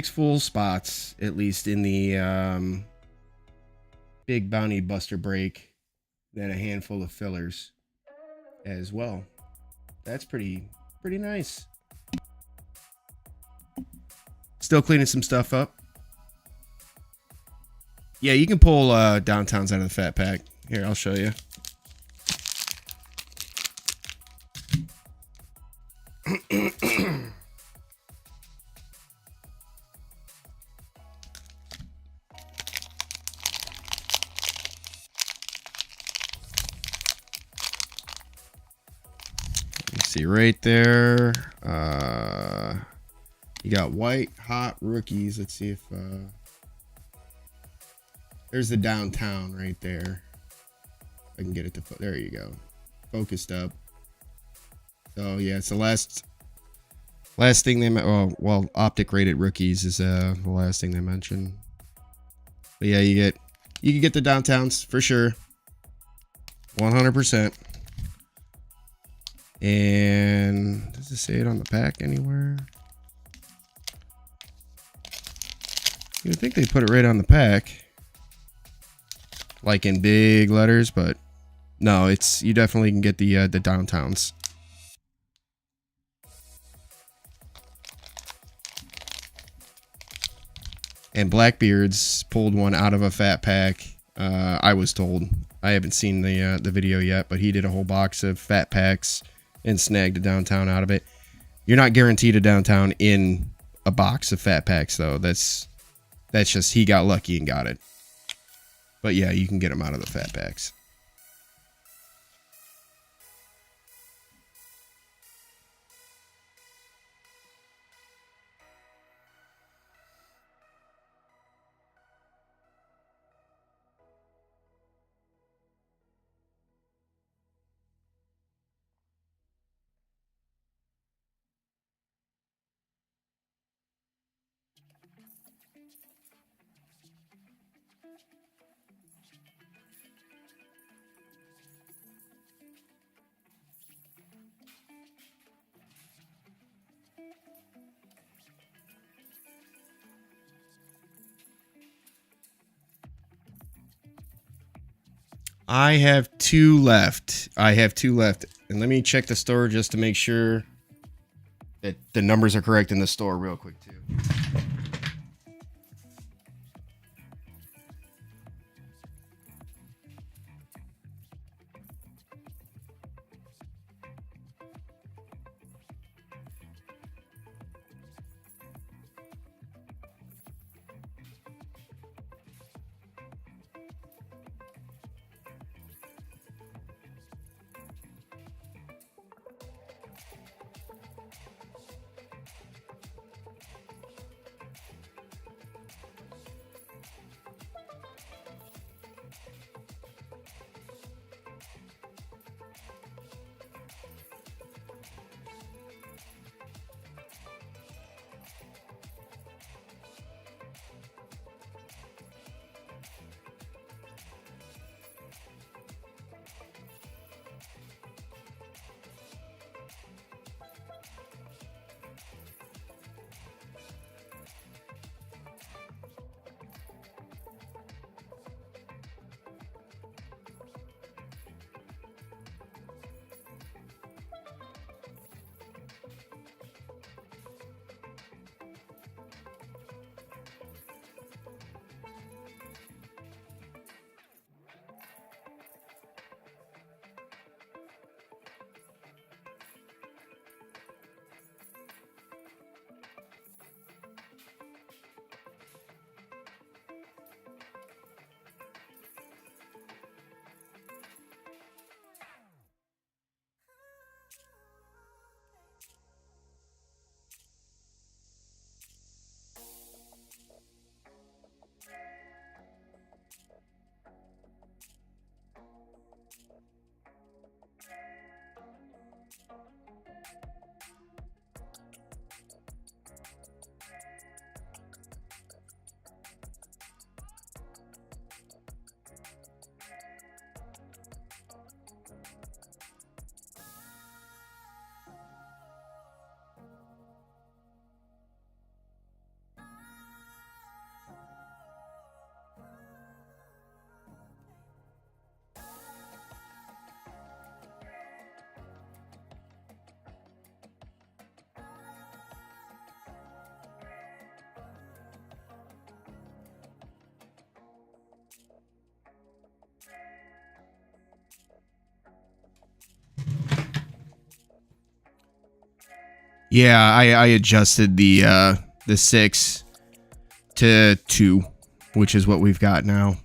full spots, at least in the big bounty buster break, then a handful of fillers as well. That's pretty nice. Still cleaning some stuff up. Yeah, you can pull downtowns out of the fat pack. Here, I'll show you. You see right there. You got white hot rookies. Let's see if there's the downtown right there. I can get it to there you go. Focused up. So yeah, it's the last thing they well, optic rated rookies is the last thing they mentioned. But yeah, you can get the downtowns for sure. 100%. And does it say it on the pack anywhere? You would think they put it right on the pack, like in big letters, but no, it's you definitely can get the downtowns. And Blackbeard's pulled one out of a fat pack. I was told. I haven't seen the video yet, but he did a whole box of fat packs and snagged a downtown out of it. You're not guaranteed a downtown in a box of fat packs, though. That's just he got lucky and got it. But yeah, you can get them out of the fat packs. I have two left. And let me check the store just to make sure that the numbers are correct in the store real quick, too. Yeah, I adjusted the 6 to 2, which is what we've got now.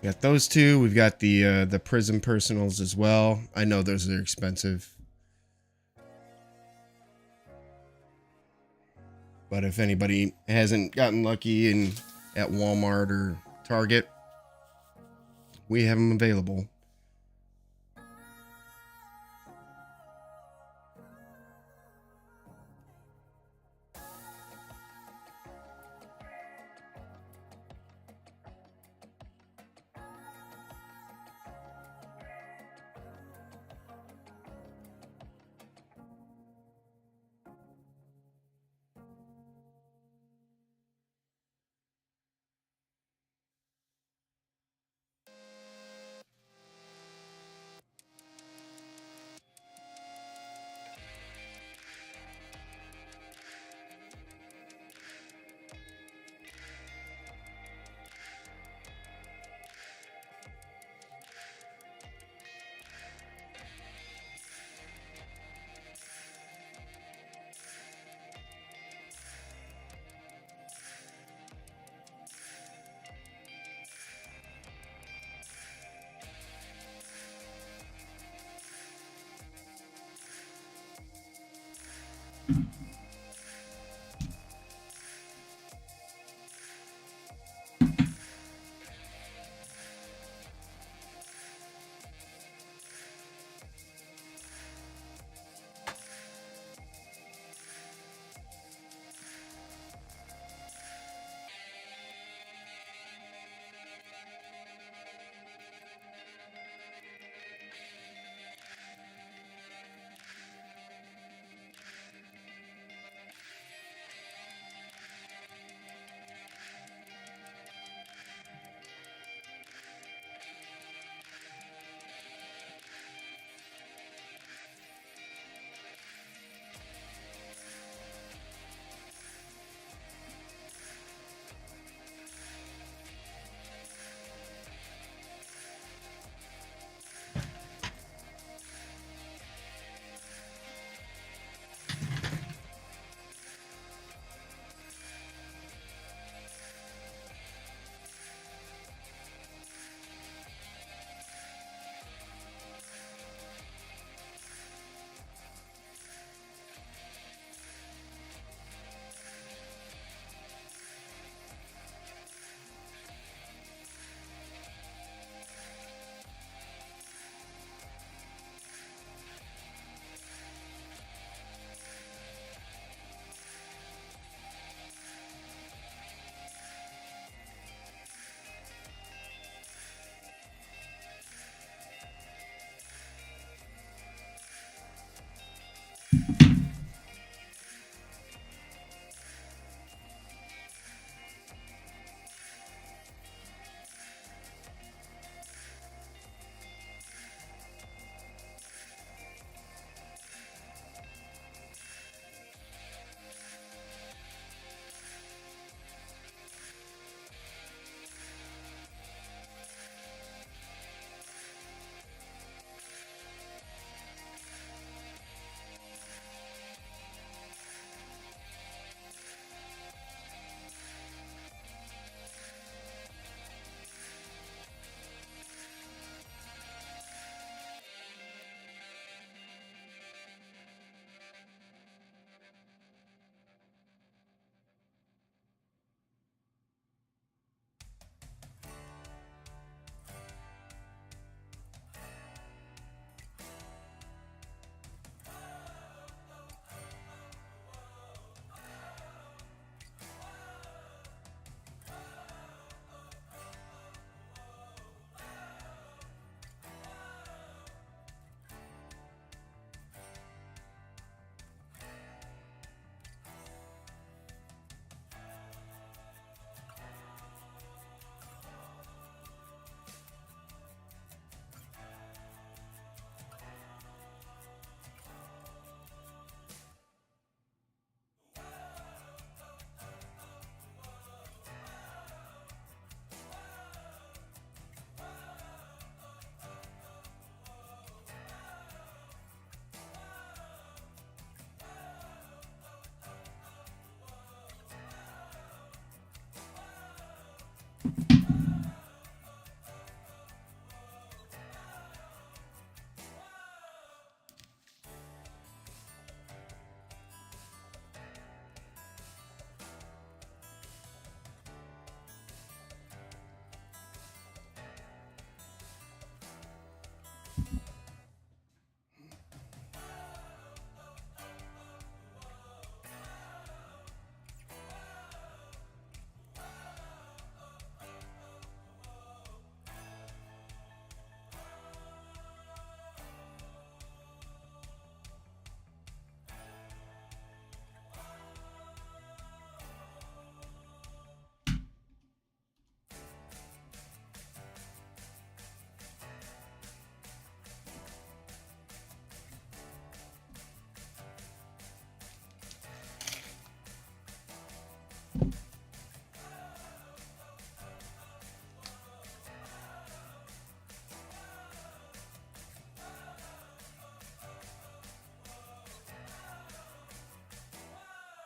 Got those two. We've got the Prism Personals as well. I know those are expensive. But if anybody hasn't gotten lucky and at Walmart or Target, we have them available.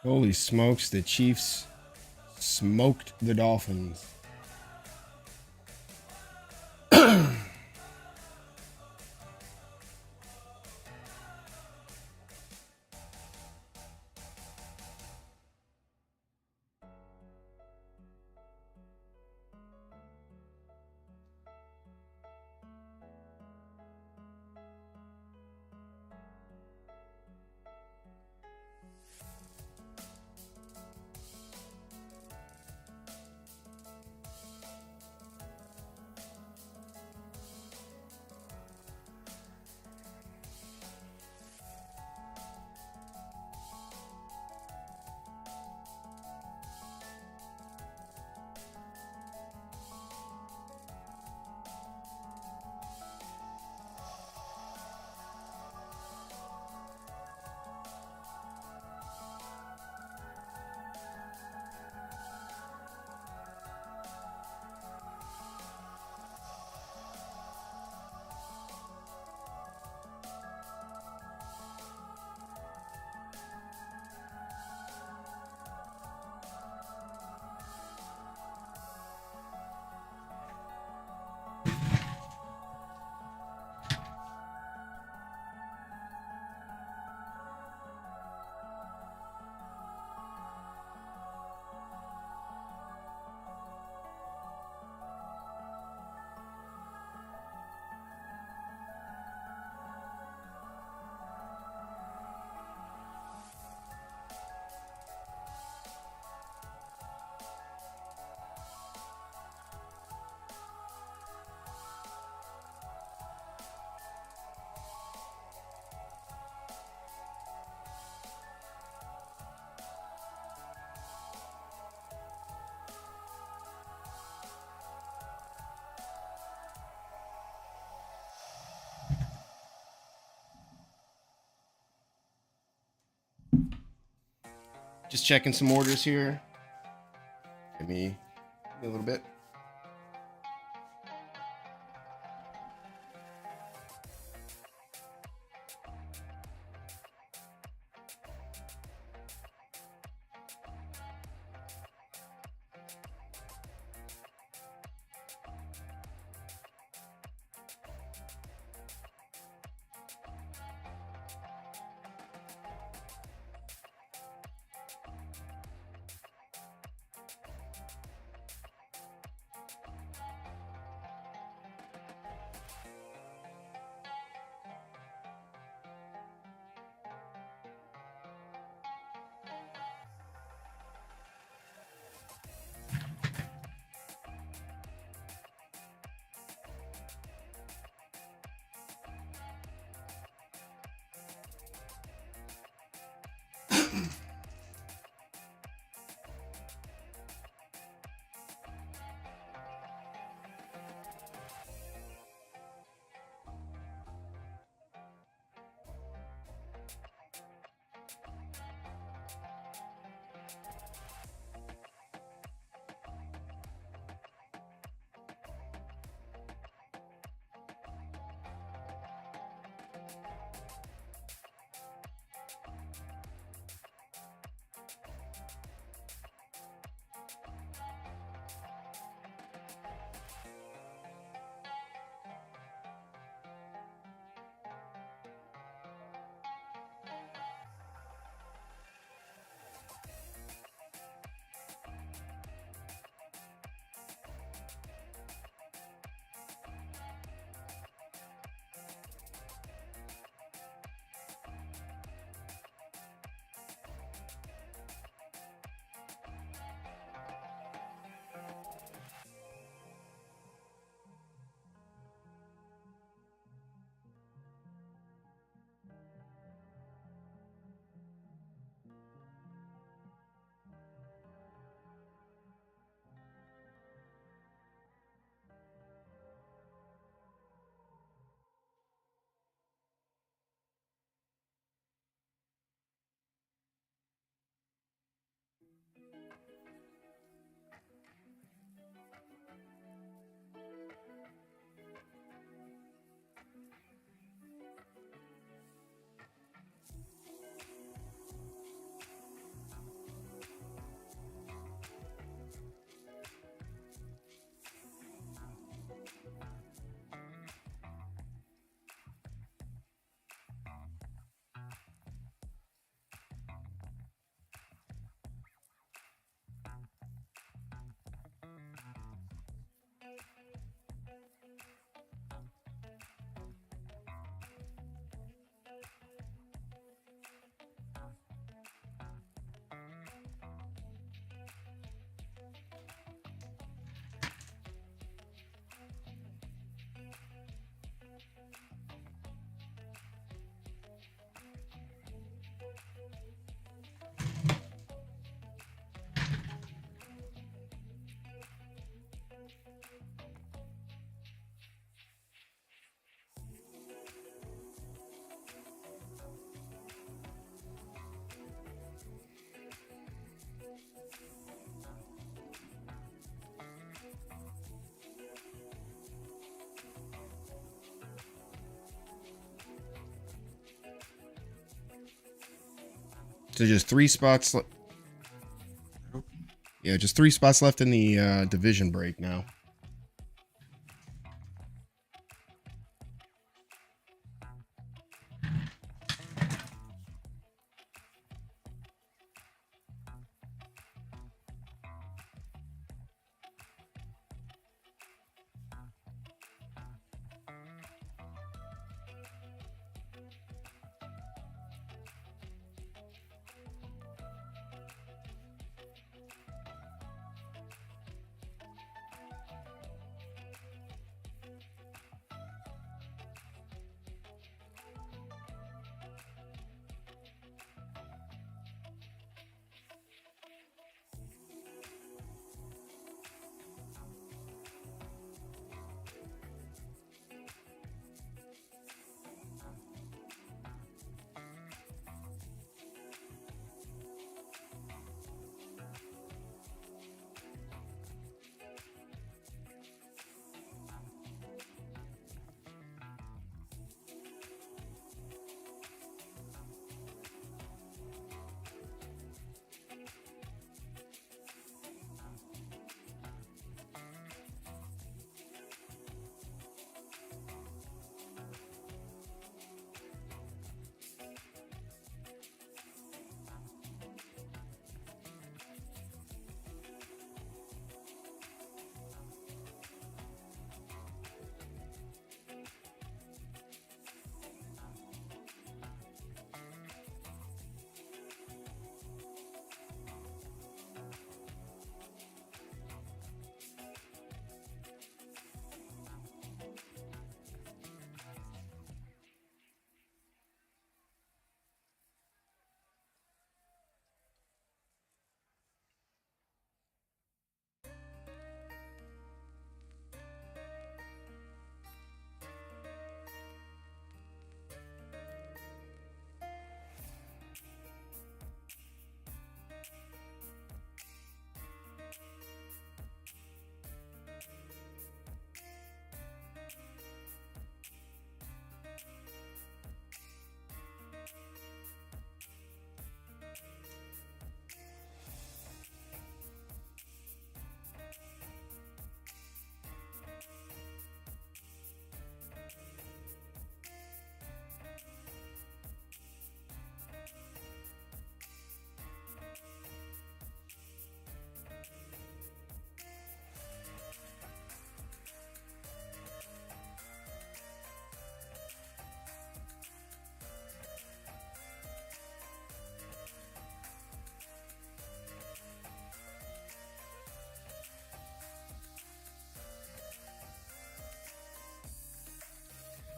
Holy smokes, the Chiefs smoked the Dolphins. Just checking some orders here. Give me a little bit. So just 3 spots. Yeah, just 3 spots left in the division break now.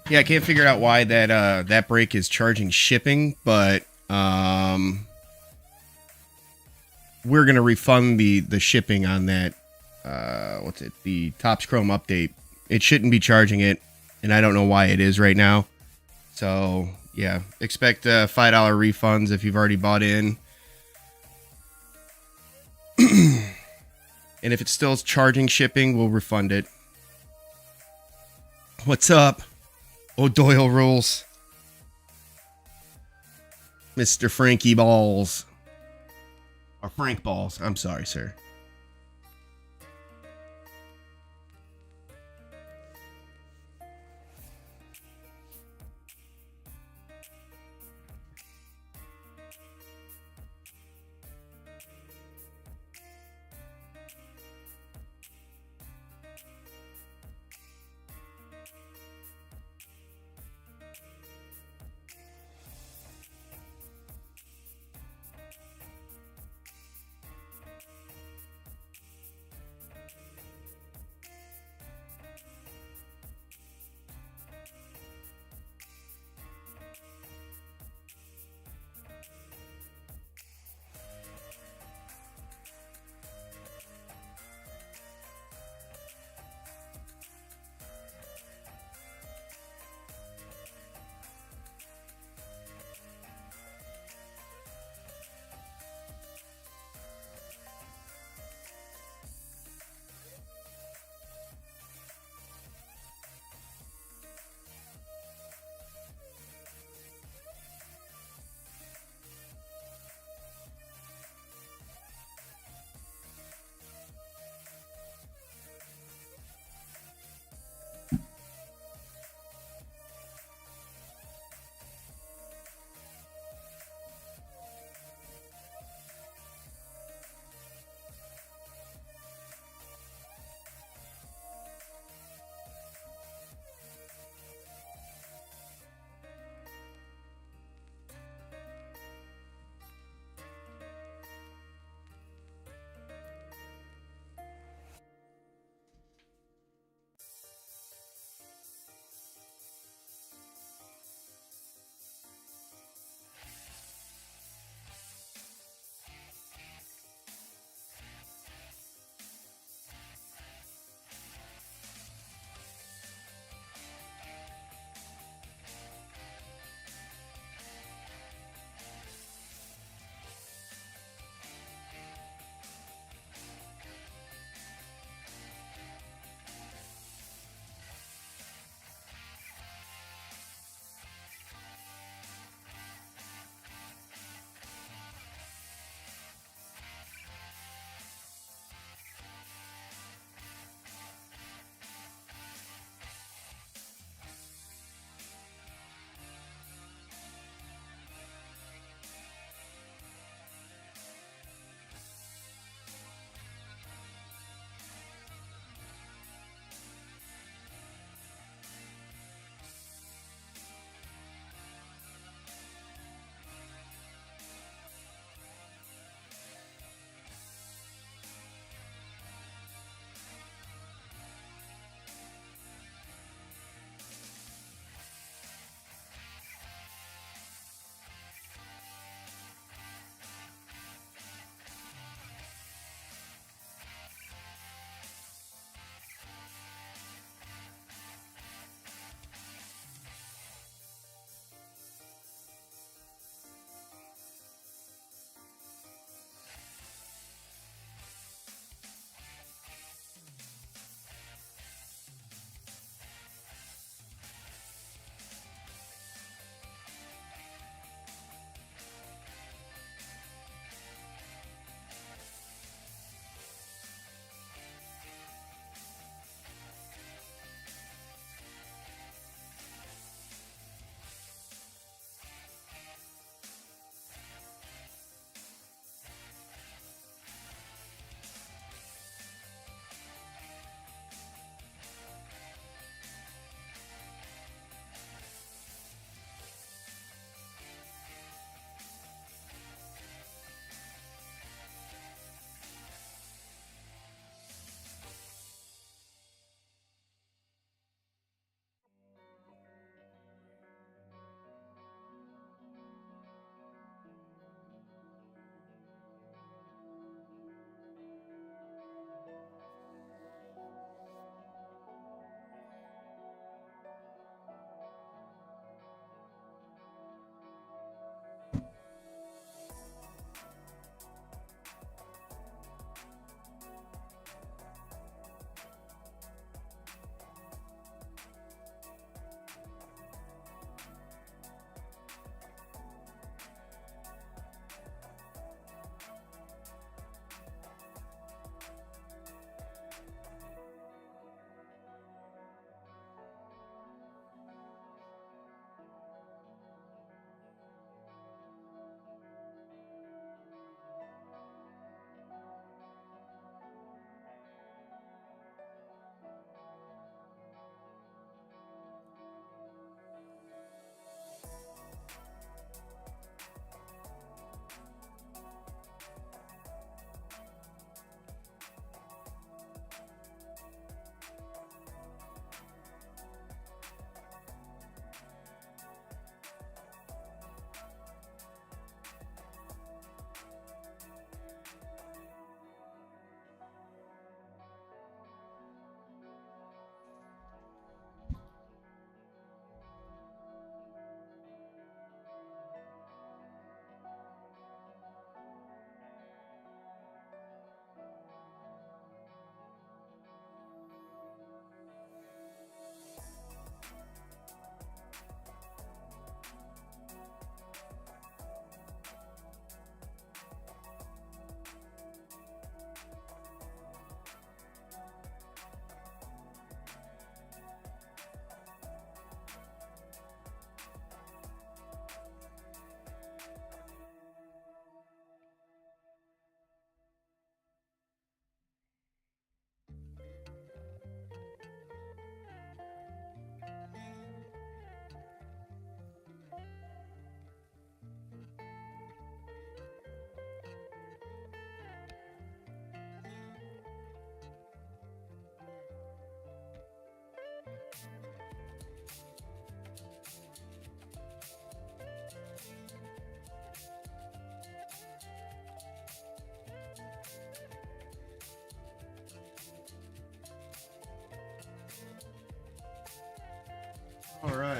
Yeah, I can't figure out why that break is charging shipping, but we're gonna refund the shipping on that. The Topps Chrome update. It shouldn't be charging it, and I don't know why it is right now. So yeah, expect $5 refunds if you've already bought in. And if it's still charging shipping, we'll refund it. What's up? O'Doyle rules. Mr. Frankie Balls. Or Frank Balls. I'm sorry, sir.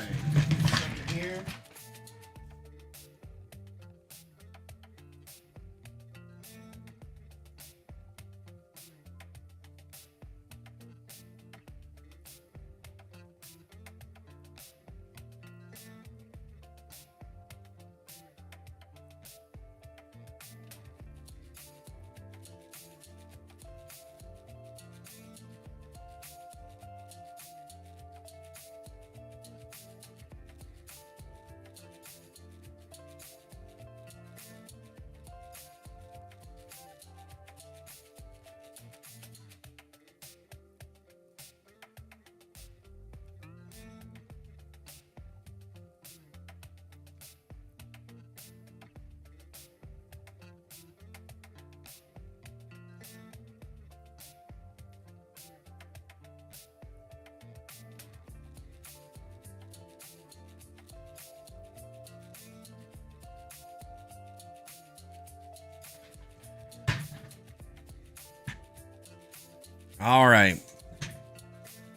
Something here. All right.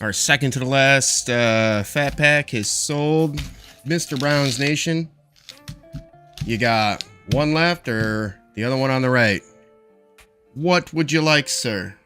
Our second to the last fat pack is sold. Mr. Brown's Nation. You got one left or the other one on the right? What would you like, sir?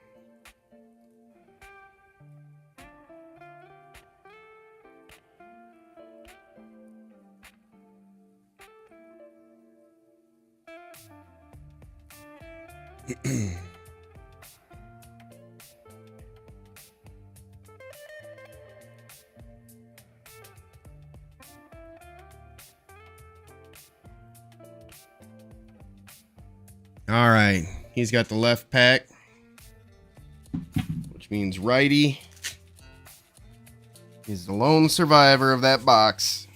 All right, he's got the left pack, which means righty. He's the lone survivor of that box.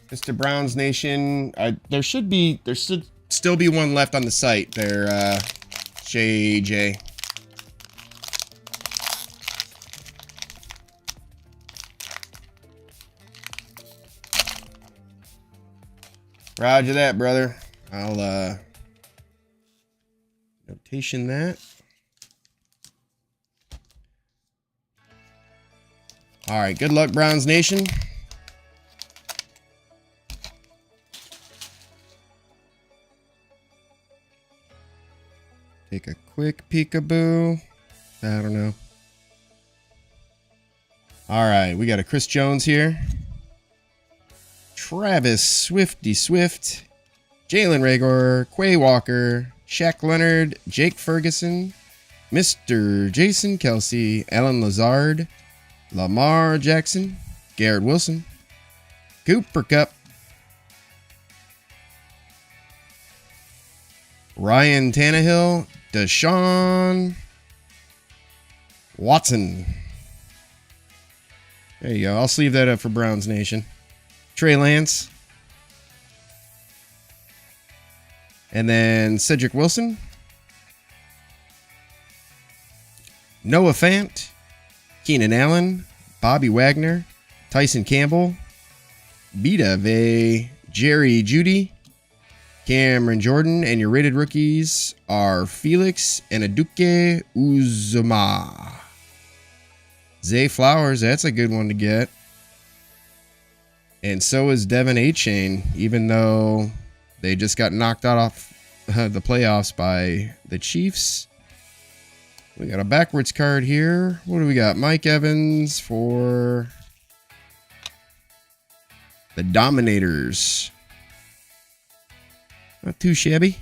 Mr. Brown's Nation, there should still be one left on the site there, JJ. Roger that, brother. I'll notation that. All right, good luck, Browns Nation. Take a quick peekaboo. I don't know. All right, we got a Chris Jones here. Travis Swifty Swift, Jalen Rager, Quay Walker, Shaq Leonard, Jake Ferguson, Mr. Jason Kelsey, Alan Lazard, Lamar Jackson, Garrett Wilson, Cooper Kupp, Ryan Tannehill, Deshaun Watson. There you go. I'll sleeve that up for Browns Nation. Trey Lance. And then Cedric Wilson. Noah Fant. Keenan Allen. Bobby Wagner. Tyson Campbell. Vita Vey. Jerry Jeudy. Cameron Jordan. And your rated rookies are Felix and Aduke Uzuma. Zay Flowers. That's a good one to get. And so is Devin A-Chain, even though they just got knocked out off the playoffs by the Chiefs. We got a backwards card here. What do we got? Mike Evans for the Dominators. Not too shabby.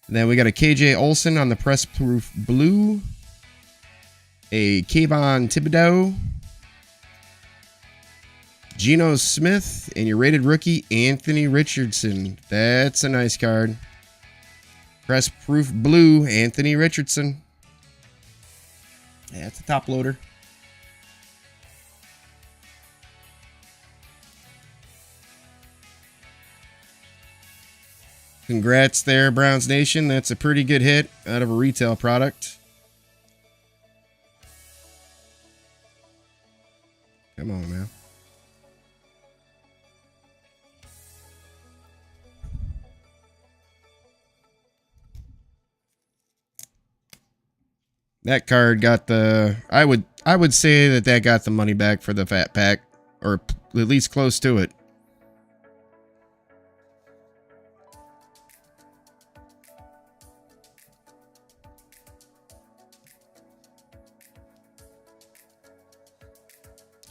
And then we got a KJ Olsen on the press proof blue. A Kayvon Thibodeau. Geno Smith, and your rated rookie, Anthony Richardson. That's a nice card. Press proof blue, Anthony Richardson. Yeah, it's a top loader. Congrats there, Browns Nation. That's a pretty good hit out of a retail product. Come on now. That card got the... I would say that got the money back for the fat pack. Or at least close to it.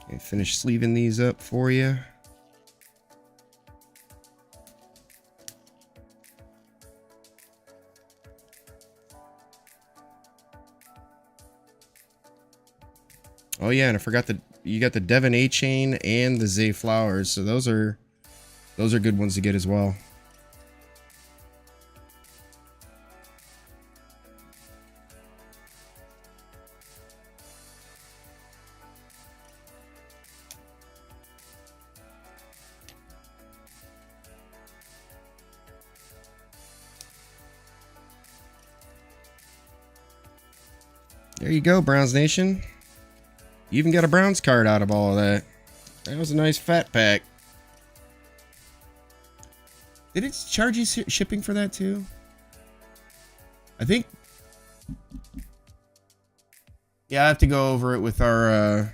Okay, finish sleeving these up for you. Oh yeah, and I forgot you got the Devon A chain and the Zay Flowers, so those are good ones to get as well. There you go, Browns Nation. You even got a Browns card out of all of that. That was a nice fat pack. Did it charge you shipping for that too? I think. Yeah, I have to go over it with our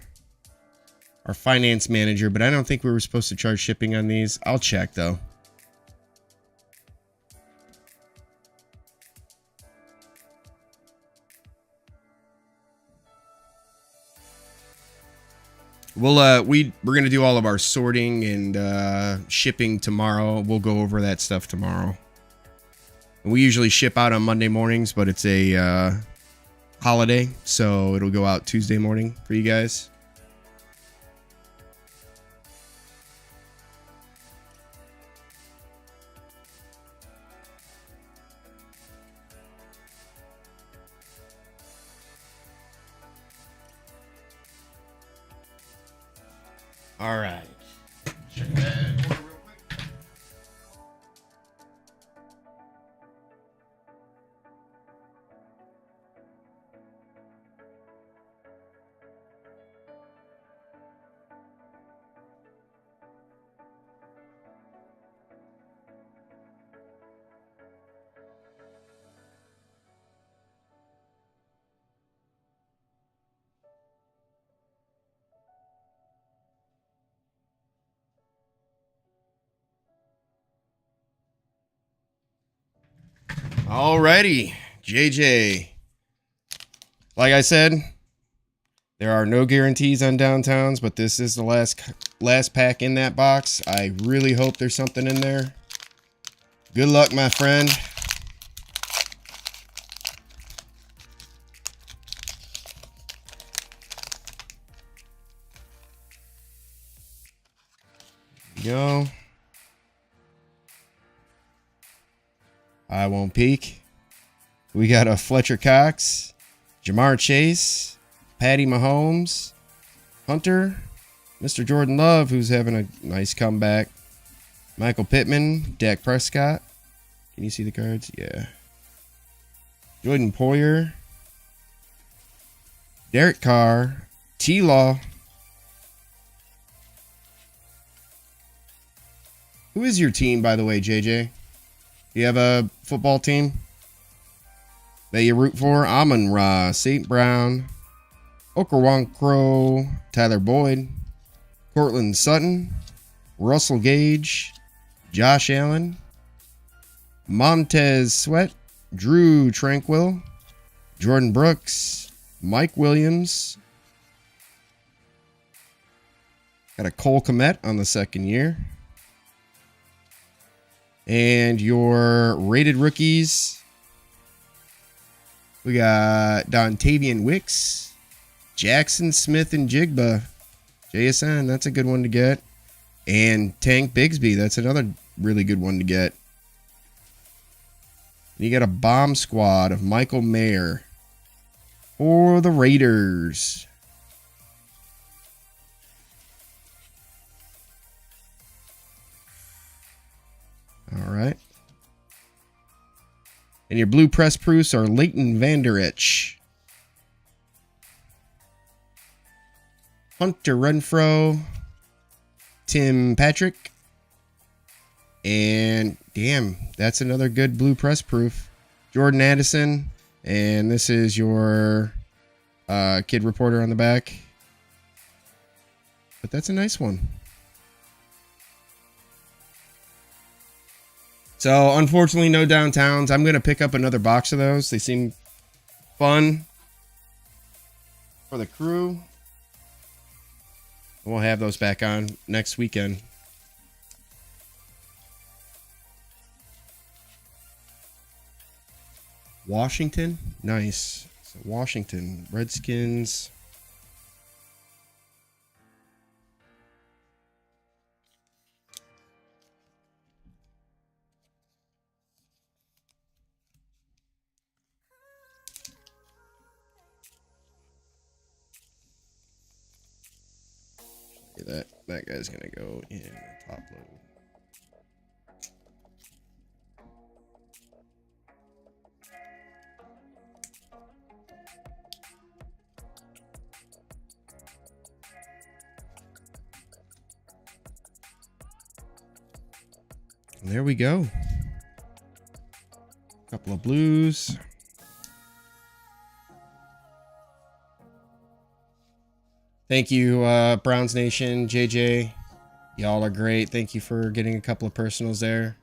finance manager, but I don't think we were supposed to charge shipping on these. I'll check though. We're gonna do all of our sorting and shipping tomorrow. We'll go over that stuff tomorrow. We usually ship out on Monday mornings, but it's a holiday, so it'll go out Tuesday morning for you guys. All right. Check that order real quick. Alrighty, JJ. Like I said, there are no guarantees on downtowns, but this is the last pack in that box. I really hope there's something in there. Good luck, my friend. Go. I won't peek. We got a Fletcher Cox, Jamar Chase, Patty Mahomes, Hunter, Mr. Jordan Love, who's having a nice comeback, Michael Pittman, Dak Prescott. Can you see the cards? Yeah. Jordan Poyer, Derek Carr, T-Law. Who is your team, by the way, JJ? Do you have a football team that you root for? Amon-Ra, St. Brown, Okoronkwo, Tyler Boyd, Cortland Sutton, Russell Gage, Josh Allen, Montez Sweat, Drew Tranquil, Jordan Brooks, Mike Williams. Got a Cole Kmet on the second year. And your rated rookies, we got Dontavian Wicks, Jackson Smith and Jigba, JSN, that's a good one to get. And Tank Bigsby, that's another really good one to get. And you got a bomb squad of Michael Mayer for the Raiders. All right. And your blue press proofs are Leighton Vander Esch, Hunter Renfrow, Tim Patrick, and damn, that's another good blue press proof, Jordan Addison. And this is your Kid Reporter on the back. But that's a nice one. So, unfortunately, no downtowns. I'm going to pick up another box of those. They seem fun for the crew. We'll have those back on next weekend. Washington? Nice. So Washington. Redskins. That guy's gonna go in the top load. And there we go. Couple of blues. Thank you, Browns Nation, JJ. Y'all are great. Thank you for getting a couple of personals there.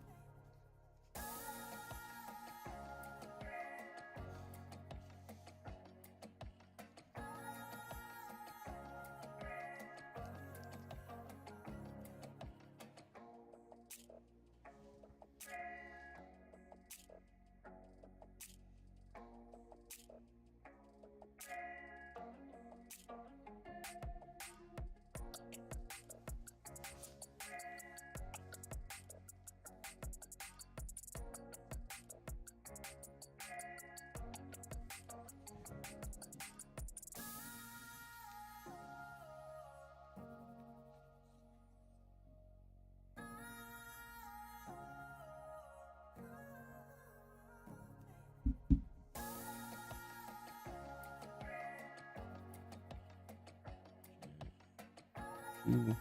Ooh.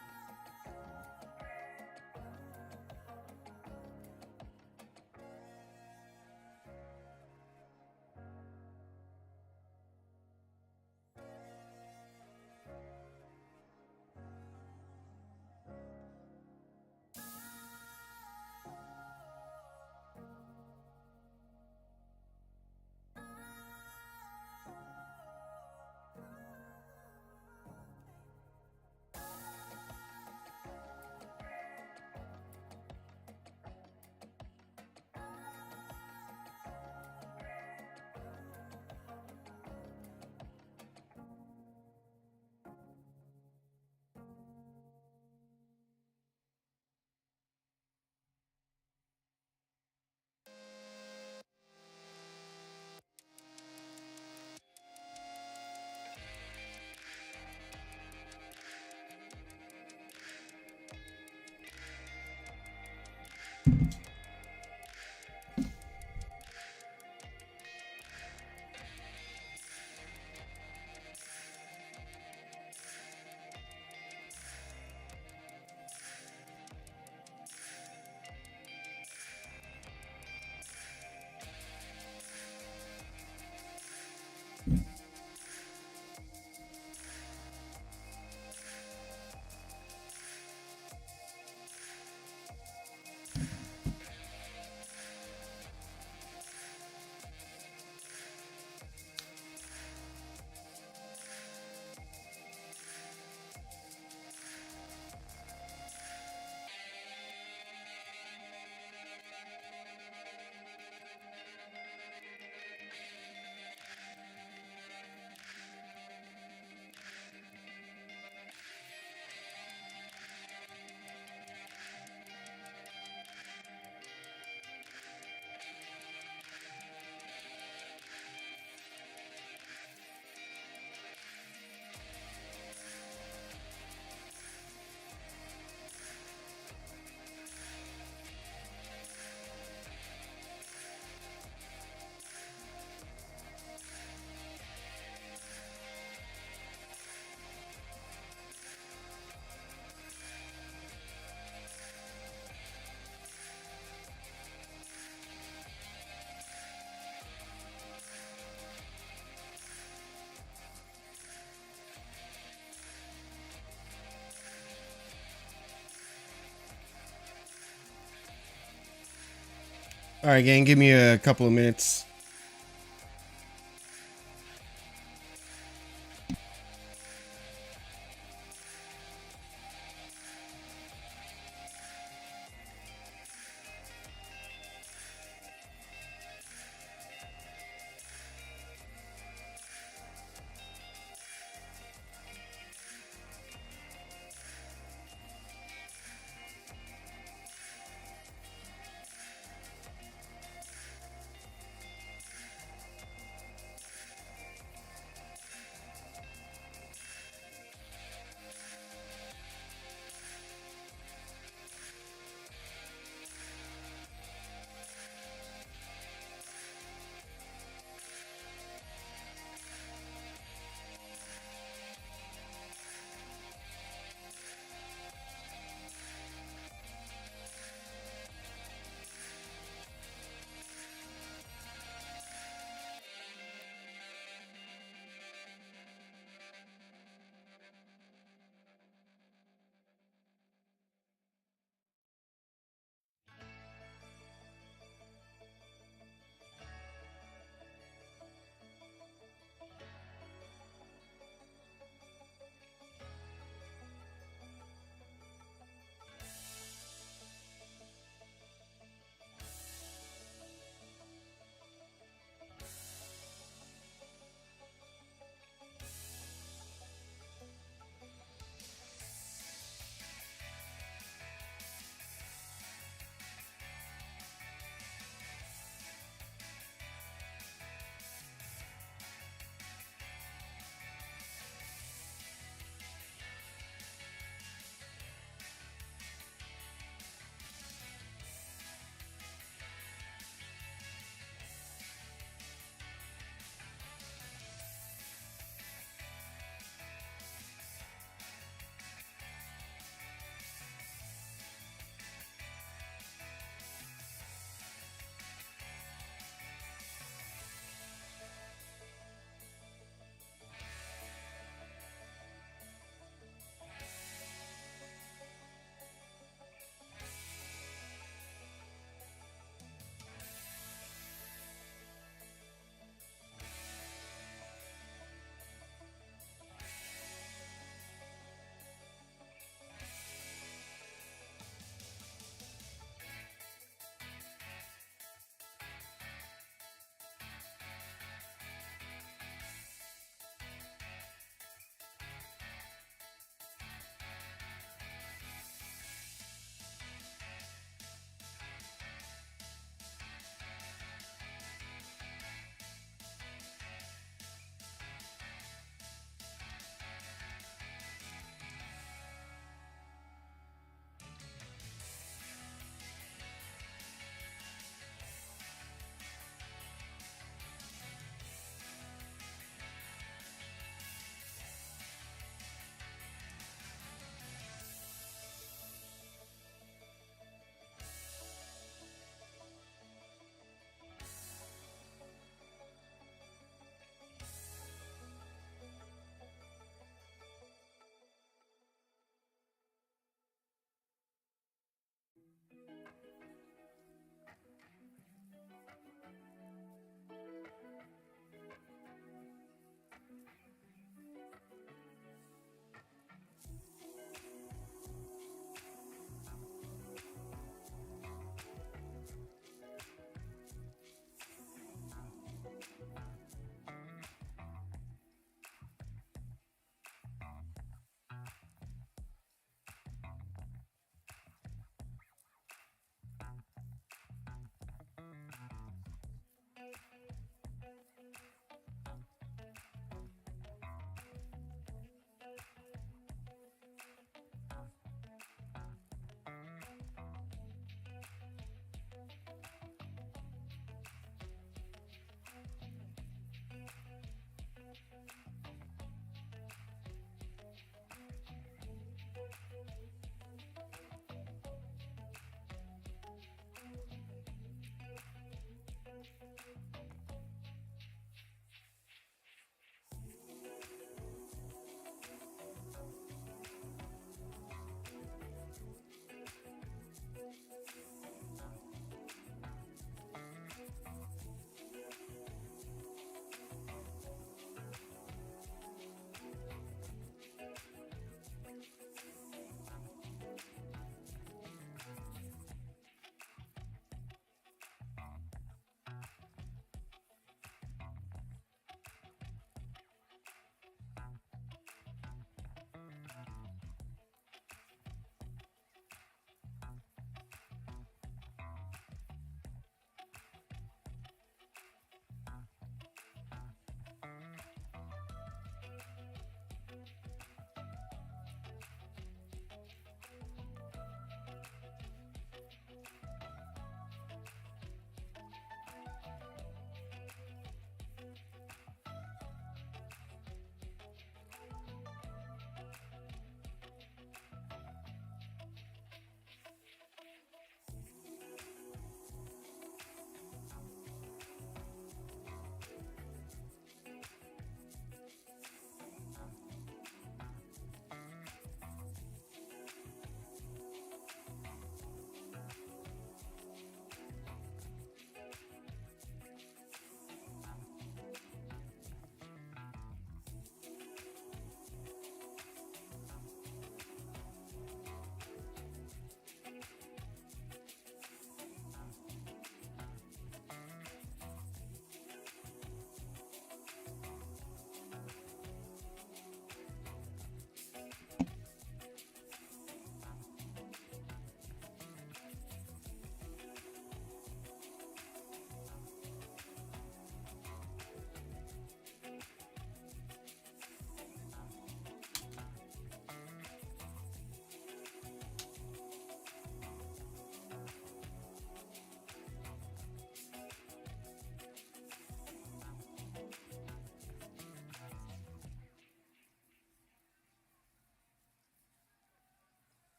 All right, gang, give me a couple of minutes.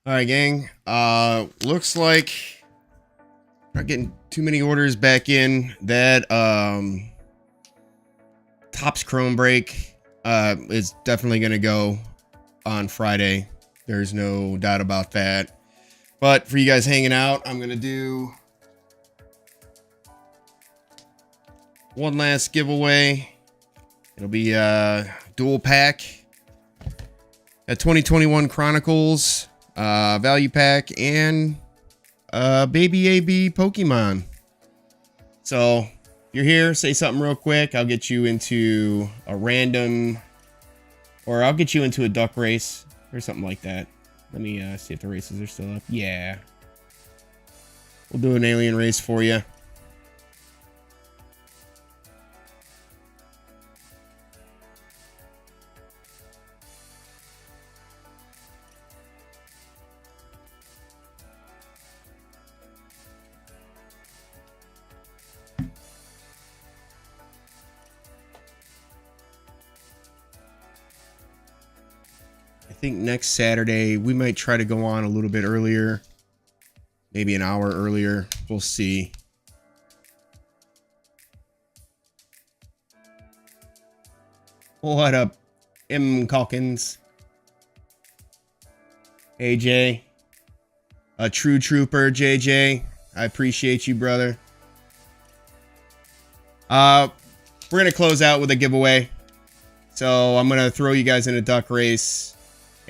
All right, gang. Looks like not getting too many orders back in. That Topps Chrome break is definitely going to go on Friday. There's no doubt about that. But for you guys hanging out, I'm going to do one last giveaway. It'll be a dual pack. A 2021 Chronicles value pack and Baby AB Pokemon. So if you're here, say something real quick. I'll get you into a random, or I'll get you into a duck race or something like that. Let me see if the races are still up. Yeah. We'll do an alien race for you. I think next Saturday we might try to go on a little bit earlier, maybe an hour earlier. We'll see. What up, M. Calkins? AJ, a true trooper, JJ. I appreciate you, brother. We're gonna close out with a giveaway. So I'm gonna throw you guys in a duck race.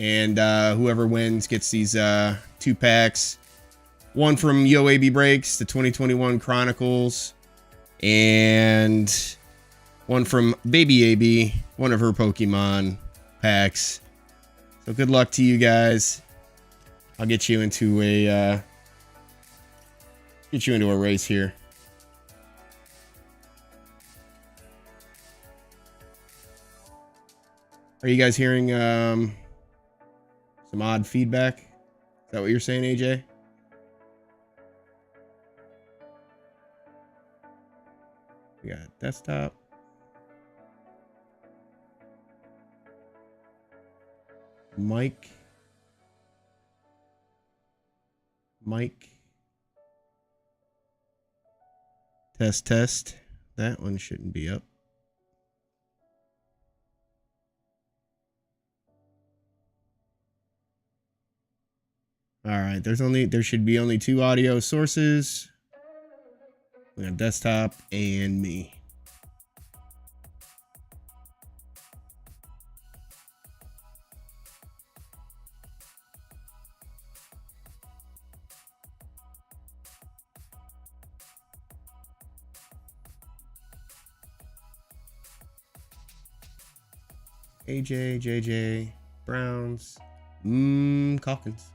And whoever wins gets these 2 packs. One from Yo AB Breaks, the 2021 Chronicles. And one from Baby AB, one of her Pokemon packs. So good luck to you guys. I'll get you into a race here. Are you guys hearing some odd feedback? Is that what you're saying, AJ? We got desktop. Mic. Test. That one shouldn't be up. All right, there should be only 2 audio sources. We got desktop and me. AJ, JJ, Browns, Calkins.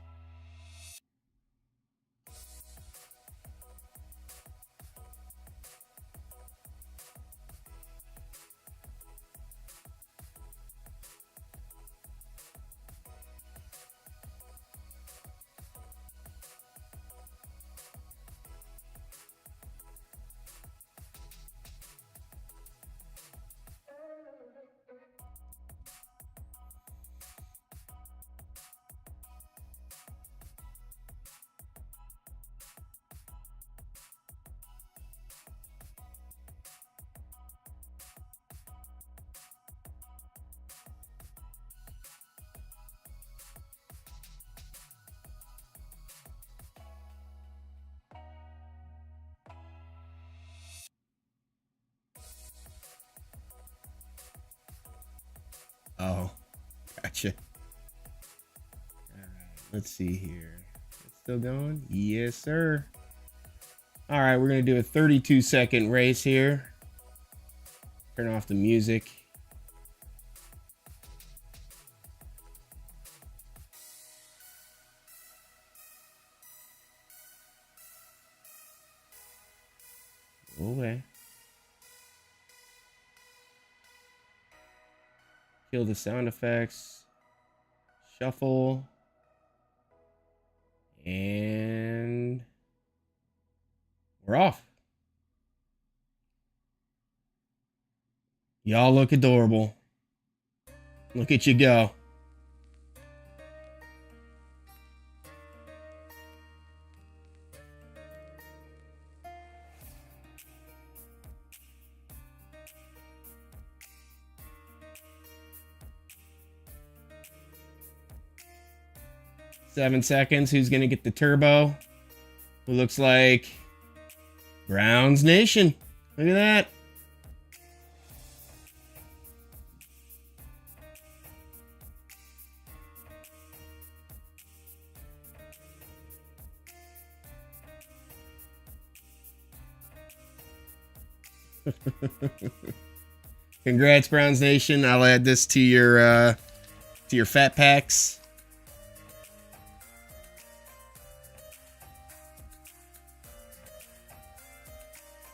Oh, gotcha. All right, let's see here. It's still going? Yes, sir. All right, we're going to do a 32-second race here. Turn off the music. Okay. Kill the sound effects. Shuffle. And we're off. Y'all look adorable. Look at you go. 7 seconds. Who's going to get the turbo? Who looks like Browns Nation. Look at that. Congrats, Browns Nation. I'll add this to your fat packs.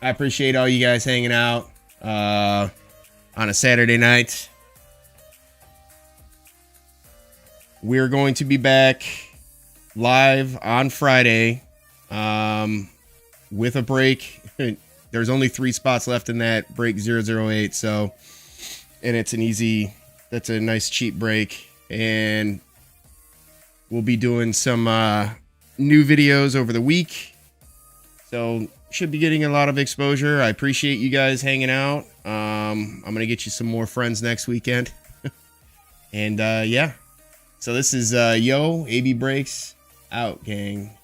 I appreciate all you guys hanging out on a Saturday night. We're going to be back live on Friday with a break. There's only 3 spots left in that break 008, so, and it's an easy, that's a nice cheap break, and we'll be doing some new videos over the week, so should be getting a lot of exposure. I appreciate you guys hanging out. I'm gonna get you some more friends next weekend, and yeah, so this is Yo AB Breaks out, gang.